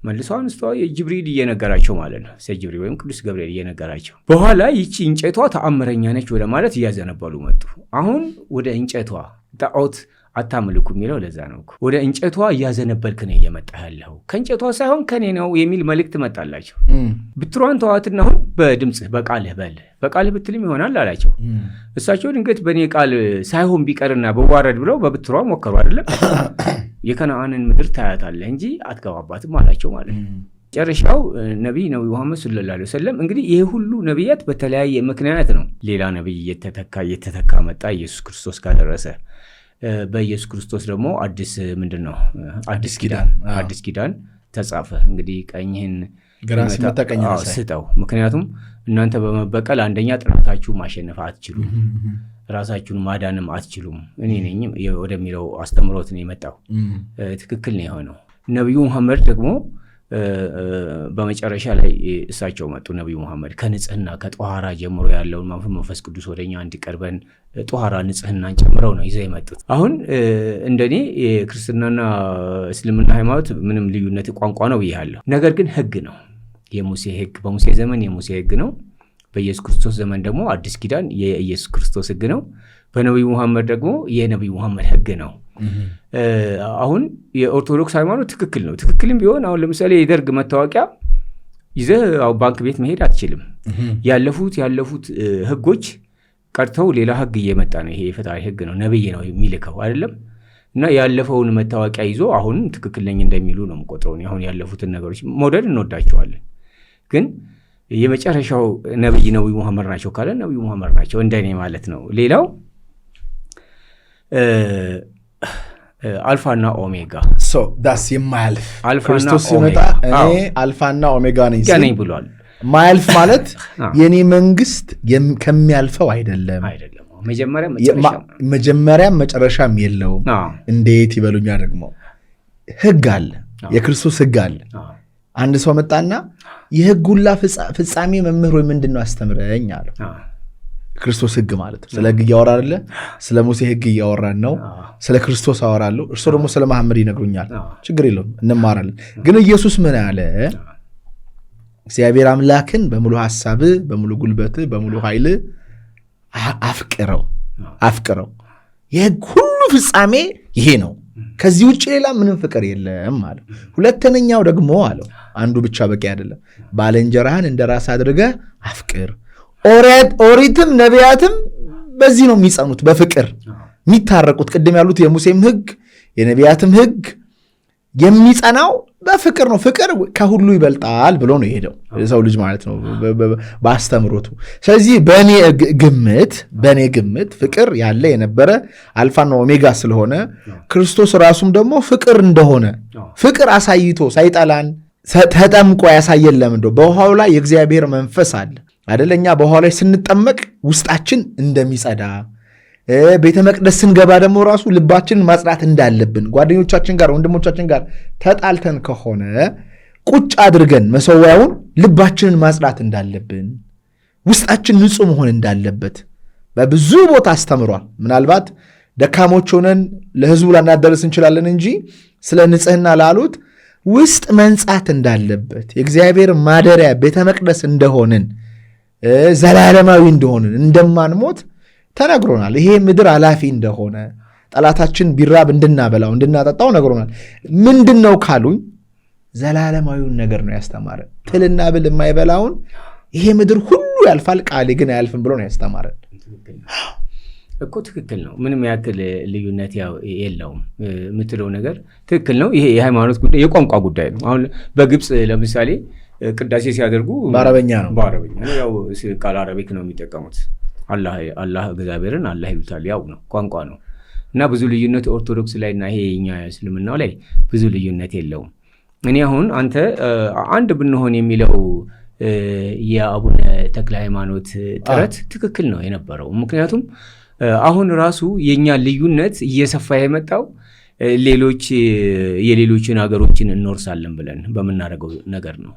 መልሶ አንስቶ ጅብሪል እየነገራቸው ማለት ነው። ጅብሪል ወይም ቅዱስ ገብርኤል እየነገራቸው በኋላ ይቺ እንጨቷ ተአምረኛ ነች ወደ ማለት እያዘነበሉ መጡ። አሁን ወደ እንጨቷ ጣዖት አታምልኩ የሚለው ለዛ ነው። ወደ እንጨቷ እያዘነበልክ ነው እየመጣ ያለው ከእንጨቷ ሳይሆን ከኔ ነው የሚል መልእክት መጣላቸው። ብትሯን ተዋትና አሁን በድምፅህ በቃልህ በል፣ በቃልህ ብትልም ይሆናል አላቸው። እሳቸው ድንገት በእኔ ቃል ሳይሆን ቢቀርና በዋረድ ብለው በብትሯ ሞከሩ አይደለም። የከነዓንን ምድር ታያታለህ እንጂ አትገባባትም አላቸው ማለት ነው። መጨረሻው ነቢይ ሙሐመድ ሰለላሁ ዐለይሂ ወሰለም እንግዲህ ይሄ ሁሉ ነቢያት በተለያየ ምክንያት ነው። ሌላ ነቢይ እየተተካ መጣ፣ ኢየሱስ ክርስቶስ ጋር ደረሰ። በኢየሱስ ክርስቶስ ደግሞ አዲስ ምንድን ነው አዲስ ኪዳን ተጻፈ። እንግዲህ ቀኝህን ስጠው፣ ምክንያቱም እናንተ በመበቀል አንደኛ ጥናታችሁ ማሸነፍ አትችሉም፣ ራሳችሁን ማዳንም አትችሉም፣ እኔ ነኝ ወደሚለው አስተምሮት ነው የመጣው። ትክክል ነው የሆነው። ነቢዩ ሙሐመድ ደግሞ በመጨረሻ ላይ እሳቸው መጡ። ነቢዩ ሙሐመድ ከንጽህና ከጧሃራ ጀምሮ ያለውን መንፈስ ቅዱስ ወደኛ እንዲቀርበን ጧሃራ ንጽህናን ጨምረው ነው ይዘው የመጡት። አሁን እንደኔ የክርስትናና እስልምና ሃይማኖት ምንም ልዩነት ቋንቋ ነው ብያለሁ። ነገር ግን ህግ ነው። የሙሴ ህግ በሙሴ ዘመን የሙሴ ህግ ነው። በኢየሱስ ክርስቶስ ዘመን ደግሞ አዲስ ኪዳን የኢየሱስ ክርስቶስ ህግ ነው። በነቢዩ ሙሐመድ ደግሞ የነቢዩ ሙሐመድ ህግ ነው። አሁን የኦርቶዶክስ ሃይማኖት ትክክል ነው። ትክክልም ቢሆን አሁን ለምሳሌ የደርግ መታወቂያ ይዘህ ባንክ ቤት መሄድ አትችልም። ያለፉት ህጎች ቀርተው ሌላ ህግ እየመጣ ነው። ይሄ የፈጣሪ ህግ ነው፣ ነብይ ነው የሚልከው አይደለም። እና ያለፈውን መታወቂያ ይዞ አሁን ትክክል ነኝ እንደሚሉ ነው የምቆጥረው። አሁን ያለፉትን ነገሮች መውደድ እንወዳቸዋለን፣ ግን የመጨረሻው ነብይ ሙሐመድ ናቸው ካለ ነብዩ ሙሐመድ ናቸው እንደኔ ማለት ነው። ሌላው አልፋና ኦሜጋ ዳስ የማያልፍ ክርስቶስ ሲመጣ እኔ አልፋና ኦሜጋ ነኝ ብሏል። ማያልፍ ማለት የኔ መንግስት ከሚያልፈው አይደለም፣ መጀመሪያም መጨረሻም የለውም። እንዴት ይበሉኛ ደግሞ ህግ አለ፣ የክርስቶስ ህግ አለ። አንድ ሰው መጣና የህግ ሁላ ፍጻሜ መምህር ወይ ምንድን ነው አስተምረኝ አለው። ክርስቶስ ህግ ማለት ስለ ህግ እያወራ አይደለ? ስለ ሙሴ ህግ እያወራን ነው። ስለ ክርስቶስ አወራለሁ፣ እርሱ ደግሞ ስለ መሐመድ ይነግሩኛል። ችግር የለውም እንማራለን። ግን ኢየሱስ ምን አለ? እግዚአብሔር አምላክን በሙሉ ሐሳብ፣ በሙሉ ጉልበት፣ በሙሉ ኃይል አፍቅረው። የህግ ሁሉ ፍጻሜ ይሄ ነው፣ ከዚህ ውጭ ሌላ ምንም ፍቅር የለም አለው። ሁለተኛው ደግሞ አለው አንዱ ብቻ በቂ አይደለም፣ ባልንጀራህን እንደራስ አድርገህ አፍቅር። ኦሪትም ነቢያትም በዚህ ነው የሚጸኑት፣ በፍቅር የሚታረቁት። ቅድም ያሉት የሙሴም ህግ የነቢያትም ህግ የሚጸናው በፍቅር ነው። ፍቅር ከሁሉ ይበልጣል ብሎ ነው የሄደው የሰው ልጅ ማለት ነው በአስተምሮቱ። ስለዚህ በእኔ ግምት ፍቅር ያለ የነበረ አልፋና ኦሜጋ ስለሆነ ክርስቶስ ራሱም ደግሞ ፍቅር እንደሆነ ፍቅር አሳይቶ ሳይጠላን ተጠምቆ ያሳየን። ለምን በውሃው ላይ የእግዚአብሔር መንፈስ አለ አይደለ? እኛ በውሃው ላይ ስንጠመቅ ውስጣችን እንደሚጸዳ፣ ቤተ መቅደስ ስንገባ ደግሞ ራሱ ልባችንን ማጽዳት እንዳለብን፣ ጓደኞቻችን ጋር ወንድሞቻችን ጋር ተጣልተን ከሆነ ቁጭ አድርገን መሰዊያውን ልባችንን ማጽዳት እንዳለብን፣ ውስጣችን ንጹህ መሆን እንዳለበት በብዙ ቦታ አስተምሯል። ምናልባት ደካሞች ሆነን ለህዝቡ ላናደርስ እንችላለን እንጂ ስለ ንጽህና ላሉት ውስጥ መንጻት እንዳለበት፣ የእግዚአብሔር ማደሪያ ቤተ መቅደስ እንደሆንን፣ ዘላለማዊ እንደሆንን፣ እንደማንሞት ተነግሮናል። ይሄ ምድር አላፊ እንደሆነ፣ ጠላታችን ቢራብ እንድናበላው እንድናጠጣው ነግሮናል። ምንድን ነው ካሉኝ ዘላለማዊውን ነገር ነው ያስተማረን። ትልና ብል የማይበላውን ይሄ ምድር ሁሉ ያልፋል ቃሌ ግን አያልፍም ብሎ ነው ያስተማረን እኮ። ትክክል ነው። ምንም ያክል ልዩነት የለውም። የምትለው ነገር ትክክል ነው። ይሄ የሃይማኖት ጉዳይ የቋንቋ ጉዳይ ነው። አሁን በግብፅ ለምሳሌ ቅዳሴ ሲያደርጉ በአረበኛ ነው ያው ቃል አረቢክ ነው የሚጠቀሙት። አላህ እግዚአብሔርን አላህ ይሉታል። ያው ነው ቋንቋ ነው እና ብዙ ልዩነት ኦርቶዶክስ ላይ እና ይሄ እኛ እስልምናው ላይ ብዙ ልዩነት የለውም። እኔ አሁን አንተ አንድ ብንሆን የሚለው የአቡነ ተክለ ሃይማኖት ጥረት ትክክል ነው የነበረው። ምክንያቱም አሁን ራሱ የኛ ልዩነት እየሰፋ የመጣው የሌሎችን ሀገሮችን እንወርሳለን ብለን በምናደርገው ነገር ነው።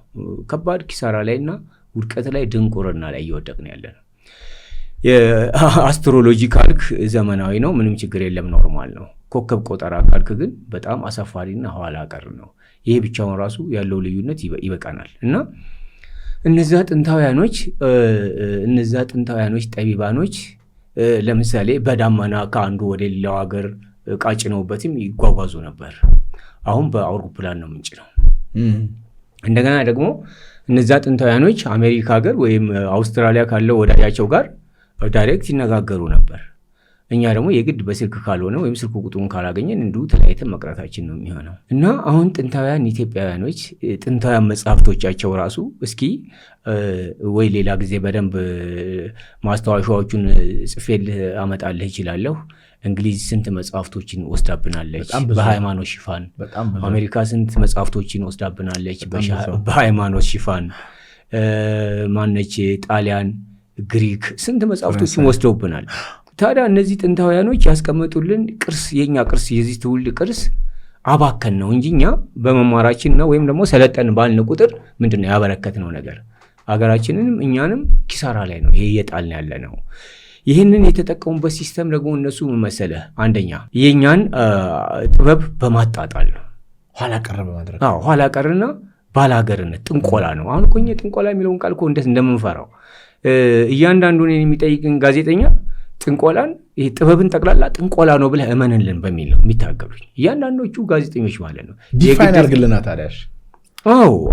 ከባድ ኪሳራ ላይና ውድቀት ላይ ድንቁርና ላይ እየወደቅን ያለን። የአስትሮሎጂ ካልክ ዘመናዊ ነው፣ ምንም ችግር የለም፣ ኖርማል ነው። ኮከብ ቆጠራ ካልክ ግን በጣም አሳፋሪና ኋላ ቀር ነው። ይሄ ብቻውን ራሱ ያለው ልዩነት ይበቃናል። እና እነዛ ጥንታውያኖች ጠቢባኖች ለምሳሌ በዳመና ከአንዱ ወደ ሌላው ሀገር ዕቃ ጭነውበትም ይጓጓዙ ነበር። አሁን በአውሮፕላን ነው የምንጭነው። እንደገና ደግሞ እነዛ ጥንታውያኖች አሜሪካ ሀገር ወይም አውስትራሊያ ካለው ወዳጃቸው ጋር ዳይሬክት ይነጋገሩ ነበር። እኛ ደግሞ የግድ በስልክ ካልሆነ ወይም ስልክ ቁጥሩን ካላገኘን እንዲሁ ተለያይተን መቅረታችን ነው የሚሆነው። እና አሁን ጥንታውያን ኢትዮጵያውያኖች ጥንታውያን መጽሐፍቶቻቸው ራሱ እስኪ ወይ ሌላ ጊዜ በደንብ ማስታወሻዎቹን ጽፌልህ አመጣልህ እችላለሁ። እንግሊዝ ስንት መጽሐፍቶችን ወስዳብናለች በሃይማኖት ሽፋን። አሜሪካ ስንት መጽሐፍቶችን ወስዳብናለች በሃይማኖት ሽፋን። ማነች ጣሊያን፣ ግሪክ ስንት መጽሐፍቶችን ወስደውብናል። ታዲያ እነዚህ ጥንታውያኖች ያስቀመጡልን ቅርስ የኛ ቅርስ የዚህ ትውልድ ቅርስ አባከን ነው እንጂ እኛ በመማራችን ነው ወይም ደግሞ ሰለጠን ባልን ቁጥር ምንድነው ያበረከትነው ነገር አገራችንንም እኛንም ኪሳራ ላይ ነው ይሄ እየጣልን ያለ ነው። ይህንን የተጠቀሙበት ሲስተም ደግሞ እነሱ መሰለህ አንደኛ የኛን ጥበብ በማጣጣል ነው፣ ኋላ ቀር በማድረግ ኋላ ቀርና ባላገርነት ጥንቆላ ነው። አሁን እኮ እኛ ጥንቆላ የሚለውን ቃል እኮ እንደምንፈራው እያንዳንዱን የሚጠይቅን ጋዜጠኛ ጥንቆላን ይሄ ጥበብን ጠቅላላ ጥንቆላ ነው ብለህ እመንልን በሚል ነው የሚታገሉኝ እያንዳንዶቹ ጋዜጠኞች ማለት ነው። ዲፋይን አድርግልና ታዲያሽ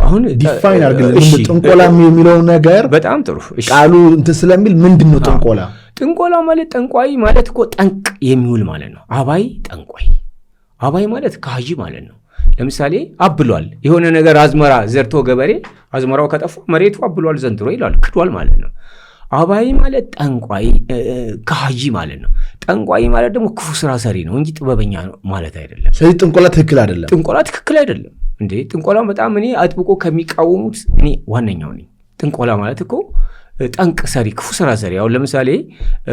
አሁን ዲፋይን አድርግልን ጥንቆላ የሚለው ነገር። በጣም ጥሩ ቃሉ እንትን ስለሚል ምንድን ነው ጥንቆላ? ጥንቆላ ማለት ጠንቋይ ማለት እኮ ጠንቅ የሚውል ማለት ነው። አባይ ጠንቋይ፣ አባይ ማለት ካጂ ማለት ነው። ለምሳሌ አብሏል የሆነ ነገር አዝመራ ዘርቶ ገበሬ አዝመራው ከጠፋ መሬቱ አብሏል ዘንድሮ ይላል፣ ክዷል ማለት ነው። አባይ ማለት ጠንቋይ ካጂ ማለት ነው። ጠንቋይ ማለት ደግሞ ክፉ ስራ ሰሪ ነው እንጂ ጥበበኛ ማለት አይደለም። ስለዚህ ጥንቆላ ትክክል አይደለም። ጥንቆላ ትክክል አይደለም እንዴ! ጥንቆላ በጣም እኔ አጥብቆ ከሚቃወሙት እኔ ዋነኛው ነኝ። ጥንቆላ ማለት እኮ ጠንቅ ሰሪ ክፉ ስራ ሰሪ። አሁን ለምሳሌ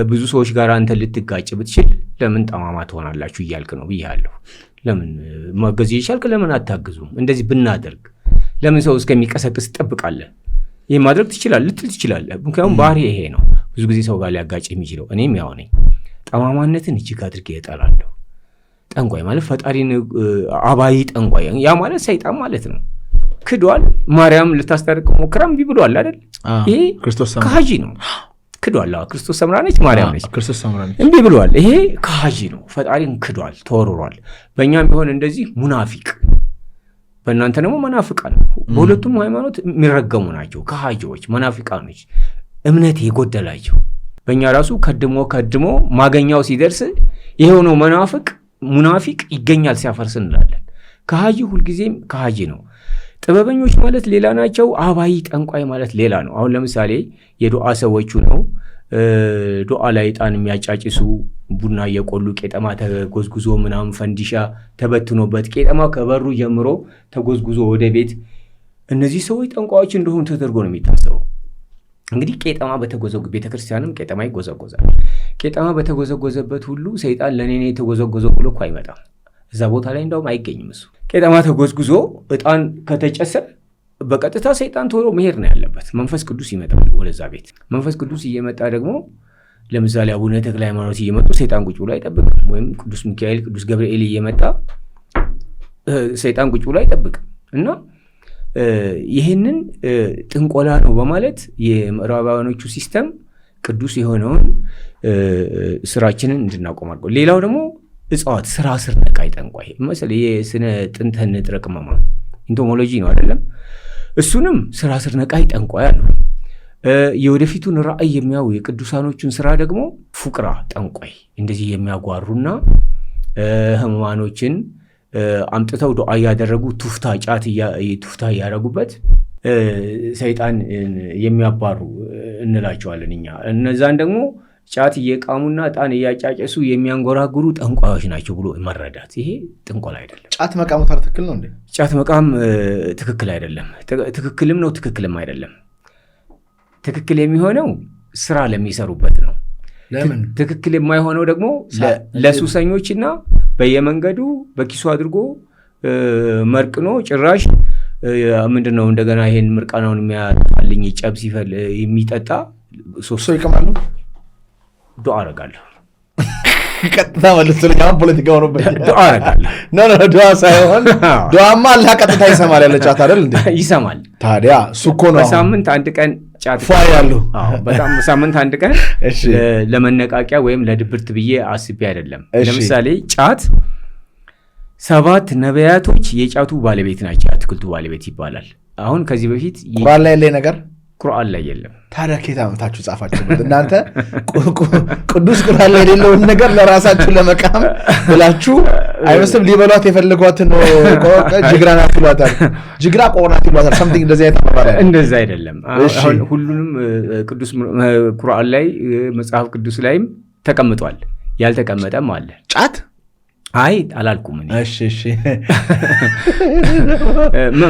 ብዙ ሰዎች ጋር አንተ ልትጋጭ ብትችል ለምን ጠማማ ትሆናላችሁ እያልክ ነው ብያለሁ። ለምን ማገዝ ይቻልክ ለምን አታግዙም? እንደዚህ ብናደርግ ለምን ሰው እስከሚቀሰቅስ ትጠብቃለህ? ይህ ማድረግ ትችላለህ ልትል ትችላለህ። ምክንያቱም ባህሪ ይሄ ነው ብዙ ጊዜ ሰው ጋር ሊያጋጭ የሚችለው። እኔም ያው ነኝ። ጠማማነትን እጅግ አድርጌ እጠላለሁ። ጠንቋይ ማለት ፈጣሪን አባይ ጠንቋይ ያ ማለት ሰይጣን ማለት ነው። ክዷል። ማርያም ልታስታርቅ ሞክራም እምቢ ብሏል አይደል? ይሄ ክርስቶስ ካጂ ነው። ክዷል። ክርስቶስ ሰምራ ነች፣ ማርያም ነች። ክርስቶስ ሰምራ ነች። እምቢ ብሏል። ይሄ ካጂ ነው። ፈጣሪን ክዷል፣ ተወርሯል። በእኛም ቢሆን እንደዚህ ሙናፊቅ፣ በእናንተ ደግሞ መናፍቃን። በሁለቱም ሃይማኖት የሚረገሙ ናቸው። ካጂዎች፣ መናፍቃኖች፣ እምነት የጎደላቸው። በእኛ ራሱ ከድሞ ማገኛው ሲደርስ ይሄው ነው ሙናፊቅ ይገኛል ሲያፈርስ እንላለን። ካጂ ሁልጊዜም ካጂ ነው። ጥበበኞች ማለት ሌላ ናቸው። አባይ ጠንቋይ ማለት ሌላ ነው። አሁን ለምሳሌ የዱዓ ሰዎቹ ነው። ዱዓ ላይ ዕጣን የሚያጫጭሱ ቡና እየቆሉ ቄጠማ ተጎዝጉዞ ምናምን ፈንዲሻ ተበትኖበት ቄጠማ ከበሩ ጀምሮ ተጎዝጉዞ ወደ ቤት። እነዚህ ሰዎች ጠንቋዮች እንደሆኑ ተደርጎ ነው የሚታሰበው። እንግዲህ ቄጠማ ቤተክርስቲያንም ቄጠማ ይጎዘጎዛል። ቄጠማ በተጎዘጎዘበት ሁሉ ሰይጣን ለኔ ነው የተጎዘጎዘው ብሎ እኮ አይመጣም። እዛ ቦታ ላይ እንደውም አይገኝም። እሱ ቄጠማ ተጎዝጉዞ ዕጣን ከተጨሰ በቀጥታ ሰይጣን ቶሎ መሄድ ነው ያለበት። መንፈስ ቅዱስ ይመጣል ወደዛ ቤት። መንፈስ ቅዱስ እየመጣ ደግሞ ለምሳሌ አቡነ ተክለ ሃይማኖት እየመጡ ሰይጣን ቁጭ ብሎ አይጠብቅም። ወይም ቅዱስ ሚካኤል፣ ቅዱስ ገብርኤል እየመጣ ሰይጣን ቁጭ ብሎ አይጠብቅም። እና ይህንን ጥንቆላ ነው በማለት የምዕራባውያኖቹ ሲስተም ቅዱስ የሆነውን ስራችንን እንድናቆም አድርጎ፣ ሌላው ደግሞ እጽዋት ስራ ስር ነቃይ ጠንቋይ መሰለህ የስነ ጥንተ ንጥረ ቅመማ ኢንቶሞሎጂ ነው አይደለም? እሱንም ስራ ስር ነቃይ ጠንቋይ አሉ። የወደፊቱን ራእይ የሚያዩ የቅዱሳኖቹን ስራ ደግሞ ፉቅራ ጠንቋይ እንደዚህ የሚያጓሩና ህሙማኖችን አምጥተው ዱዓ እያደረጉ ቱፍታ እያደረጉበት ሰይጣን የሚያባሩ እንላቸዋለን እኛ። እነዛን ደግሞ ጫት እየቃሙና ዕጣን እያጫጨሱ የሚያንጎራጉሩ ጠንቋዮች ናቸው ብሎ መረዳት፣ ይሄ ጥንቆላ አይደለም። ጫት መቃሙ ትክክል ነው እንዴ? ጫት መቃም ትክክል አይደለም። ትክክልም ነው ትክክልም አይደለም። ትክክል የሚሆነው ስራ ለሚሰሩበት ነው። ለምን? ትክክል የማይሆነው ደግሞ ለሱሰኞችና በየመንገዱ በኪሱ አድርጎ መርቅኖ ጭራሽ ምንድነው እንደገና ይሄን ምርቃናውን የሚያጣልኝ ጨብ ሲፈል የሚጠጣ ሶስት ሰው ይቀማሉ። ዱዓ አረጋለሁ ቀጥታ መልስልኝ። አሁን ፖለቲካ ሆኖበት ዱዓ አደርጋለሁ። ኖ ዱዓ ሳይሆን ዱዓማ አላህ ቀጥታ ይሰማል ያለ ጫት አይደል እንዴ? ይሰማል። ታዲያ እሱ እኮ ነው። በሳምንት አንድ ቀን ጫት ፏያሉ። በጣም በሳምንት አንድ ቀን ለመነቃቂያ ወይም ለድብርት ብዬ አስቤ አይደለም። ለምሳሌ ጫት 7 ነቢያቶች የጫቱ ባለቤት ናቸው፣ የአትክልቱ ባለቤት ይባላል። አሁን ከዚህ በፊት ቁርአን ላይ ያለ ነገር ቁርአን ላይ የለም። ታዲያ ከየት አመታችሁ ጻፋችሁ? እናንተ ቅዱስ ቁርአን ላይ የሌለውን ነገር ለራሳችሁ ለመቃም ብላችሁ አይመስልም? ሊበሏት የፈለጓትን ጅግራ ናት ይሏታል፣ ጅግራ ቆናት ይሏታል። ሰምቲንግ እንደዚህ አይነት አባባል እንደዛ አይደለም። አሁን ሁሉንም ቅዱስ ቁርአን ላይ መጽሐፍ ቅዱስ ላይም ተቀምጧል፣ ያልተቀመጠም አለ። ጫት አይ አላልኩም እኔ። እሺ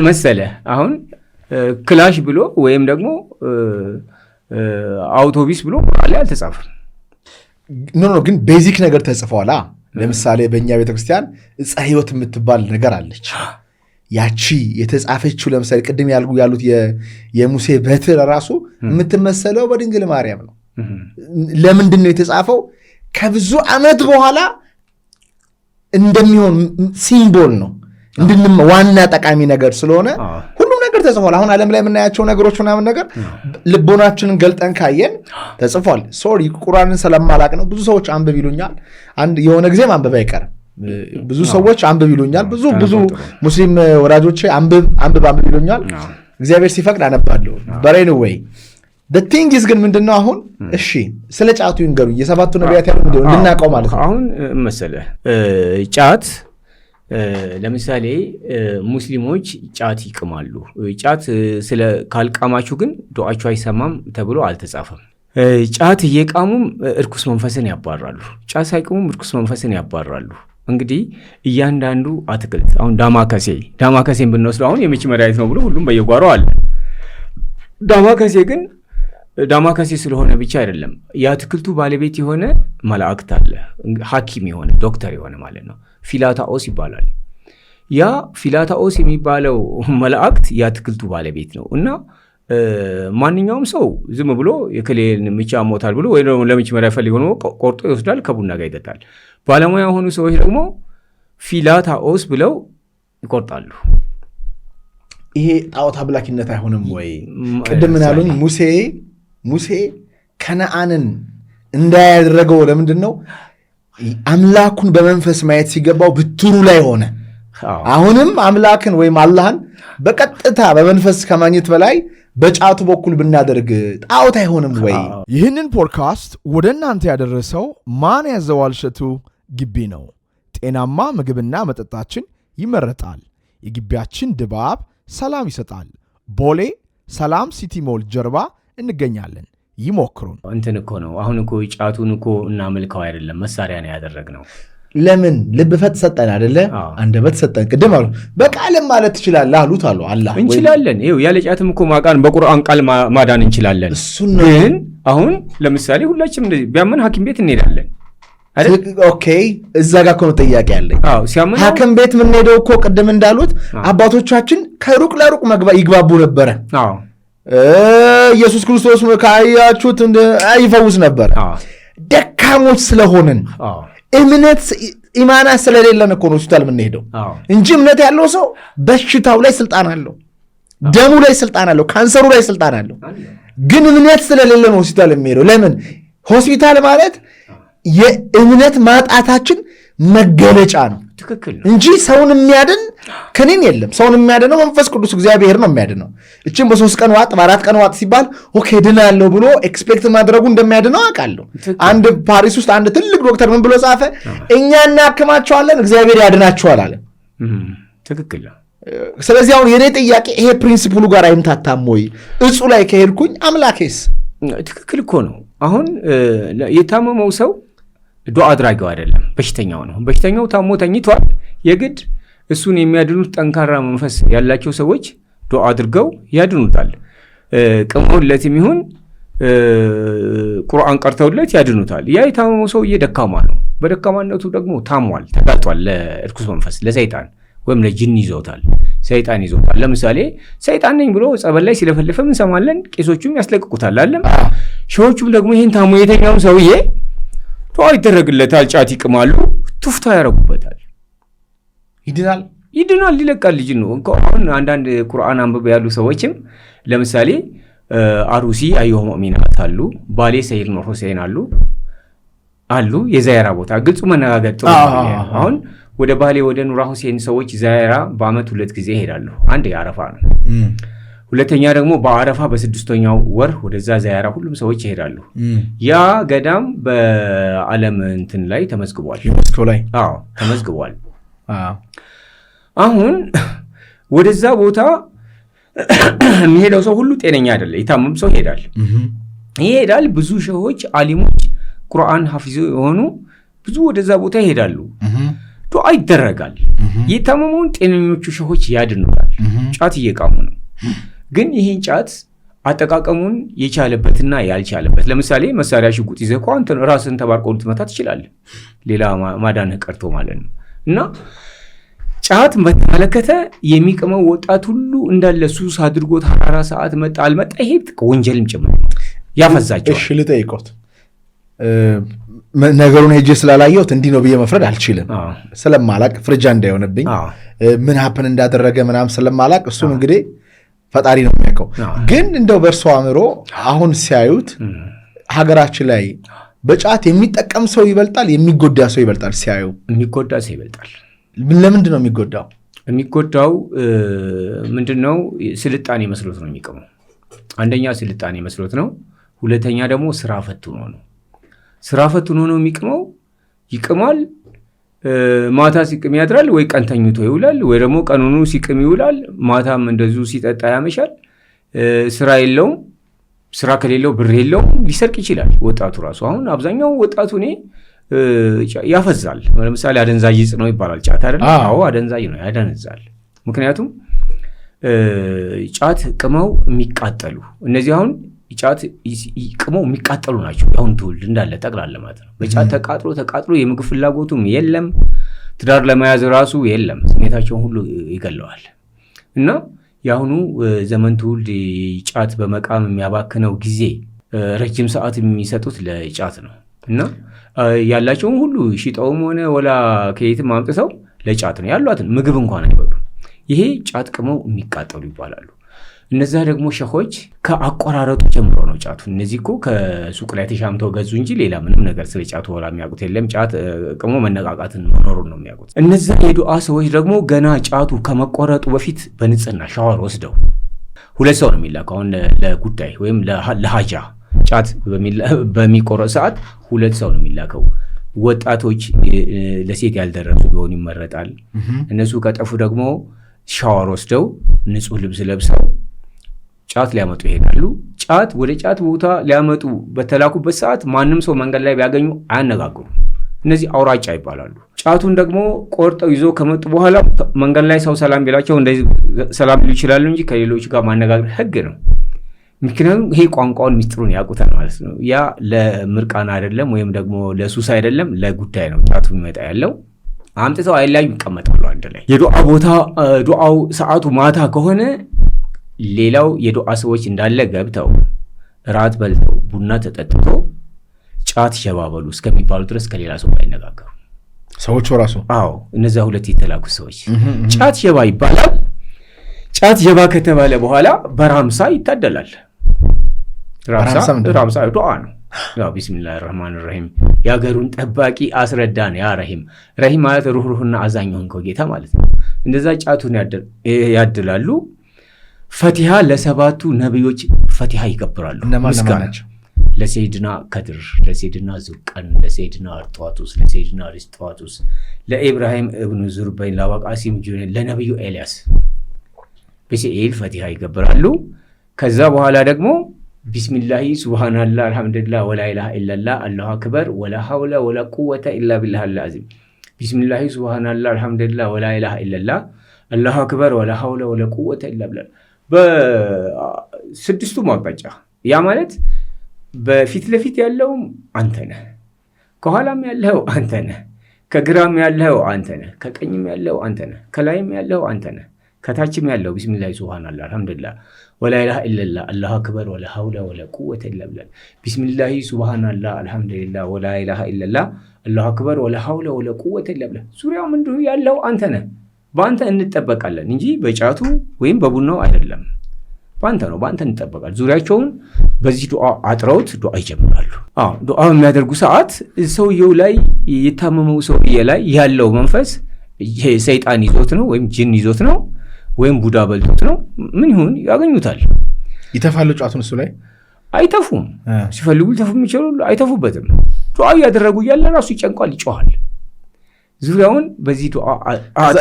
መሰለ አሁን ክላሽ ብሎ ወይም ደግሞ አውቶቢስ ብሎ ቁርአን ላይ አልተጻፈም። ኖ ግን ቤዚክ ነገር ተጽፏላ። ለምሳሌ በእኛ ቤተክርስቲያን ዕፀ ሕይወት የምትባል ነገር አለች። ያቺ የተጻፈችው ለምሳሌ ቅድም ያሉት የሙሴ በትር ራሱ የምትመሰለው በድንግል ማርያም ነው። ለምንድን ነው የተጻፈው? ከብዙ ዓመት በኋላ እንደሚሆን ሲምቦል ነው፣ ዋና ጠቃሚ ነገር ስለሆነ ሁሉም ነገር ተጽፏል። አሁን ዓለም ላይ የምናያቸው ነገሮች ምናምን ነገር ልቦናችንን ገልጠን ካየን ተጽፏል። ሶሪ ቁርአንን ስለማላቅ ነው። ብዙ ሰዎች አንብብ ይሉኛል። የሆነ ጊዜም አንብብ አይቀርም። ብዙ ሰዎች አንብብ ይሉኛል። ብዙ ሙስሊም ወዳጆቼ አንብብ ይሉኛል። እግዚአብሔር ሲፈቅድ አነባለሁ። በሬን ወይ በቲንግስ ግን ምንድነው አሁን? እሺ ስለ ጫቱ ይንገሩ። የሰባቱ ነቢያት ያሉ ምንድነው እንድናውቀው ማለት ነው። አሁን መሰለህ ጫት ለምሳሌ ሙስሊሞች ጫት ይቅማሉ። ጫት ስለ ካልቃማችሁ ግን ዱዓችሁ አይሰማም ተብሎ አልተጻፈም። ጫት እየቃሙም እርኩስ መንፈስን ያባራሉ፣ ጫት ሳይቅሙም እርኩስ መንፈስን ያባራሉ። እንግዲህ እያንዳንዱ አትክልት አሁን ዳማከሴን ብንወስደው አሁን የምች መድኃኒት ነው ብሎ ሁሉም በየጓሮ አለ። ዳማከሴ ስለሆነ ብቻ አይደለም፣ የአትክልቱ ባለቤት የሆነ መላእክት አለ፣ ሐኪም የሆነ ዶክተር የሆነ ማለት ነው። ፊላታኦስ ይባላል። ያ ፊላታኦስ የሚባለው መላእክት የአትክልቱ ባለቤት ነው እና ማንኛውም ሰው ዝም ብሎ የክሌን ምቻ ሞታል ብሎ ወይ ለምች መድኃኒት ፈልጎ ነው ቆርጦ ይወስዳል፣ ከቡና ጋር ይጠጣል። ባለሙያ የሆኑ ሰዎች ደግሞ ፊላታኦስ ብለው ይቆርጣሉ። ይሄ ጣዖት አምላኪነት አይሆንም ወይ? ቅድም ምን ያሉኝ ሙሴ ከነዓንን እንዳያደረገው ለምንድን ነው? አምላኩን በመንፈስ ማየት ሲገባው ብትሩ ላይ ሆነ። አሁንም አምላክን ወይም አላህን በቀጥታ በመንፈስ ከማግኘት በላይ በጫቱ በኩል ብናደርግ ጣዖት አይሆንም ወይ? ይህንን ፖድካስት ወደ እናንተ ያደረሰው ማን ያዘዋል እሸቱ ግቢ ነው። ጤናማ ምግብና መጠጣችን ይመረጣል። የግቢያችን ድባብ ሰላም ይሰጣል። ቦሌ ሰላም ሲቲ ሞል ጀርባ እንገኛለን። ይሞክሩን። እንትን እኮ ነው አሁን እኮ ጫቱን እኮ እናመልከው አይደለም፣ መሳሪያ ነው ያደረግነው። ለምን ልብ ፈት ሰጠን አይደለ? አንደበት ሰጠን። ቅድም አሉ በቃልም ማለት ትችላለህ አሉት አሉ አላህ እንችላለን። ይኸው ያለ ጫትም እኮ ማቃን በቁርአን ቃል ማዳን እንችላለን። እሱን ነው ግን አሁን ለምሳሌ ሁላችንም እንደዚህ ቢያመን ሐኪም ቤት እንሄዳለን አይደል? ኦኬ እዛ ጋር እኮ ነው ጥያቄ ያለኝ። ሲያመን ሐኪም ቤት የምንሄደው እኮ ቅድም እንዳሉት አባቶቻችን ከሩቅ ለሩቅ ይግባቡ ነበረ። ኢየሱስ ክርስቶስ ካያችሁት ይፈውስ ነበር። ደካሞች ስለሆንን እምነት ኢማና ስለሌለን እኮ ነው ሆስፒታል የምንሄደው እንጂ እምነት ያለው ሰው በሽታው ላይ ስልጣን አለው፣ ደሙ ላይ ስልጣን አለው፣ ካንሰሩ ላይ ስልጣን አለው። ግን እምነት ስለሌለ ነው ሆስፒታል የሚሄደው። ለምን? ሆስፒታል ማለት የእምነት ማጣታችን መገለጫ ነው እንጂ ሰውን የሚያድን ከኔን የለም። ሰውን የሚያድነው መንፈስ ቅዱስ እግዚአብሔር ነው የሚያድነው። እችም በ3 ቀን ዋጥ በ4 ቀን ዋጥ ሲባል ኦኬ ድናለሁ ብሎ ኤክስፔክት ማድረጉ እንደሚያድነው አውቃለሁ። አንድ ፓሪስ ውስጥ አንድ ትልቅ ዶክተር ምን ብሎ ጻፈ? እኛ እናክማቸዋለን እግዚአብሔር ያድናቸዋል አለ። ትክክል። ስለዚህ አሁን የኔ ጥያቄ ይሄ ፕሪንሲፕሉ ጋር አይምታታም ወይ? እጹ ላይ ከሄድኩኝ አምላኬስ ትክክል እኮ ነው። አሁን የታመመው ሰው ዱዓ አድራጊው አይደለም፣ በሽተኛው ነው። በሽተኛው ታሞ ተኝቷል። የግድ እሱን የሚያድኑት ጠንካራ መንፈስ ያላቸው ሰዎች ዱዓ አድርገው ያድኑታል። ቅመውለት የሚሆን ቁርአን ቀርተውለት ያድኑታል። ያ የታመመው ሰውዬ ደካማ ነው። በደካማነቱ ደግሞ ታሟል፣ ተጋጧል ለእርኩስ መንፈስ፣ ለሰይጣን ወይም ለጅን ይዞታል፣ ሰይጣን ይዞታል። ለምሳሌ ሰይጣን ነኝ ብሎ ጸበል ላይ ሲለፈልፈም እንሰማለን። ቄሶቹም ያስለቅቁታል አለም። ሸዎቹም ደግሞ ይህን ታሞ የተኛውን ሰውዬ ዱዓ ይደረግለታል። ጫት ይቅማሉ፣ ቱፍታ ያረጉበታል፣ ይድናል፣ ይለቃል ልጅ ነው። አሁን አንዳንድ ቁርአን አንብበው ያሉ ሰዎችም ለምሳሌ አሩሲ አየሁ ሙእሚናት አሉ፣ ባሌ ሰይድ ነው ሁሴን አሉ የዛይራ ቦታ ግልጹ መነጋገር ጥሩ ነው። አሁን ወደ ባሌ ወደ ኑራ ሁሴን ሰዎች ዛይራ በአመት 2 ጊዜ ይሄዳሉ። አንድ የአረፋ ነው፣ ሁለተኛ ደግሞ በአረፋ በ6ኛው ወር ወደዛ ዛይራ ሁሉም ሰዎች ይሄዳሉ። ያ ገዳም በዓለም እንትን ላይ ተመዝግቧል፣ ዩኔስኮ ላይ ተመዝግቧል። አሁን ወደዛ ቦታ የሚሄደው ሰው ሁሉ ጤነኛ አይደለም፣ የታመም ሰው ይሄዳል። ብዙ ሸሆች አሊሞች ቁርአን ሐፊዝ የሆኑ ብዙ ወደዛ ቦታ ይሄዳሉ። ዱዓ ይደረጋል፣ የታመሙን ጤነኞቹ ሸሆች ያድኑታል። ጫት እየቃሙ ነው። ግን ይሄን ጫት አጠቃቀሙን የቻለበትና ያልቻለበት፣ ለምሳሌ መሳሪያ ሽጉጥ ይዘህ እኮ አንተ ራስህን ተባርቆ ልትመታ ትችላለህ፣ ሌላ ማዳንህ ቀርቶ ማለት ነው። እና ጫት በተመለከተ የሚቅመው ወጣት ሁሉ እንዳለ ሱስ አድርጎት 24 ሰዓት መጣ አልመጣ ይሄ ወንጀልም ጭምር ያፈዛቸዋል። እሺ ልጠይቆት፣ ነገሩን ሄጄ ስላላየሁት እንዲህ ነው ብዬ መፍረድ አልችልም፣ ስለማላቅ ፍርጃ እንዳይሆንብኝ ምን ሀፕን እንዳደረገ ምናምን ስለማላቅ እሱን እንግዲህ ፈጣሪ ነው የሚያውቀው። ግን እንደው በእርሶ አእምሮ አሁን ሲያዩት ሀገራችን ላይ በጫት የሚጠቀም ሰው ይበልጣል የሚጎዳ ሰው ይበልጣል? ሲያዩ የሚጎዳ ሰው ይበልጣል። ለምንድን ነው የሚጎዳው? የሚጎዳው ምንድነው? ስልጣኔ መስሎት ነው የሚቀመው። አንደኛ ስልጣኔ መስሎት ነው፣ ሁለተኛ ደግሞ ስራ ፈትኖ ነው። ስራ ፈትኖ ነው የሚቅመው። ይቅማል፣ ማታ ሲቅም ያድራል፣ ወይ ቀን ተኝቶ ይውላል፣ ወይ ደግሞ ቀኑኑ ሲቅም ይውላል፣ ማታም እንደዚሁ ሲጠጣ ያመሻል። ስራ የለውም። ስራ ከሌለው ብር የለውም፣ ሊሰርቅ ይችላል ወጣቱ ራሱ። አሁን አብዛኛው ወጣቱ እኔ ያፈዛል። ለምሳሌ አደንዛዥ ዕፅ ነው ይባላል ጫት አይደል? አዎ አደንዛዥ ነው፣ ያደነዛል። ምክንያቱም ጫት ቅመው የሚቃጠሉ እነዚህ አሁን ጫት ቅመው የሚቃጠሉ ናቸው። አሁን ትውልድ እንዳለ ጠቅላላ ማለት ነው። በጫት ተቃጥሎ የምግብ ፍላጎቱም የለም፣ ትዳር ለመያዝ ራሱ የለም፣ ስሜታቸውን ሁሉ ይገለዋል። እና የአሁኑ ዘመን ትውልድ ጫት በመቃም የሚያባክነው ጊዜ ረጅም ሰዓት የሚሰጡት ለጫት ነው። እና ያላቸውን ሁሉ ሽጠውም ሆነ ወላ ከየትም አምጥተው ለጫት ነው ያሏትን ምግብ እንኳን አይበሉ። ይሄ ጫት ቅመው የሚቃጠሉ ይባላሉ። እነዛ ደግሞ ሸኾች ከአቆራረጡ ጀምሮ ነው ጫቱ። እነዚህ እኮ ከሱቅ ላይ ተሻምተው ገዙ እንጂ ሌላ ምንም ነገር ስለ ጫቱ ወላ የሚያውቁት የለም። ጫት ቅሞ መነቃቃትን መኖሩን ነው የሚያውቁት። እነዛ የዱዓ ሰዎች ደግሞ ገና ጫቱ ከመቆረጡ በፊት በንጽህና ሻወር ወስደው 2 ሰው ነው የሚላከው። አሁን ለጉዳይ ወይም ለሃጃ ጫት በሚቆረጥ ሰዓት 2 ሰው ነው የሚላከው። ወጣቶች ለሴት ያልደረሱ ቢሆኑ ይመረጣል። እነሱ ከጠፉ ደግሞ ሻወር ወስደው ንጹህ ልብስ ለብሰው ጫት ሊያመጡ ይሄዳሉ። ጫት ወደ ጫት ቦታ ሊያመጡ በተላኩበት ሰዓት ማንም ሰው መንገድ ላይ ቢያገኙ አያነጋግሩም። እነዚህ አውራጫ ይባላሉ። ጫቱን ደግሞ ቆርጠው ይዞ ከመጡ በኋላ መንገድ ላይ ሰው ሰላም ቢላቸው እንደዚህ ሰላም ሊሉ ይችላሉ እንጂ ከሌሎች ጋር ማነጋገር ህግ ነው። ምክንያቱም ይሄ ቋንቋውን ሚስጥሩን ያውቁታል ማለት ነው። ያ ለምርቃና አይደለም ወይም ደግሞ ለሱስ አይደለም፣ ለጉዳይ ነው ጫቱ የሚመጣ ያለው። አምጥተው አይላዩ ይቀመጣሉ አንድ ላይ። የዱዓ ቦታ ዱዓው ሰዓቱ ማታ ከሆነ ሌላው የዱዓ ሰዎች እንዳለ ገብተው ራት በልተው ቡና ተጠጥቶ ጫት ሸባበሉ እስከሚባሉ ድረስ ከሌላ ሰው አይነጋገሩ ሰዎች ራሱ። አዎ እነዛ 2 የተላኩ ሰዎች ጫት ሸባ ይባላል። ጫት ሸባ ከተባለ በኋላ በራምሳ ይታደላል። ራምሳ ዱዓ ነው። ያው ቢስሚላሂር ረህማኒር ረሂም የሀገሩን ጠባቂ አስረዳን ያ ረሂም። ረሂም ማለት ሩህሩህና አዛኝ ሆንከው ጌታ ማለት ነው። እንደዛ ጫቱን ያድላሉ። ፈቲሃ ለ7ቱ ነቢዮች ፈቲሃ ይገብራሉ። ምስጋና ናቸው። ለሰይድና ከድር፣ ለሰይድና ዙርቀን፣ ለሰይድና አርጧቱስ፣ ለሰይድና ሪስጧቱስ፣ ለኢብራሂም እብኑ ዙርበይን፣ ለዋቃሲም ጁኔን፣ ለነቢዩ ኤልያስ በሲኤል ፈቲሃ ይገብራሉ። ከዛ በኋላ ደግሞ ቢስሚላሂ ሱብሃንአላህ አልሐምዱሊላህ ወላ ኢላሃ ኢላላህ አላሁ አክበር ወላ ሐውለ ወላ ቁወተ ኢላ ቢላሂል አዚም። ቢስሚላሂ ሱብሃንአላህ አልሐምዱሊላህ ወላ ኢላሃ ኢላላህ አላሁ አክበር ወላ ሐውለ ወላ ቁወተ ኢላ ቢላህ። በ6ቱም አቅጣጫ ያ ማለት በፊት ለፊት ያለው አንተ ነህ፣ ከኋላም ያለው አንተ ነህ፣ ከግራም ያለው አንተ ነህ፣ ከቀኝም ያለው አንተ ነህ፣ ከላይም ያለው አንተ ነህ፣ ከታችም ያለው ቢስሚላህ ሱብሃንአላህ አልሐምዱሊላህ ወላ ኢላሃ ኢላላህ አላሁ አክበር ወላ ሐውለ ወላ ቁወተ ኢላ ቢላህ ቢስሚላህ ሱብሃንአላህ አልሐምዱሊላህ ወላ ኢላሃ ኢላላህ አላሁ አክበር ወላ ሐውለ ወላ ቁወተ ኢላ ቢላህ። ዙሪያው ምንድነው ያለው አንተ ነህ። በአንተ እንጠበቃለን እንጂ በጫቱ ወይም በቡናው አይደለም። በአንተ ነው፣ በአንተ እንጠበቃለን። ዙሪያቸውን በዚህ ዱዓ አጥረውት ዱዓ ይጀምራሉ። ዱዓ የሚያደርጉ ሰዓት ሰውየው ላይ የታመመው ሰውዬ ላይ ያለው መንፈስ ሰይጣን ይዞት ነው ወይም ጅን ይዞት ነው ወይም ቡዳ በልቶት ነው ምን ይሁን ያገኙታል። ይተፋሉ ጫቱን እሱ ላይ አይተፉም። ሲፈልጉ ሊተፉ ይችላሉ፣ አይተፉበትም። ዱዓ እያደረጉ እያለ ራሱ ይጨንቋል፣ ይጮሃል። ዙሪያውን በዚህ ዱዓ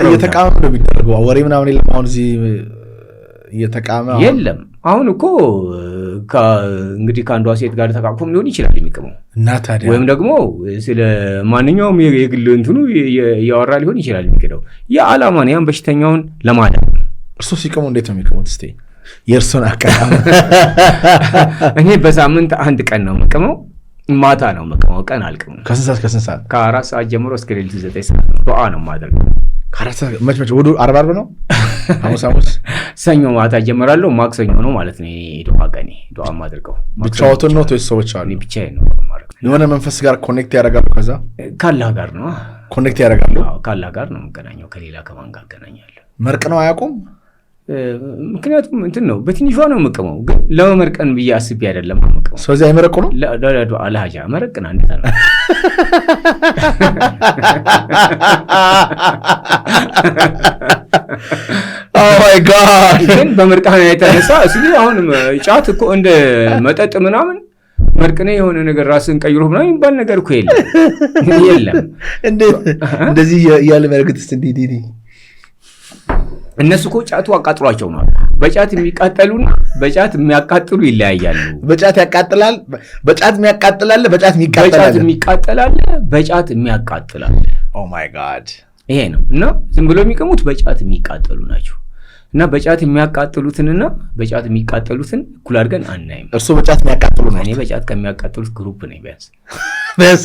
እየተቃመ ነው የሚደረገው። ወሬ ምናምን የለም። አሁን እዚህ እየተቃመ የለም። አሁን እኮ እንግዲህ ከአንዷ ሴት ጋር ተቃቅፎም ሊሆን ይችላል የሚቅመው እና ታዲያ ወይም ደግሞ ስለ ማንኛውም የግል እንትኑ እያወራ ሊሆን ይችላል የሚቅደው። የዓላማ ነው ያን በሽተኛውን ለማዳን። እርሶ ሲቅሙ እንዴት ነው የሚቅሙት? እስቲ የእርሶን አቀራም። እኔ በሳምንት አንድ ቀን ነው የምቅመው። ማታ ነው የምቅመው፣ ቀን አልቅመው። ከስንት ሰዓት ከስንት ሰዓት? ከ4 ሰዓት ጀምሮ እስከ ሌሊቱ 9 ሰዓት ነው ዱዓ ነው የማደርገው። መች ውዱ ዓርብ ነው? ሐሙስ ሰኞ ማታ ጀምራለሁ። ማክሰኞ ነው ማለት ነው ዱዓ ቀኔ። ዱዓ የማደርገው ብቻዎትን ነው ወይስ ሰዎች አሉ? ብቻዬን ነው የማደርገው። የሆነ መንፈስ ጋር ኮኔክት ያደርጋሉ። ከዛ ካላህ ጋር ነው ኮኔክት ያደርጋሉ። ካላህ ጋር ነው የምገናኘው። ከሌላ ከማን ጋር እገናኛለሁ? መርቅ ነው አያውቁም። ምክንያቱም እንትን ነው በትንሿ ነው የምቅመው፣ ግን ለመመርቀን ብዬ አስቤ አይደለም የምቅመው። ስለዚህ አይመረቁ ነው ለዱዓ ለሃጃ መረቅና አንተ ነው። ኦ ማይ ጋድ! ግን በምርቃና የተነሳ እስኪ አሁን ጫት እኮ እንደ መጠጥ ምናምን መርቅኔ የሆነ ነገር ራስን ቀይሮ ምናምን የሚባል ነገር እኮ የለም። እንደዚህ ያለ መርግትስ እንዲህ እነሱ እኮ ጫቱ አቃጥሏቸው ነው። በጫት የሚቃጠሉና በጫት የሚያቃጥሉ ይለያያሉ። በጫት ያቃጥላል፣ በጫት የሚያቃጥላል፣ በጫት የሚቃጠላል፣ በጫት የሚያቃጥላል። ኦ ማይ ጋድ! ይሄ ነው። እና ዝም ብሎ የሚቀሙት በጫት የሚቃጠሉ ናቸው። እና በጫት የሚያቃጥሉትንና በጫት የሚቃጠሉትን እኩል አድርገን አናይም። እርሱ በጫት የሚያቃጥሉ ነው። እኔ በጫት ከሚያቃጥሉት ግሩፕ ነኝ። ቢያንስ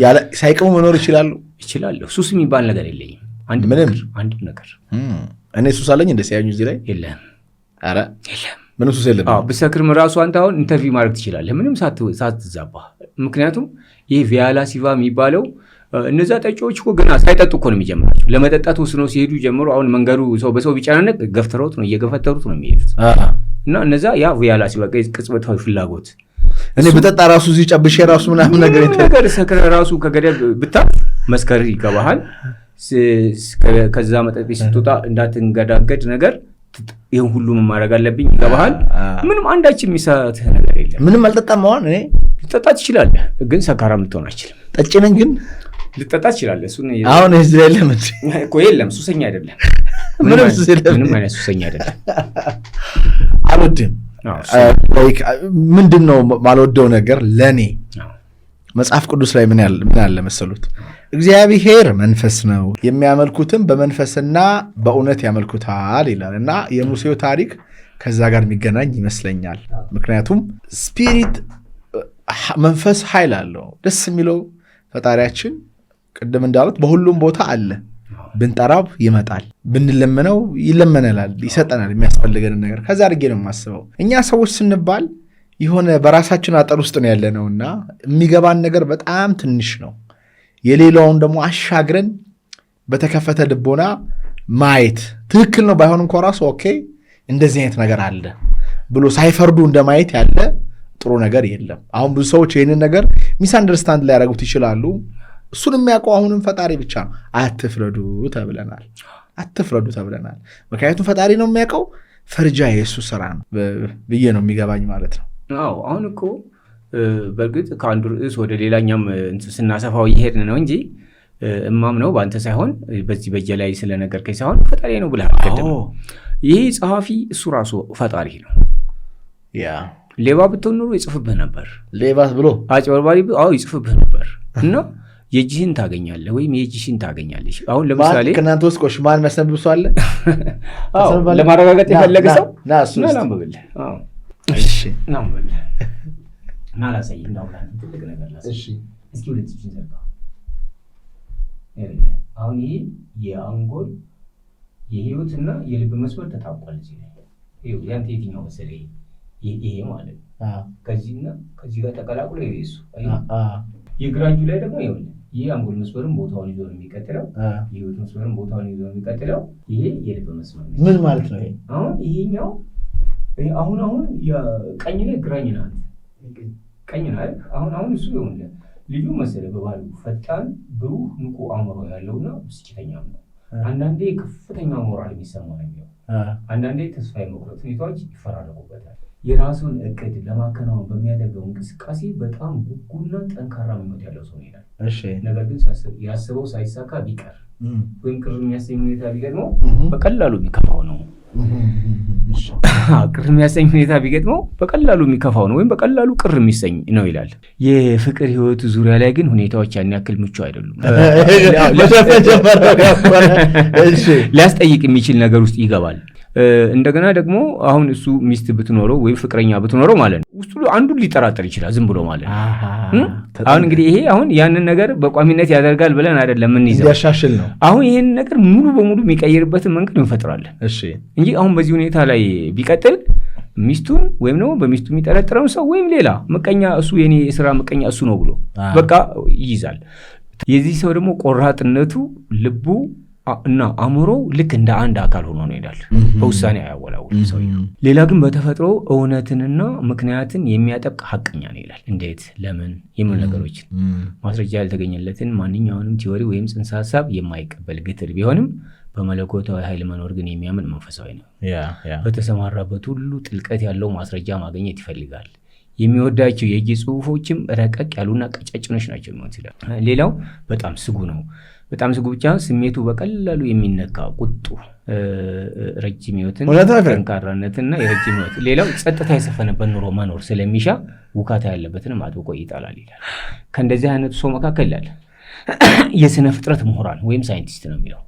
ያለ ሳይቅሙ መኖር ይችላሉ። ሱስ የሚባል ነገር የለኝም። አንድም ነገር እኔ ሱስ አለኝ እንደ ሲያዩኝ እዚህ ላይ የለም። ኧረ የለም፣ ምንም ሱስ የለም። ብሰክርም ራሱ አንተ አሁን ኢንተርቪው ማድረግ ትችላለህ ምንም ሳትዛባ። ምክንያቱም ይህ ቪያላ ሲቫ የሚባለው እነዛ ጠጪዎች እኮ ገና ሳይጠጡ እኮ ነው የሚጀምራቸው። ለመጠጣት ወስነው ሲሄዱ ጀምሮ አሁን መንገዱ ሰው በሰው ቢጨናነቅ ገፍትረውት ነው እየገፈተሩት ነው የሚሄዱት። እና እነዛ ያ ቪያላ ሲቫ ቅጽበታዊ ፍላጎት። እኔ በጠጣ ራሱ እዚህ ጨብሼ ራሱ ምናምን ነገር ሰክረ ራሱ ከገደብ ብታፍ መስከር ይገባሃል። ከዛ መጠጥ ቤት ስትወጣ እንዳትንገዳገድ ነገር ይህን ሁሉ ማድረግ አለብኝ ይገባሃል። ምንም አንዳችን የሚሳትህ ነገር የለም። ምንም አልጠጣም። አሁን እኔ ልጠጣ ትችላለህ፣ ግን ሰካራም ልትሆን አችልም። ጠጪ ነኝ ግን ልጠጣ ትችላለህ። አሁን እዚህ ላይ ለምን እኮ የለም። ሱሰኛ አይደለም፣ ምንም አይነት ሱሰኛ አይደለም። አልወድም። ምንድን ነው ማልወደው ነገር ለእኔ መጽሐፍ ቅዱስ ላይ ምን ያለ መሰሉት? እግዚአብሔር መንፈስ ነው፣ የሚያመልኩትም በመንፈስና በእውነት ያመልኩታል ይላል። እና የሙሴው ታሪክ ከዛ ጋር የሚገናኝ ይመስለኛል። ምክንያቱም ስፒሪት መንፈስ ኃይል አለው። ደስ የሚለው ፈጣሪያችን ቅድም እንዳሉት በሁሉም ቦታ አለ። ብንጠራው ይመጣል፣ ብንለመነው ይለመነናል፣ ይሰጠናል የሚያስፈልገንን ነገር። ከዛ አድርጌ ነው የማስበው። እኛ ሰዎች ስንባል የሆነ በራሳችን አጠር ውስጥ ነው ያለነውና የሚገባን ነገር በጣም ትንሽ ነው። የሌላውን ደግሞ አሻግረን በተከፈተ ልቦና ማየት ትክክል ነው ባይሆን እንኳ ራሱ ኦኬ እንደዚህ አይነት ነገር አለ ብሎ ሳይፈርዱ እንደማየት ያለ ጥሩ ነገር የለም። አሁን ብዙ ሰዎች ይህንን ነገር ሚስ አንደርስታንድ ላይ ያደረጉት ይችላሉ። እሱን የሚያውቀው አሁንም ፈጣሪ ብቻ ነው። አትፍረዱ ተብለናል። ምክንያቱም ፈጣሪ ነው የሚያውቀው። ፈርጃ የእሱ ስራ ነው ብዬ ነው የሚገባኝ ማለት ነው። አሁን እኮ በእርግጥ ከአንዱ ርዕስ ወደ ሌላኛም ስናሰፋው እየሄድን ነው እንጂ እማም ነው በአንተ ሳይሆን በዚህ በጀ ላይ ስለነገርከኝ ሳይሆን ፈጣሪ ነው ብለህ አትቀድም። ይሄ ጸሐፊ እሱ ራሱ ፈጣሪ ነው። ሌባ ብትሆን ኖሮ ይጽፍብህ ነበር። ሌባ ብሎ አጭበርባሪ ይጽፍብህ ነበር እና የእጅህን ታገኛለህ ወይም የእጅሽን ታገኛለሽ። አሁን ለምሳሌ ከእናንተ ውስጥ ቆሽማን መስነብብሶ አለ ለማረጋገጥ የፈለገ ሰው ናምብልህ እና ላሳይ እንዳውላ ትልቅ ነገር ላሳይ። እስኪ ሁለት እጅን ዘርጋ። አሁን ይሄ የአንጎል የህይወትና የልብ መስመር ተጣብቋል እዚህ ላይ። ይኸው ያንተ የትኛው መሰለህ? ይሄ ማለት ነው። ከዚህና ከዚህ ጋር ተቀላቅሎ ይሄሱ የግራ እጁ ላይ ደግሞ ይኸውልህ ይሄ አንጎል መስመርን ቦታውን ይዞ ነው የሚቀጥለው። የህይወት መስመርን ቦታውን ይዞ ነው የሚቀጥለው። ይሄ የልብ መስመር ነው። ምን ማለት ነው ይሄ? አሁን ይሄኛው አሁን የቀኝ ላይ ግራኝ ናት። ቀኝ ናት። አሁን እሱ ይኸውልህ ልጁ መሰለህ በባህሉ ፈጣን፣ ብሩህ፣ ንቁ አእምሮ ያለውና ብስጭተኛም ነው። አንዳንዴ ከፍተኛ ሞራል የሚሰማው ነው የሚሆነው። አንዳንዴ ተስፋ የመቁረጥ ሁኔታዎች ይፈራረቁበታል። የራሱን እቅድ ለማከናወን በሚያደርገው እንቅስቃሴ በጣም ጉጉና ጠንካራ ምኞት ያለው ሰው ይላል። ነገር ግን ያስበው ሳይሳካ ቢቀር ወይም ቅር የሚያሰኝ ሁኔታ ቢገጥመው በቀላሉ የሚከፋው ነው። ቅር የሚያሰኝ ሁኔታ ቢገጥመው በቀላሉ የሚከፋው ነው ወይም በቀላሉ ቅር የሚሰኝ ነው ይላል። የፍቅር ህይወቱ ዙሪያ ላይ ግን ሁኔታዎች ያን ያክል ምቹ አይደሉም። ሊያስጠይቅ የሚችል ነገር ውስጥ ይገባል። እንደገና ደግሞ አሁን እሱ ሚስት ብትኖረው ወይም ፍቅረኛ ብትኖረው ማለት ነው ውስጡ አንዱን ሊጠራጠር ይችላል ዝም ብሎ ማለት ነው። አሁን እንግዲህ ይሄ አሁን ያንን ነገር በቋሚነት ያደርጋል ብለን አይደለም የምንይዘው፣ ያሻሽል ነው። አሁን ይሄን ነገር ሙሉ በሙሉ የሚቀይርበትን መንገድ እንፈጥራለን እንጂ አሁን በዚህ ሁኔታ ላይ ቢቀጥል ሚስቱን ወይም ደግሞ በሚስቱ የሚጠረጥረውን ሰው ወይም ሌላ ምቀኛ እሱ የኔ የስራ ምቀኛ እሱ ነው ብሎ በቃ ይይዛል። የዚህ ሰው ደግሞ ቆራጥነቱ ልቡ እና አእምሮ ልክ እንደ አንድ አካል ሆኖ ነው ይላል። በውሳኔ አያወላውልም ሰው። ሌላ ግን በተፈጥሮ እውነትንና ምክንያትን የሚያጠብቅ ሀቀኛ ነው ይላል። እንዴት፣ ለምን የሚሉ ነገሮችን ማስረጃ ያልተገኘለትን ማንኛውንም ቲዎሪ ወይም ጽንሰ ሀሳብ የማይቀበል ግትር ቢሆንም በመለኮታዊ ኃይል መኖር ግን የሚያምን መንፈሳዊ ነው። በተሰማራበት ሁሉ ጥልቀት ያለው ማስረጃ ማግኘት ይፈልጋል። የሚወዳቸው የእጅ ጽሁፎችም ረቀቅ ያሉና ቀጫጭኖች ናቸው የሚሆን ይላል። ሌላው በጣም ስጉ ነው። በጣም ስጉ ብቻ ስሜቱ በቀላሉ የሚነካ ቁጡ፣ ረጅም ህይወትን፣ ጠንካራነትና የረጅም ህይወት። ሌላው ጸጥታ የሰፈነበት ኑሮ መኖር ስለሚሻ ውካታ ያለበትንም አጥብቆ ይጣላል ይላል። ከእንደዚህ አይነቱ ሰው መካከል ይላል የስነ ፍጥረት ምሁራን ወይም ሳይንቲስት ነው የሚለው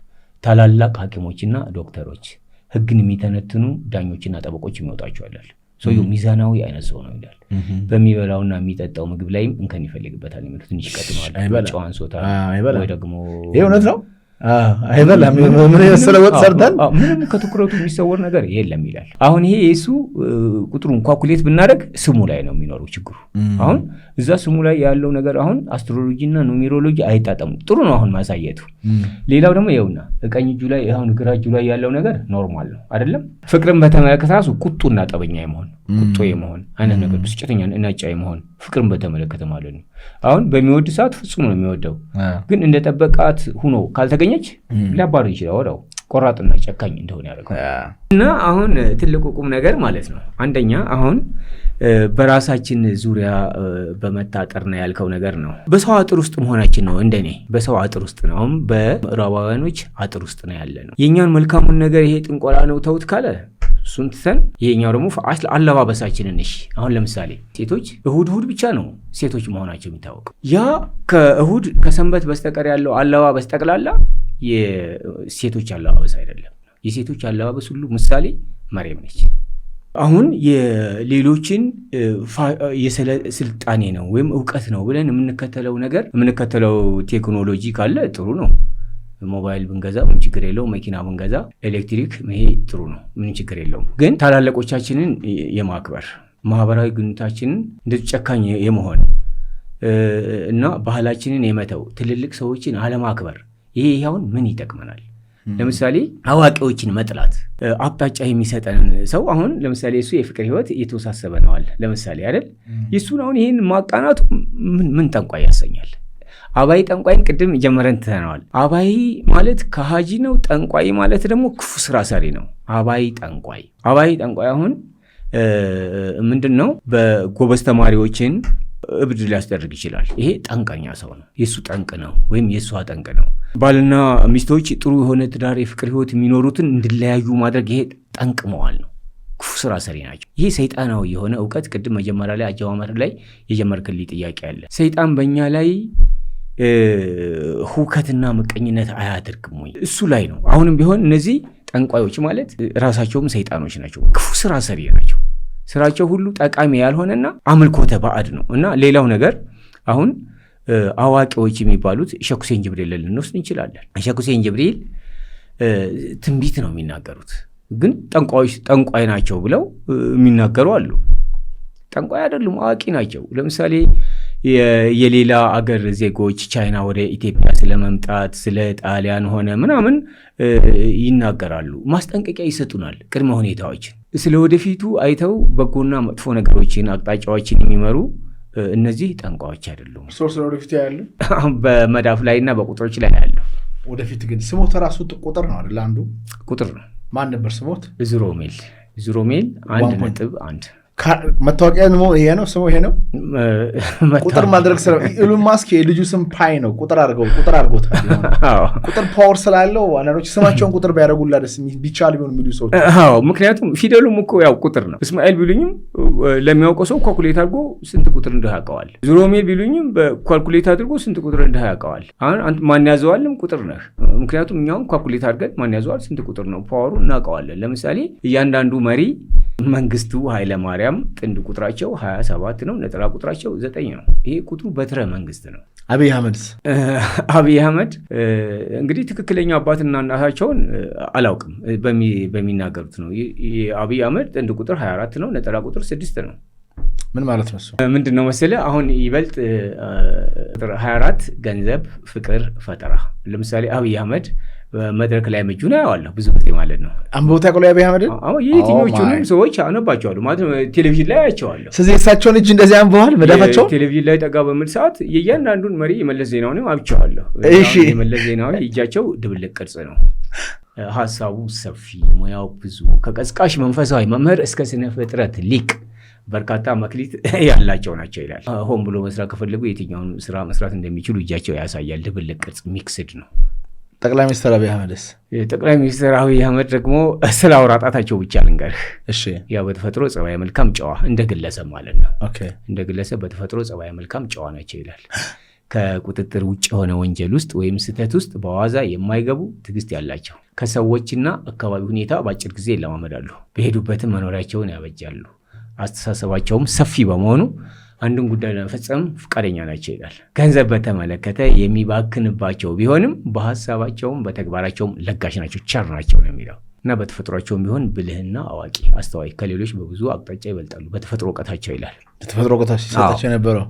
ታላላቅ ሐኪሞችና ዶክተሮች፣ ህግን የሚተነትኑ ዳኞችና ጠበቆች የሚወጣቸው ይላል። ሰውየው ሚዛናዊ አይነት ሰው ነው ይላል። በሚበላውና የሚጠጣው ምግብ ላይም እንከን ይፈልግበታል የሚሉት ትንሽ ቀጥነዋል። ጨዋን ሶታ ወይ ደግሞ ይሄ እውነት ነው አይበላም። ምን የመሰለ ወጥ ሰርተን ምንም ከትኩረቱ የሚሰወር ነገር የለም ይላል። አሁን ይሄ የሱ ቁጥሩን ኳኩሌት ብናደርግ ስሙ ላይ ነው የሚኖረው ችግሩ። አሁን እዛ ስሙ ላይ ያለው ነገር አሁን አስትሮሎጂና ኑሜሮሎጂ አይጣጣሙ። ጥሩ ነው አሁን ማሳየቱ። ሌላው ደግሞ ይኸውና ቀኝ እጁ ላይ አሁን ግራ እጁ ላይ ያለው ነገር ኖርማል ነው አይደለም። ፍቅርን በተመለከተ ራሱ ቁጡና ጠበኛ የመሆን ቁጡ የመሆን አይነት ነገር፣ ብስጭተኛ እናጫ የመሆን ፍቅርን በተመለከተ ማለት ነው። አሁን በሚወድ ሰዓት ፍጹም ነው የሚወደው፣ ግን እንደ ጠበቃት ሁኖ ካልተገኘች ሊያባር ይችላል። ወዳው ቆራጥና ጨካኝ እንደሆነ ያደርጋል። እና አሁን ትልቁ ቁም ነገር ማለት ነው አንደኛ አሁን በራሳችን ዙሪያ በመታጠር ነው ያልከው ነገር ነው። በሰው አጥር ውስጥ መሆናችን ነው። እንደኔ በሰው አጥር ውስጥ ነው። አሁን በምዕራባውያኖች አጥር ውስጥ ነው ያለ ነው። የእኛን መልካሙን ነገር ይሄ ጥንቆላ ነው ተውት ካለ እሱን ትተን ይሄኛው ደግሞ አለባበሳችንን እሺ። አሁን ለምሳሌ ሴቶች እሁድ ብቻ ነው ሴቶች መሆናቸው የሚታወቀው። ያ ከእሁድ ከሰንበት በስተቀር ያለው አለባበስ ጠቅላላ የሴቶች አለባበስ አይደለም። የሴቶች አለባበስ ሁሉ ምሳሌ መሬም ነች። አሁን የሌሎችን ስልጣኔ ነው ወይም እውቀት ነው ብለን የምንከተለው ቴክኖሎጂ ካለ ጥሩ ነው። ሞባይል ብንገዛ ምን ችግር የለው፣ መኪና ብንገዛ ኤሌክትሪክ ይሄ ጥሩ ነው፣ ምን ችግር የለውም። ግን ታላላቆቻችንን የማክበር ማህበራዊ ግንኙነታችንን እንደዚህ ጨካኝ የመሆን እና ባህላችንን የመተው ትልልቅ ሰዎችን አለማክበር ይሄ አሁን ምን ይጠቅመናል? ለምሳሌ አዋቂዎችን መጥላት አቅጣጫ የሚሰጠን ሰው አሁን ለምሳሌ እሱ የፍቅር ህይወት የተወሳሰበ ነዋል ለምሳሌ አይደል? የሱን አሁን ይሄን ማቃናቱ ምን ጠንቋይ ያሰኛል? አባይ ጠንቋይን ቅድም ጀመረን ትተነዋል። አባይ ማለት ከሃጂ ነው። ጠንቋይ ማለት ደግሞ ክፉ ስራ ሰሪ ነው። አባይ ጠንቋይ አሁን ምንድን ነው? በጎበዝ ተማሪዎችን እብድ ሊያስደርግ ይችላል። ይሄ ጠንቀኛ ሰው ነው። የሱ ጠንቅ ነው ወይም የሷ ጠንቅ ነው። ባልና ሚስቶች ጥሩ የሆነ ትዳር የፍቅር ህይወት የሚኖሩትን እንዲለያዩ ማድረግ ይሄ ጠንቅ መዋል ነው። ክፉ ስራ ሰሪ ናቸው። ይሄ ሰይጣናዊ የሆነ እውቀት ቅድም መጀመሪያ ላይ አጀማመር ላይ የጀመርክልኝ ጥያቄ አለ። ሰይጣን በእኛ ላይ ሁከትና ምቀኝነት አያደርግም ወይ? እሱ ላይ ነው። አሁንም ቢሆን እነዚህ ጠንቋዮች ማለት ራሳቸውም ሰይጣኖች ናቸው። ክፉ ስራ ሰሪ ናቸው። ስራቸው ሁሉ ጠቃሚ ያልሆነና አምልኮተ ባዕድ ነው። እና ሌላው ነገር አሁን አዋቂዎች የሚባሉት ሼክ ሁሴን ጅብሪል ልንወስድ እንችላለን። ሼክ ሁሴን ጅብሪል ትንቢት ነው የሚናገሩት። ግን ጠንቋይ ናቸው ብለው የሚናገሩ አሉ። ጠንቋይ አይደሉም፣ አዋቂ ናቸው። ለምሳሌ የሌላ አገር ዜጎች ቻይና ወደ ኢትዮጵያ ስለመምጣት ስለ ጣሊያን ሆነ ምናምን ይናገራሉ፣ ማስጠንቀቂያ ይሰጡናል፣ ቅድመ ሁኔታዎችን ስለ ወደፊቱ አይተው በጎና መጥፎ ነገሮችን አቅጣጫዎችን የሚመሩ እነዚህ ጠንቋዮች አይደሉም። ስለ ወደፊቱ ያሉ በመዳፍ ላይና በቁጥሮች ላይ ያለው። ወደፊት ግን ስሞት ራሱ ቁጥር ነው አይደል? አንዱ ቁጥር ነው። ማን ነበር ስሞት? ዙሮሜል 1.1 መታወቂያ ይሄ ነው ስሙ፣ ይሄ ነው ቁጥር ማድረግ ስለ ኢሉን ማስክ የልጁ ስም ፓይ ነው። ቁጥር አድርጎታል። ቁጥር ፓወር ስላለው አንዳንዶች ስማቸውን ቁጥር ቢያደርጉላ ደስ ቢቻል ቢሆን የሚሉ ሰዎች። ምክንያቱም ፊደሉም እኮ ያው ቁጥር ነው። እስማኤል ቢሉኝም ለሚያውቀው ሰው ካልኩሌት አድርጎ ስንት ቁጥር እንደሆነ ያውቀዋል። ዙሮሜል ቢሉኝም በካልኩሌት አድርጎ ስንት ቁጥር እንደሆነ ያውቀዋል። አሁን ማን ያዘዋልም ቁጥር ነህ። ምክንያቱም እኛውም ካልኩሌት አድርገን ማን ያዘዋል ስንት ቁጥር ነው ፓወሩ እናውቀዋለን። ለምሳሌ እያንዳንዱ መሪ መንግስቱ ኃይለማርያም ጥንድ ቁጥራቸው 27 ነው፣ ነጠላ ቁጥራቸው 9 ነው። ይሄ ቁጥሩ በትረ መንግስት ነው። አብይ አህመድ እንግዲህ ትክክለኛ አባትና እናታቸውን አላውቅም፣ በሚናገሩት ነው። አብይ አህመድ ጥንድ ቁጥር 24 ነው፣ ነጠላ ቁጥር 6 ነው። ምን ማለት ነው? ምንድን ነው መሰለህ? አሁን ይበልጥ 24 ገንዘብ፣ ፍቅር፣ ፈጠራ። ለምሳሌ አብይ አህመድ መድረክ ላይ መጁን አያዋለሁ ብዙ ጊዜ ማለት ነው። አንቦታ ቆሎ አብይ አህመድ የትኞቹንም ሰዎች አነባቸዋለሁ ማለት ነው። ቴሌቪዥን ላይ አያቸዋለሁ። ስለዚህ እሳቸውን እጅ እንደዚህ አንበዋል መዳፋቸው። ቴሌቪዥን ላይ ጠጋ በምል ሰዓት የእያንዳንዱን መሪ የመለስ ዜናውንም አብቸዋለሁ። የመለስ ዜናዊ እጃቸው ድብልቅ ቅርጽ ነው። ሀሳቡ ሰፊ፣ ሙያው ብዙ፣ ከቀስቃሽ መንፈሳዊ መምህር እስከ ስነ ፍጥረት ሊቅ በርካታ መክሊት ያላቸው ናቸው ይላል። ሆን ብሎ መስራት ከፈለጉ የትኛውን ስራ መስራት እንደሚችሉ እጃቸው ያሳያል። ድብልቅ ቅርጽ ሚክስድ ነው። ጠቅላይ ሚኒስትር አብይ አህመድስ? ጠቅላይ ሚኒስትር አብይ አህመድ ደግሞ ስለ አውራጣታቸው ብቻ ልንገርህ። ያው በተፈጥሮ ጸባይ መልካም ጨዋ፣ እንደ ግለሰብ ማለት ነው። እንደ ግለሰብ በተፈጥሮ ጸባይ መልካም ጨዋ ናቸው ይላል። ከቁጥጥር ውጭ የሆነ ወንጀል ውስጥ ወይም ስህተት ውስጥ በዋዛ የማይገቡ ትዕግስት ያላቸው፣ ከሰዎችና አካባቢ ሁኔታ በአጭር ጊዜ ይለማመዳሉ፣ በሄዱበትም መኖሪያቸውን ያበጃሉ። አስተሳሰባቸውም ሰፊ በመሆኑ አንድን ጉዳይ ለመፈጸም ፈቃደኛ ናቸው ይላል። ገንዘብ በተመለከተ የሚባክንባቸው ቢሆንም በሀሳባቸውም በተግባራቸውም ለጋሽ ናቸው፣ ቸር ናቸው ነው የሚለው እና በተፈጥሯቸውም ቢሆን ብልህና አዋቂ፣ አስተዋይ፣ ከሌሎች በብዙ አቅጣጫ ይበልጣሉ በተፈጥሮ እውቀታቸው ይላል። በተፈጥሮ እውቀታቸው ሲሰጣቸው የነበረው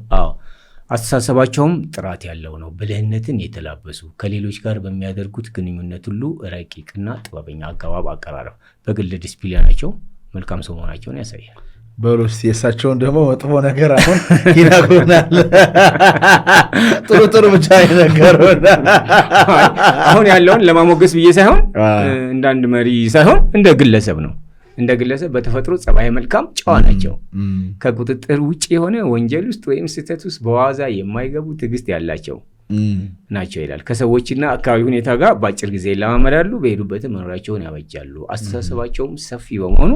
አስተሳሰባቸውም ጥራት ያለው ነው፣ ብልህነትን የተላበሱ፣ ከሌሎች ጋር በሚያደርጉት ግንኙነት ሁሉ ረቂቅና ጥበበኛ አገባብ፣ አቀራረብ፣ በግል ዲስፕሊናቸው መልካም ሰው መሆናቸውን ያሳያል። በሎስ የእሳቸውን ደግሞ መጥፎ ነገር አሁን ይነግሩናል። ጥሩ ብቻ ይነገሩናል። አሁን ያለውን ለማሞገስ ብዬ ሳይሆን እንዳንድ መሪ ሳይሆን እንደ ግለሰብ ነው። እንደ ግለሰብ በተፈጥሮ ጸባይ መልካም ጨዋ ናቸው። ከቁጥጥር ውጭ የሆነ ወንጀል ውስጥ ወይም ስህተት ውስጥ በዋዛ የማይገቡ ትዕግስት ያላቸው ናቸው ይላል። ከሰዎችና አካባቢ ሁኔታ ጋር በአጭር ጊዜ ይለማመዳሉ፣ በሄዱበትም መኖሪያቸውን ያበጃሉ። አስተሳሰባቸውም ሰፊ በመሆኑ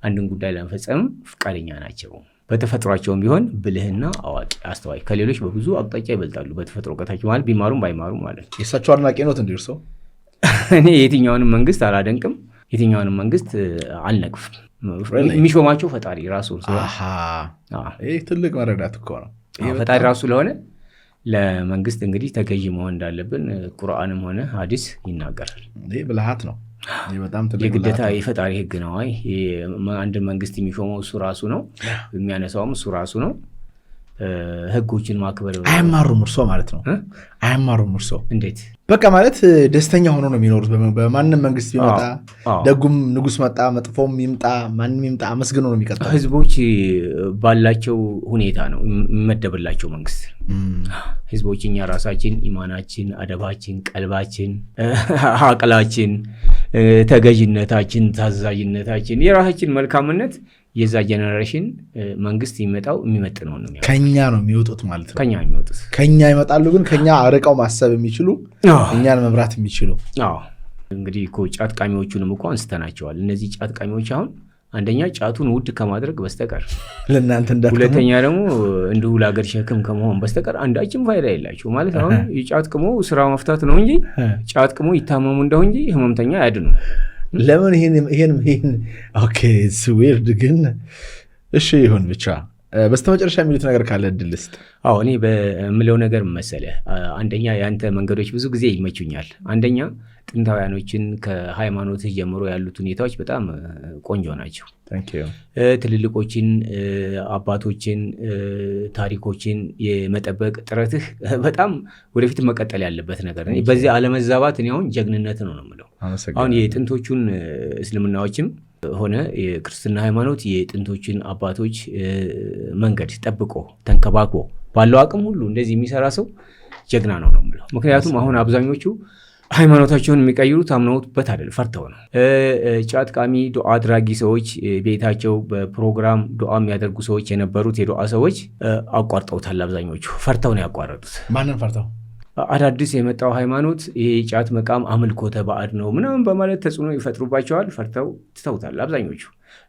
አንድን ጉዳይ ለመፈጸም ፈቃደኛ ናቸው። በተፈጥሯቸውም ቢሆን ብልህና አዋቂ፣ አስተዋይ፣ ከሌሎች በብዙ አቅጣጫ ይበልጣሉ በተፈጥሮ እውቀታቸው ማለት ቢማሩም ባይማሩም ማለት ነው። የእሳቸው አድናቂ ኖት እንዲርሰው? እኔ የትኛውንም መንግስት አላደንቅም፣ የትኛውንም መንግስት አልነቅፍም። የሚሾማቸው ፈጣሪ ራሱ ይህ ትልቅ መረዳት እኮ ነው። ፈጣሪ ራሱ ስለሆነ ለመንግስት እንግዲህ ተገዥ መሆን እንዳለብን ቁርአንም ሆነ ሐዲስ ይናገራል። ይህ ብልሃት ነው። በጣም የግዴታ የፈጣሪ ህግ ነው። አንድ መንግስት የሚሾመው እሱ ራሱ ነው፣ የሚያነሳውም እሱ ራሱ ነው። ህጎችን ማክበር አያማሩም እርሶ ማለት ነው። አያማሩም እርሶ እንዴት? በቃ ማለት ደስተኛ ሆኖ ነው የሚኖሩት። በማንም መንግስት ቢመጣ ደጉም ንጉስ መጣ መጥፎም ይምጣ ማንም ይምጣ አመስግኖ ነው የሚቀጥለው። ህዝቦች ባላቸው ሁኔታ ነው የሚመደብላቸው መንግስት። ህዝቦች እኛ ራሳችን ኢማናችን፣ አደባችን፣ ቀልባችን፣ አቅላችን፣ ተገዥነታችን፣ ታዛዥነታችን፣ የራሳችን መልካምነት የዛ ጀነሬሽን መንግስት የሚመጣው የሚመጥነው ነው። ከኛ ነው የሚወጡት ማለት ነው። ከኛ የሚወጡት ከኛ ይመጣሉ፣ ግን ከኛ አርቀው ማሰብ የሚችሉ እኛን መምራት የሚችሉ። እንግዲህ እኮ ጫት ቃሚዎቹንም እኮ አንስተናቸዋል። እነዚህ ጫት ቃሚዎች አሁን አንደኛ ጫቱን ውድ ከማድረግ በስተቀር ለእናንተ እንዳትከሙ፣ ሁለተኛ ደግሞ እንዲሁ ለሀገር ሸክም ከመሆን በስተቀር አንዳችም ፋይዳ የላቸው ማለት። አሁን የጫት ቅሞ ስራ መፍታት ነው እንጂ ጫት ቅሞ ይታመሙ እንደው እንጂ ህመምተኛ አያድኑ። ለምን ይሄን ኦኬ ስዊርድ ግን እሺ ይሁን ብቻ። በስተመጨረሻ የሚሉት ነገር ካለ እድል ስጥ። አዎ እኔ በምለው ነገር መሰለህ፣ አንደኛ የአንተ መንገዶች ብዙ ጊዜ ይመቹኛል። አንደኛ ጥንታውያኖችን ከሃይማኖት ጀምሮ ያሉት ሁኔታዎች በጣም ቆንጆ ናቸው። ትልልቆችን አባቶችን ታሪኮችን የመጠበቅ ጥረትህ በጣም ወደፊት መቀጠል ያለበት ነገር ነው። በዚህ አለመዛባት እኔ አሁን ጀግንነት ነው የምለው። አሁን የጥንቶቹን እስልምናዎችም ሆነ የክርስትና ሃይማኖት የጥንቶችን አባቶች መንገድ ጠብቆ ተንከባክቦ ባለው አቅም ሁሉ እንደዚህ የሚሰራ ሰው ጀግና ነው የምለው። ምክንያቱም አሁን አብዛኞቹ ሃይማኖታቸውን የሚቀይሩት አምነውበት አይደል፣ ፈርተው ነው። ጫት ቃሚ ዱዓ አድራጊ ሰዎች ቤታቸው በፕሮግራም ዱዓ የሚያደርጉ ሰዎች የነበሩት የዱዓ ሰዎች አቋርጠውታል። አብዛኞቹ ፈርተው ነው ያቋረጡት። ማንን ፈርተው? አዳዲስ የመጣው ሃይማኖት ይሄ ጫት መቃም አምልኮተ ባዕድ ነው ምናምን በማለት ተጽዕኖ ይፈጥሩባቸዋል። ፈርተው ትተውታል አብዛኞቹ።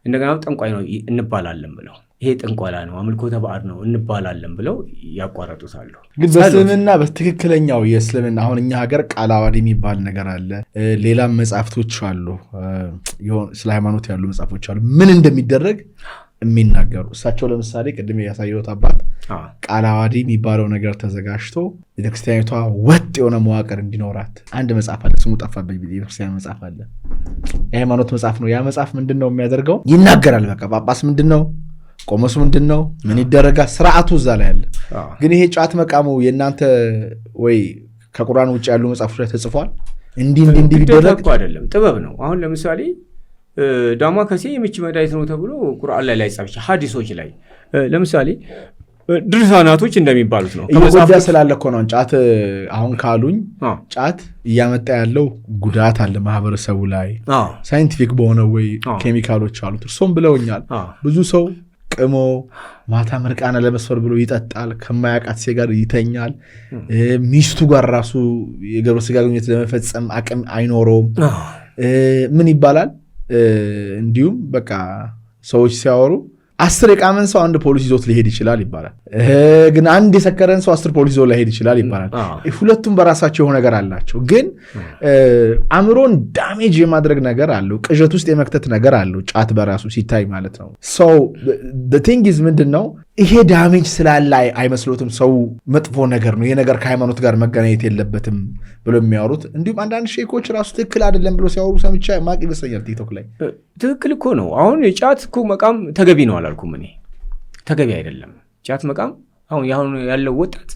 እንደገና ጠንቋይ ነው እንባላለን ብለው ይሄ ጥንቆላ ነው አምልኮተ ባዕድ ነው እንባላለን ብለው ያቋረጡታሉ። ግን በእስልምና በትክክለኛው የእስልምና አሁን እኛ ሀገር ቃለ ዓዋዲ የሚባል ነገር አለ። ሌላም መጽሐፍቶች አሉ፣ ስለ ሃይማኖት ያሉ መጽሐፎች አሉ ምን እንደሚደረግ የሚናገሩ። እሳቸው ለምሳሌ ቅድም ያሳየሁት አባት ቃለ ዓዋዲ የሚባለው ነገር ተዘጋጅቶ ቤተክርስቲያኒቷ ወጥ የሆነ መዋቅር እንዲኖራት አንድ መጽሐፍ አለ፣ ስሙ ጠፋብኝ። ቤተክርስቲያን መጽሐፍ አለ፣ የሃይማኖት መጽሐፍ ነው። ያ መጽሐፍ ምንድን ነው የሚያደርገው? ይናገራል። በቃ ጳጳስ ምንድን ነው፣ ቆሞስ ምንድን ነው፣ ምን ይደረጋል፣ ስርዓቱ እዛ ላይ አለ። ግን ይሄ ጫት መቃሙ የእናንተ ወይ ከቁርአን ውጭ ያሉ መጽሐፎች ላይ ተጽፏል? እንዲህ ቢደረግ አይደለም፣ ጥበብ ነው። አሁን ለምሳሌ ዳማ ከሴ የምች መድኃኒት ነው ተብሎ ቁርአን ላይ ላይጻፍ ይችላል። ሐዲሶች ላይ ለምሳሌ ድርሳናቶች እንደሚባሉት ነው። ከመጽሐፍ ስላለ እኮ ነው ጫት። አሁን ካሉኝ ጫት እያመጣ ያለው ጉዳት አለ ማህበረሰቡ ላይ፣ ሳይንቲፊክ በሆነ ወይ ኬሚካሎች አሉት። እርሶም ብለውኛል። ብዙ ሰው ቅሞ ማታ ምርቃና ለመስፈር ብሎ ይጠጣል፣ ከማያውቃት ሴት ጋር ይተኛል፣ ሚስቱ ጋር ራሱ የግብረ ሥጋ ግንኙነት ለመፈጸም አቅም አይኖረውም። ምን ይባላል? እንዲሁም በቃ ሰዎች ሲያወሩ 10 የቃመን ሰው 1 ፖሊስ ይዞት ሊሄድ ይችላል ይባላል። ግን አንድ የሰከረን ሰው 10 ፖሊስ ይዞት ሊሄድ ይችላል ይባላል። ሁለቱም በራሳቸው የሆነ ነገር አላቸው። ግን አእምሮን ዳሜጅ የማድረግ ነገር አለው፣ ቅዠት ውስጥ የመክተት ነገር አለው ጫት በራሱ ሲታይ ማለት ነው። ሰው ቲንግዝ ምንድን ነው ይሄ ዳሜጅ ስላለ አይመስሎትም። ሰው መጥፎ ነገር ነው፣ ይሄ ነገር ከሃይማኖት ጋር መገናኘት የለበትም ብሎ የሚያወሩት። እንዲሁም አንዳንድ ሼኮች ራሱ ትክክል አይደለም ብሎ ሲያወሩ ሰምቻ ማቅ ይመስለኛል ቲክቶክ ላይ። ትክክል እኮ ነው። አሁን የጫት እኮ መቃም ተገቢ ነው አላልኩም እኔ፣ ተገቢ አይደለም ጫት መቃም። አሁን ያለው ወጣት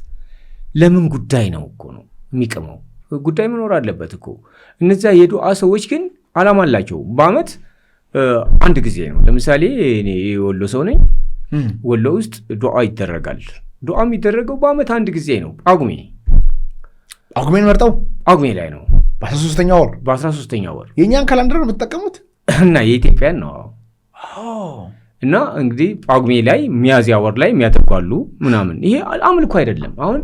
ለምን ጉዳይ ነው እኮ ነው የሚቅመው፣ ጉዳይ መኖር አለበት እኮ። እነዚያ የዱዓ ሰዎች ግን አላማ አላቸው። በአመት አንድ ጊዜ ነው። ለምሳሌ እኔ የወሎ ሰው ነኝ። ወሎ ውስጥ ዱዓ ይደረጋል። ዱዓ የሚደረገው በአመት አንድ ጊዜ ነው። ጳጉሜን መርጠው ጳጉሜ ላይ ነው፣ በ13ኛው ወር። የእኛን ካላንደር ነው የምትጠቀሙት እና የኢትዮጵያን ነው። እና እንግዲህ ጳጉሜ ላይ ሚያዝያ ወር ላይ የሚያደርጓሉ ምናምን። ይሄ አምልኮ አይደለም። አሁን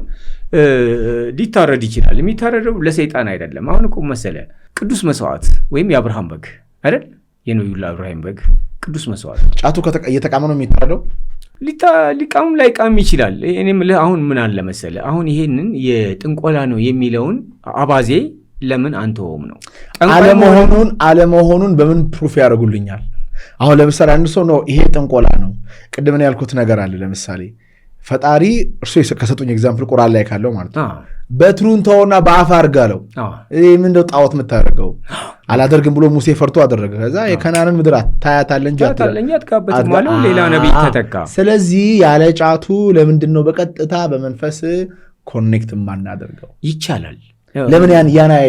ሊታረድ ይችላል። የሚታረደው ለሰይጣን አይደለም። አሁን እኮ መሰለ ቅዱስ መስዋዕት ወይም የአብርሃም በግ አይደል? የነቢዩላህ ኢብራሂም በግ ቅዱስ መስዋዕት። ጫቱ እየተቃመ ነው የሚታረደው። ሊቃም ላይቃም ይችላል። እኔም አሁን ምን አለ መሰለ፣ አሁን ይሄንን የጥንቆላ ነው የሚለውን አባዜ ለምን አንተውም ነው? አለመሆኑን በምን ፕሩፍ ያደርጉልኛል? አሁን ለምሳሌ አንድ ሰው ነው ይሄ ጥንቆላ ነው፣ ቅድም ያልኩት ነገር አለ። ለምሳሌ ፈጣሪ እርሱ ከሰጡኝ ኤግዛምፕል ቁርአን ላይ ካለው ማለት ነው በትሩን ተውና በአፍ አድርጋለው። ምንድነው ጣዖት የምታደርገው? አላደርግም ብሎ ሙሴ ፈርቶ አደረገ። ከዛ የከናንን ምድር ታያታለህ እንጂ አትጋበትም አለው። ሌላ ነቢይ ተተካ። ስለዚህ ያለ ጫቱ ለምንድን ነው በቀጥታ በመንፈስ ኮኔክት ማናደርገው? ይቻላል። ለምን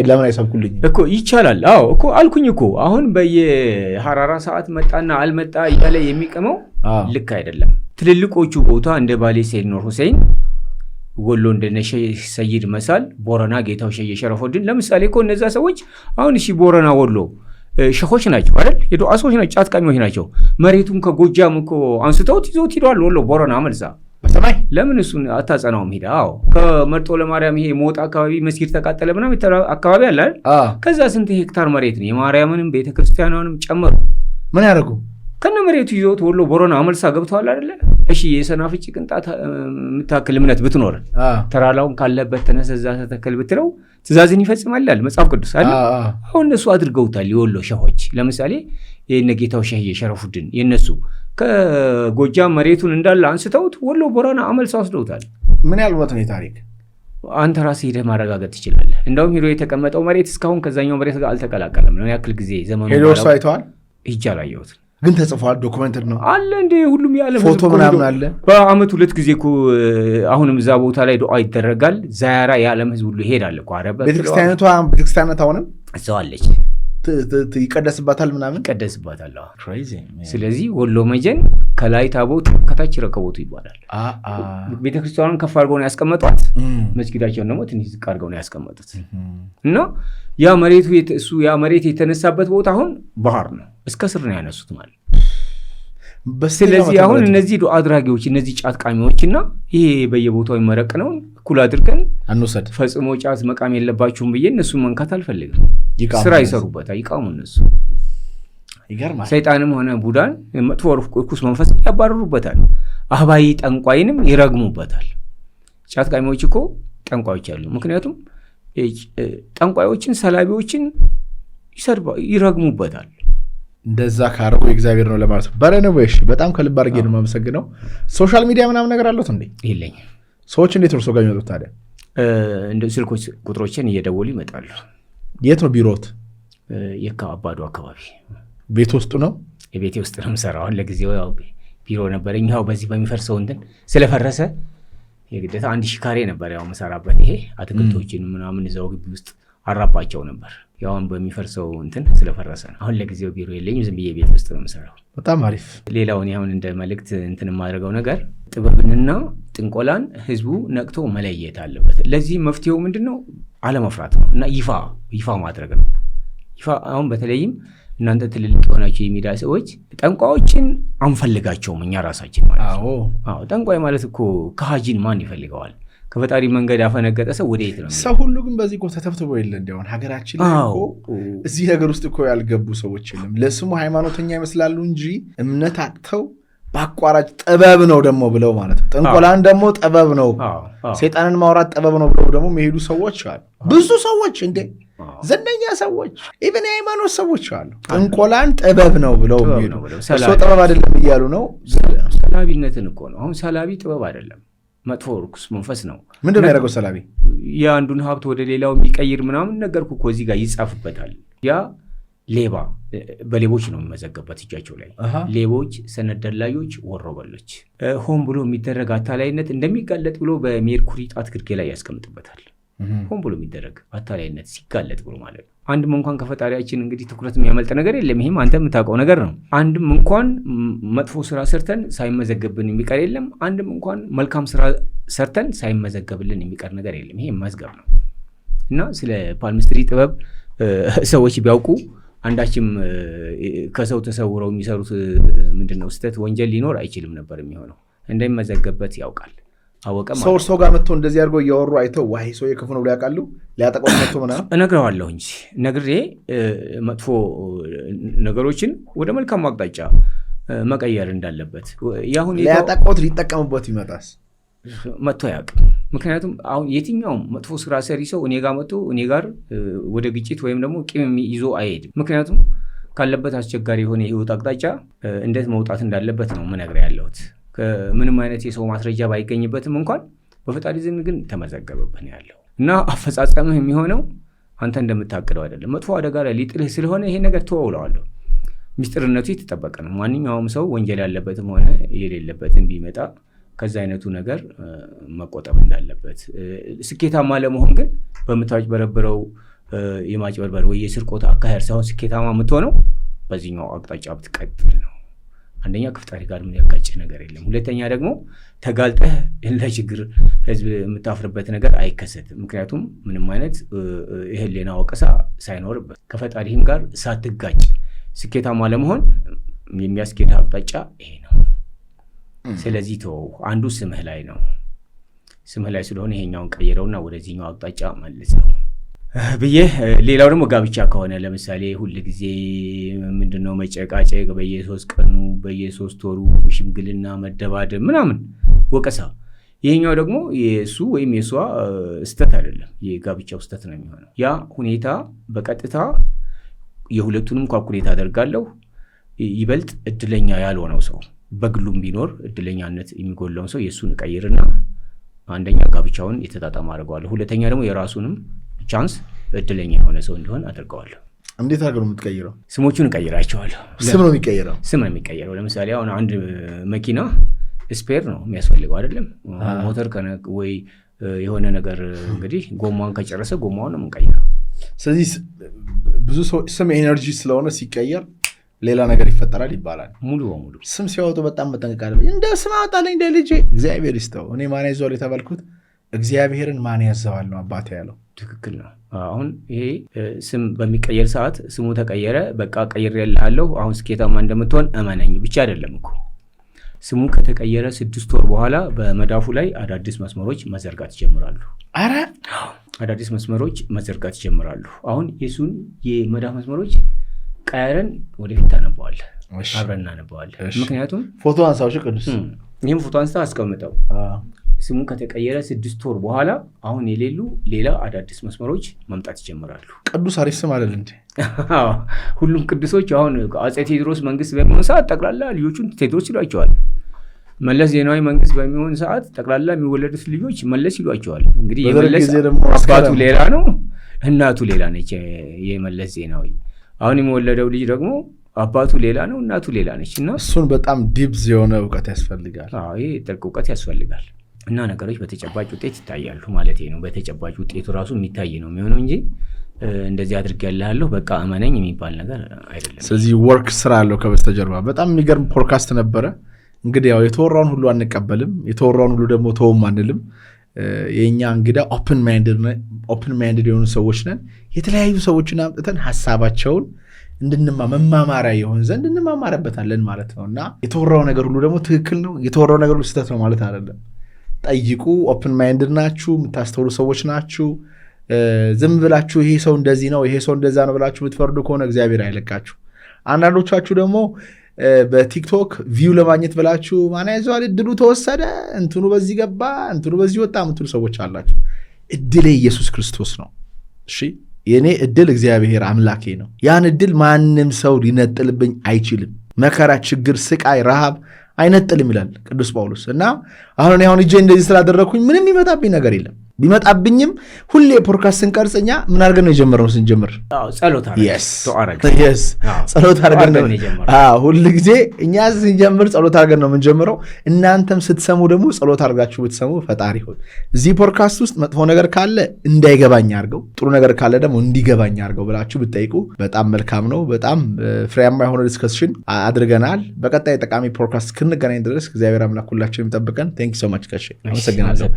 ለምን አይሰብኩልኝ እኮ? ይቻላል። አዎ እኮ አልኩኝ እኮ። አሁን በየሐራራ ሰዓት መጣና አልመጣ እያለ የሚቀመው ልክ አይደለም። ትልልቆቹ ቦታ እንደ ባሌ ሰይድ ኑር ሁሴን፣ ወሎ እንደነ ሰይድ መሳል፣ ቦረና ጌታው ሸየ ሸረፎድን ለምሳሌ እኮ እነዛ ሰዎች አሁን እሺ ቦረና ወሎ ሸኾች ናቸው አይደል? የዱዓ ሰዎች ናቸው፣ ጫት ቃሚዎች ናቸው። መሬቱን ከጎጃም እኮ አንስተውት ይዞት ሂደዋል። ወሎ ቦረና መልዛ በሰማይ ለምን እሱን አታጸናውም? ሄዳ ከመርጦ ለማርያም ይሄ ሞጣ አካባቢ መስጊድ ተቃጠለ ምናምን አካባቢ አለ አይደል? ከዛ ስንት ሄክታር መሬት ነው የማርያምንም ቤተክርስቲያኗንም ጨመሩ። ምን ያደርጉ ከነ መሬቱ ይዞት ወሎ ቦረና አመልሳ ገብተዋል አይደለ? እሺ የሰናፍጭ ቅንጣት የምታክል እምነት ብትኖር ተራራውን ካለበት ተነሰዛ ተተከል ብትለው ትእዛዝን ይፈጽማል ይላል መጽሐፍ ቅዱስ አይደል? አሁን እነሱ አድርገውታል። የወሎ ሸኾች ለምሳሌ የነጌታው ሸህ የሸረፉድን የነሱ ከጎጃም መሬቱን እንዳለ አንስተውት ወሎ ቦረና አመልሳ ወስደውታል። ምን ያህል እውነት ነው ታሪክ? አንተ ራስህ ሄደህ ማረጋገጥ ትችላለህ። እንደውም ሄዶ የተቀመጠው መሬት እስካሁን ከዛኛው መሬት ጋር አልተቀላቀለም ነው ያክል ጊዜ ዘመኑ ሄዶ እርሱ አይተዋል? ሂጅ አላየሁትም፣ ግን ተጽፏል። ዶክመንትድ ነው አለ እንዴ? ሁሉም የዓለም ፎቶ ምናምን አለ። በአመት 2 ጊዜ እኮ አሁንም እዛ ቦታ ላይ ዱዓ ይደረጋል። ዛያራ የዓለም ህዝብ ሁሉ ይሄዳል እኮ። አረበ ቤተክርስቲያነቷ አሁንም እዛው አለች፣ ይቀደስባታል ምናምን ይቀደስባታል። ስለዚህ ወሎ መጀን ከላይ ታቦት ከታች ረከቦቱ ይባላል። ቤተክርስቲያኑን ከፍ አድርገው ነው ያስቀመጧት፣ መስጊዳቸውን ደግሞ ትንሽ ዝቅ አድርገው ነው ያስቀመጡት። እና ያ መሬት የተነሳበት ቦታ አሁን ባህር ነው፣ እስከ ስር ነው ያነሱት ማለት። ስለዚህ አሁን እነዚህ ዱዓ አድራጊዎች እነዚህ ጫት ቃሚዎችና ይሄ በየቦታው ይመረቅነውን እኩል አድርገን አንወሰድ። ፈጽሞ ጫት መቃም የለባችሁም ብዬ እነሱን መንካት አልፈልግም። ስራ ይሰሩበታል፣ ይቃሙ እነሱ። ይገርማል። ሰይጣንም ሆነ ቡዳን መጥፎ ርኩስ መንፈስ ያባረሩበታል። አህባይ ጠንቋይንም ይረግሙበታል። ጫት ቃሚዎች እኮ ጠንቋዮች አሉ። ምክንያቱም ጠንቋዮችን ሰላቢዎችን ይረግሙበታል። እንደዛ ካረው እግዚአብሔር ነው ለማለት ነው። በረነቦሽ በጣም ከልብ አድርጌ ነው የማመሰግነው። ሶሻል ሚዲያ ምናምን ነገር አለዎት እንዴ? የለኝም። ሰዎች እንዴት እርሶ ጋር የሚመጡት ታዲያ? እንደ ስልኮች ቁጥሮችን እየደወሉ ይመጣሉ። የት ነው ቢሮት? የካ አባዶ አካባቢ። ቤት ውስጥ ነው? የቤቴ ውስጥ ነው የምሰራው። ለጊዜው ያው ቢሮ ነበረኝ። ያው በዚህ በሚፈርሰው እንትን ስለፈረሰ የግዴታ 1000 ካሬ ነበር ያው የምሰራበት። ይሄ አትክልቶችን ምናምን እዛው ግቢ ውስጥ አራባቸው ነበር። ያውን በሚፈርሰው እንትን ስለፈረሰ ነው። አሁን ለጊዜው ቢሮ የለኝም፣ ዝም ብዬ ቤት ውስጥ ነው የምሰራው። በጣም አሪፍ። ሌላውን አሁን እንደ መልእክት እንትን የማደርገው ነገር ጥበብንና ጥንቆላን ህዝቡ ነቅቶ መለየት አለበት። ለዚህ መፍትሄው ምንድነው? አለመፍራት ነው እና ይፋ ማድረግ ነው። አሁን በተለይም እናንተ ትልልቅ የሆናችሁ የሚዲያ ሰዎች ጠንቋዮችን አንፈልጋቸውም እኛ ራሳችን ማለት ነው። አዎ ጠንቋይ ማለት እኮ ከሃጂን ማን ይፈልገዋል? ከፈጣሪ መንገድ ያፈነገጠ ሰው ወደ የት ነው? ሰው ሁሉ ግን በዚህ እኮ ተተብትቦ የለ እንዲያውን ሀገራችን ላይ እኮ እዚህ ነገር ውስጥ እኮ ያልገቡ ሰዎች የለም። ለስሙ ሃይማኖተኛ ይመስላሉ እንጂ እምነት አጥተው በአቋራጭ ጥበብ ነው ደግሞ ብለው ማለት ነው። ጥንቆላን ደግሞ ጥበብ ነው፣ ሰይጣንን ማውራት ጥበብ ነው ብለው ደግሞ የሚሄዱ ሰዎች አሉ። ብዙ ሰዎች እንዴ ዘነኛ ሰዎች ኢቨን የሃይማኖት ሰዎች አሉ። ጥንቆላን ጥበብ ነው ብለው የሚሄዱ እሱ ጥበብ አይደለም እያሉ ነው። ሰላቢነትን እኮ ነው። አሁን ሰላቢ ጥበብ አይደለም፣ መጥፎ ርኩስ መንፈስ ነው። ምንድን ነው ያደረገው ሰላቢ? የአንዱን ሀብት ወደ ሌላው የሚቀይር ምናምን ነገርኩ እኮ እዚህ ጋር ይጻፍበታል። ያ ሌባ በሌቦች ነው የሚመዘገበት እጃቸው ላይ ሌቦች፣ ሰነድ ደላዮች፣ ወሮበሎች። ሆን ብሎ የሚደረግ አታላይነት እንደሚጋለጥ ብሎ በሜርኩሪ ጣት ግርጌ ላይ ያስቀምጥበታል። ሆን ብሎ የሚደረግ አታላይነት ሲጋለጥ ብሎ ማለት ነው። አንድም እንኳን ከፈጣሪያችን እንግዲህ ትኩረት የሚያመልጥ ነገር የለም። ይህም አንተ የምታውቀው ነገር ነው። አንድም እንኳን መጥፎ ስራ ሰርተን ሳይመዘገብን የሚቀር የለም። አንድም እንኳን መልካም ስራ ሰርተን ሳይመዘገብልን የሚቀር ነገር የለም። ይሄ መዝገብ ነው እና ስለ ፓልምስትሪ ጥበብ ሰዎች ቢያውቁ አንዳችም ከሰው ተሰውረው የሚሰሩት ምንድነው ስህተት ወንጀል ሊኖር አይችልም ነበር የሚሆነው። እንደሚመዘገብበት ያውቃል። አወቀ ሰው እርሶ ጋር መጥቶ እንደዚህ አድርገው እያወሩ አይተው ዋይ ሰው የክፉ ነው ብሎ ያውቃሉ? ሊያጠቃው መጥቶ ምናምን እነግረዋለሁ እንጂ ነግሬ መጥፎ ነገሮችን ወደ መልካም አቅጣጫ መቀየር እንዳለበት ሊያጠቃውት ሊጠቀምበት ይመጣስ መጥቶ ያውቅ። ምክንያቱም አሁን የትኛውም መጥፎ ስራ ሰሪ ሰው እኔ ጋር መጥቶ እኔ ጋር ወደ ግጭት ወይም ደግሞ ቂም ይዞ አይሄድም። ምክንያቱም ካለበት አስቸጋሪ የሆነ የህይወት አቅጣጫ እንዴት መውጣት እንዳለበት ነው ምነግርህ ያለሁት። ምንም አይነት የሰው ማስረጃ ባይገኝበትም እንኳን በፈጣሪ ዘንድ ግን ተመዘገበብህ ነው ያለው እና አፈጻጸምህ የሚሆነው አንተ እንደምታቅደው አይደለም። መጥፎ አደጋ ላይ ሊጥልህ ስለሆነ ይሄ ነገር ተወውለዋለሁ። ሚስጥርነቱ የተጠበቀ ነው። ማንኛውም ሰው ወንጀል ያለበትም ሆነ የሌለበትም ቢመጣ ከዛ አይነቱ ነገር መቆጠብ እንዳለበት። ስኬታማ ለመሆን ግን በምታጭበረብረው የማጭበርበር ወይ የስርቆት አካሄድ ሳይሆን ስኬታማ የምትሆነው በዚህኛው አቅጣጫ ብትቀጥል ነው። አንደኛ ከፈጣሪ ጋር ምን ያጋጭህ ነገር የለም። ሁለተኛ ደግሞ ተጋልጠህ ለችግር ህዝብ የምታፍርበት ነገር አይከሰትም። ምክንያቱም ምንም አይነት የህሊና ወቀሳ ሳይኖርበት ከፈጣሪህም ጋር ሳትጋጭ ስኬታማ ለመሆን የሚያስኬድ አቅጣጫ ይሄ ነው። ስለዚህ ተወው። አንዱ ስምህ ላይ ነው። ስምህ ላይ ስለሆነ ይሄኛውን ቀይረውና ወደዚህኛው አቅጣጫ መልሰው ብዬ። ሌላው ደግሞ ጋብቻ ከሆነ ለምሳሌ ሁል ጊዜ ምንድነው መጨቃጨቅ፣ በየ3 ቀኑ በየ3 ወሩ ሽምግልና መደባደብ ምናምን ወቀሳ። ይሄኛው ደግሞ የሱ ወይም የሷ ስተት አይደለም፣ የጋብቻው ስተት ነው የሚሆነው። ያ ሁኔታ በቀጥታ የሁለቱንም ካልኩሌት አደርጋለሁ። ይበልጥ እድለኛ ያልሆነው ሰው በግሉም ቢኖር እድለኛነት የሚጎለውን ሰው የሱን ቀይርና አንደኛ ጋብቻውን የተጣጣመ አድርገዋለሁ። ሁለተኛ ደግሞ የራሱንም ቻንስ እድለኛ የሆነ ሰው እንዲሆን አድርገዋለሁ። እንዴት አድርገው ነው የምትቀይረው? ስሞቹን እቀይራቸዋለሁ። ስም ነው የሚቀይረው? ስም ነው የሚቀይረው። ለምሳሌ አሁን አንድ መኪና ስፔር ነው የሚያስፈልገው አይደለም? ሞተር ወይ የሆነ ነገር እንግዲህ ጎማውን ከጨረሰ ጎማውን ነው የምንቀይረው። ስለዚህ ብዙ ሰው ስም ኤነርጂ ስለሆነ ሲቀየር ሌላ ነገር ይፈጠራል ይባላል። ሙሉ በሙሉ ስም ሲያወጡ በጣም መጠንቀቅ አለብኝ። እንደ ስም አወጣልኝ እንደ ልጄ እግዚአብሔር ይስጠው። እኔ ማን ያዘዋል የተባልኩት እግዚአብሔርን ማን ያዘዋል ነው አባቴ ያለው። ትክክል ነው። አሁን ይሄ ስም በሚቀየር ሰዓት ስሙ ተቀየረ፣ በቃ ቀይሬልሃለሁ አሁን ስኬታማ እንደምትሆን እመነኝ ብቻ አይደለም እኮ። ስሙ ከተቀየረ 6 ወር በኋላ በመዳፉ ላይ አዳዲስ መስመሮች መዘርጋት ይጀምራሉ። አረ አዳዲስ መስመሮች መዘርጋት ይጀምራሉ። አሁን የሱን የመዳፍ መስመሮች ቀያረን ወደፊት ታነበዋለህ፣ አብረን እናነበዋለን። ምክንያቱም ፎቶ አንሳው ቅዱስ፣ ይህም ፎቶ አንስታ አስቀምጠው። ስሙ ከተቀየረ 6 ወር በኋላ አሁን የሌሉ ሌላ አዳዲስ መስመሮች መምጣት ይጀምራሉ። ቅዱስ አሪፍ ስም አይደል እንዴ? ሁሉም ቅዱሶች አሁን አፄ ቴዎድሮስ መንግስት በሚሆን ሰዓት ጠቅላላ ልጆቹን ቴዎድሮስ ይሏቸዋል። መለስ ዜናዊ መንግስት በሚሆን ሰዓት ጠቅላላ የሚወለዱት ልጆች መለስ ይሏቸዋል። እንግዲህ የመለስ አባቱ ሌላ ነው፣ እናቱ ሌላ ነች የመለስ ዜናዊ። አሁን የሚወለደው ልጅ ደግሞ አባቱ ሌላ ነው፣ እናቱ ሌላ ነች። እና እሱን በጣም ዲፕዝ የሆነ እውቀት ያስፈልጋል። ይሄ ጥልቅ እውቀት ያስፈልጋል። እና ነገሮች በተጨባጭ ውጤት ይታያሉ ማለት ነው። በተጨባጭ ውጤቱ ራሱ የሚታይ ነው የሚሆነው እንጂ እንደዚህ አድርጌልሃለሁ በቃ እመነኝ የሚባል ነገር አይደለም። ስለዚህ ወርክ ስራ አለው ከበስተጀርባ። በጣም የሚገርም ፖድካስት ነበረ። እንግዲህ ያው የተወራውን ሁሉ አንቀበልም፣ የተወራውን ሁሉ ደግሞ ተውም አንልም። የእኛ እንግዳ ኦፕን ማይንድድ የሆኑ ሰዎች ነን። የተለያዩ ሰዎችን አምጥተን ሀሳባቸውን መማማሪያ የሆን ዘንድ እንማማረበታለን ማለት ነው። እና የተወራው ነገር ሁሉ ደግሞ ትክክል ነው፣ የተወራው ነገር ሁሉ ስህተት ነው ማለት አይደለም። ጠይቁ። ኦፕን ማይንድድ ናችሁ፣ የምታስተውሉ ሰዎች ናችሁ። ዝም ብላችሁ ይሄ ሰው እንደዚህ ነው ይሄ ሰው እንደዛ ነው ብላችሁ የምትፈርዱ ከሆነ እግዚአብሔር አይለቃችሁ። አንዳንዶቻችሁ ደግሞ በቲክቶክ ቪው ለማግኘት ብላችሁ ማን ያዘዋል እድሉ ተወሰደ፣ እንትኑ በዚህ ገባ፣ እንትኑ በዚህ ወጣ የምትሉ ሰዎች አላችሁ። እድሌ ኢየሱስ ክርስቶስ ነው። እሺ የኔ እድል እግዚአብሔር አምላኬ ነው። ያን እድል ማንም ሰው ሊነጥልብኝ አይችልም። መከራ፣ ችግር፣ ስቃይ፣ ረሃብ አይነጥልም ይላል ቅዱስ ጳውሎስ። እና አሁን እጄ እንደዚህ ስላደረግኩኝ ምንም ይመጣብኝ ነገር የለም። ቢመጣብኝም ሁሌ ፖድካስት ስንቀርጽኛ ምን አድርገን ነው የጀመርነው? ስንጀምር ጸሎት አድርገን ነው። ሁል ጊዜ እኛ ስንጀምር ጸሎት አድርገን ነው የምንጀምረው። እናንተም ስትሰሙ ደግሞ ጸሎት አድርጋችሁ ብትሰሙ ፈጣሪ ሆይ እዚህ ፖድካስት ውስጥ መጥፎ ነገር ካለ እንዳይገባኝ አድርገው፣ ጥሩ ነገር ካለ ደግሞ እንዲገባኝ አድርገው ብላችሁ ብትጠይቁ በጣም መልካም ነው። በጣም ፍሬያማ የሆነ ዲስከሽን አድርገናል። በቀጣይ ጠቃሚ ፖድካስት እስክንገናኝ ድረስ እግዚአብሔር አምላክ ሁላችንም ይጠብቀን። ቴንክ ዩ ሶ ማች። አመሰግናለሁ።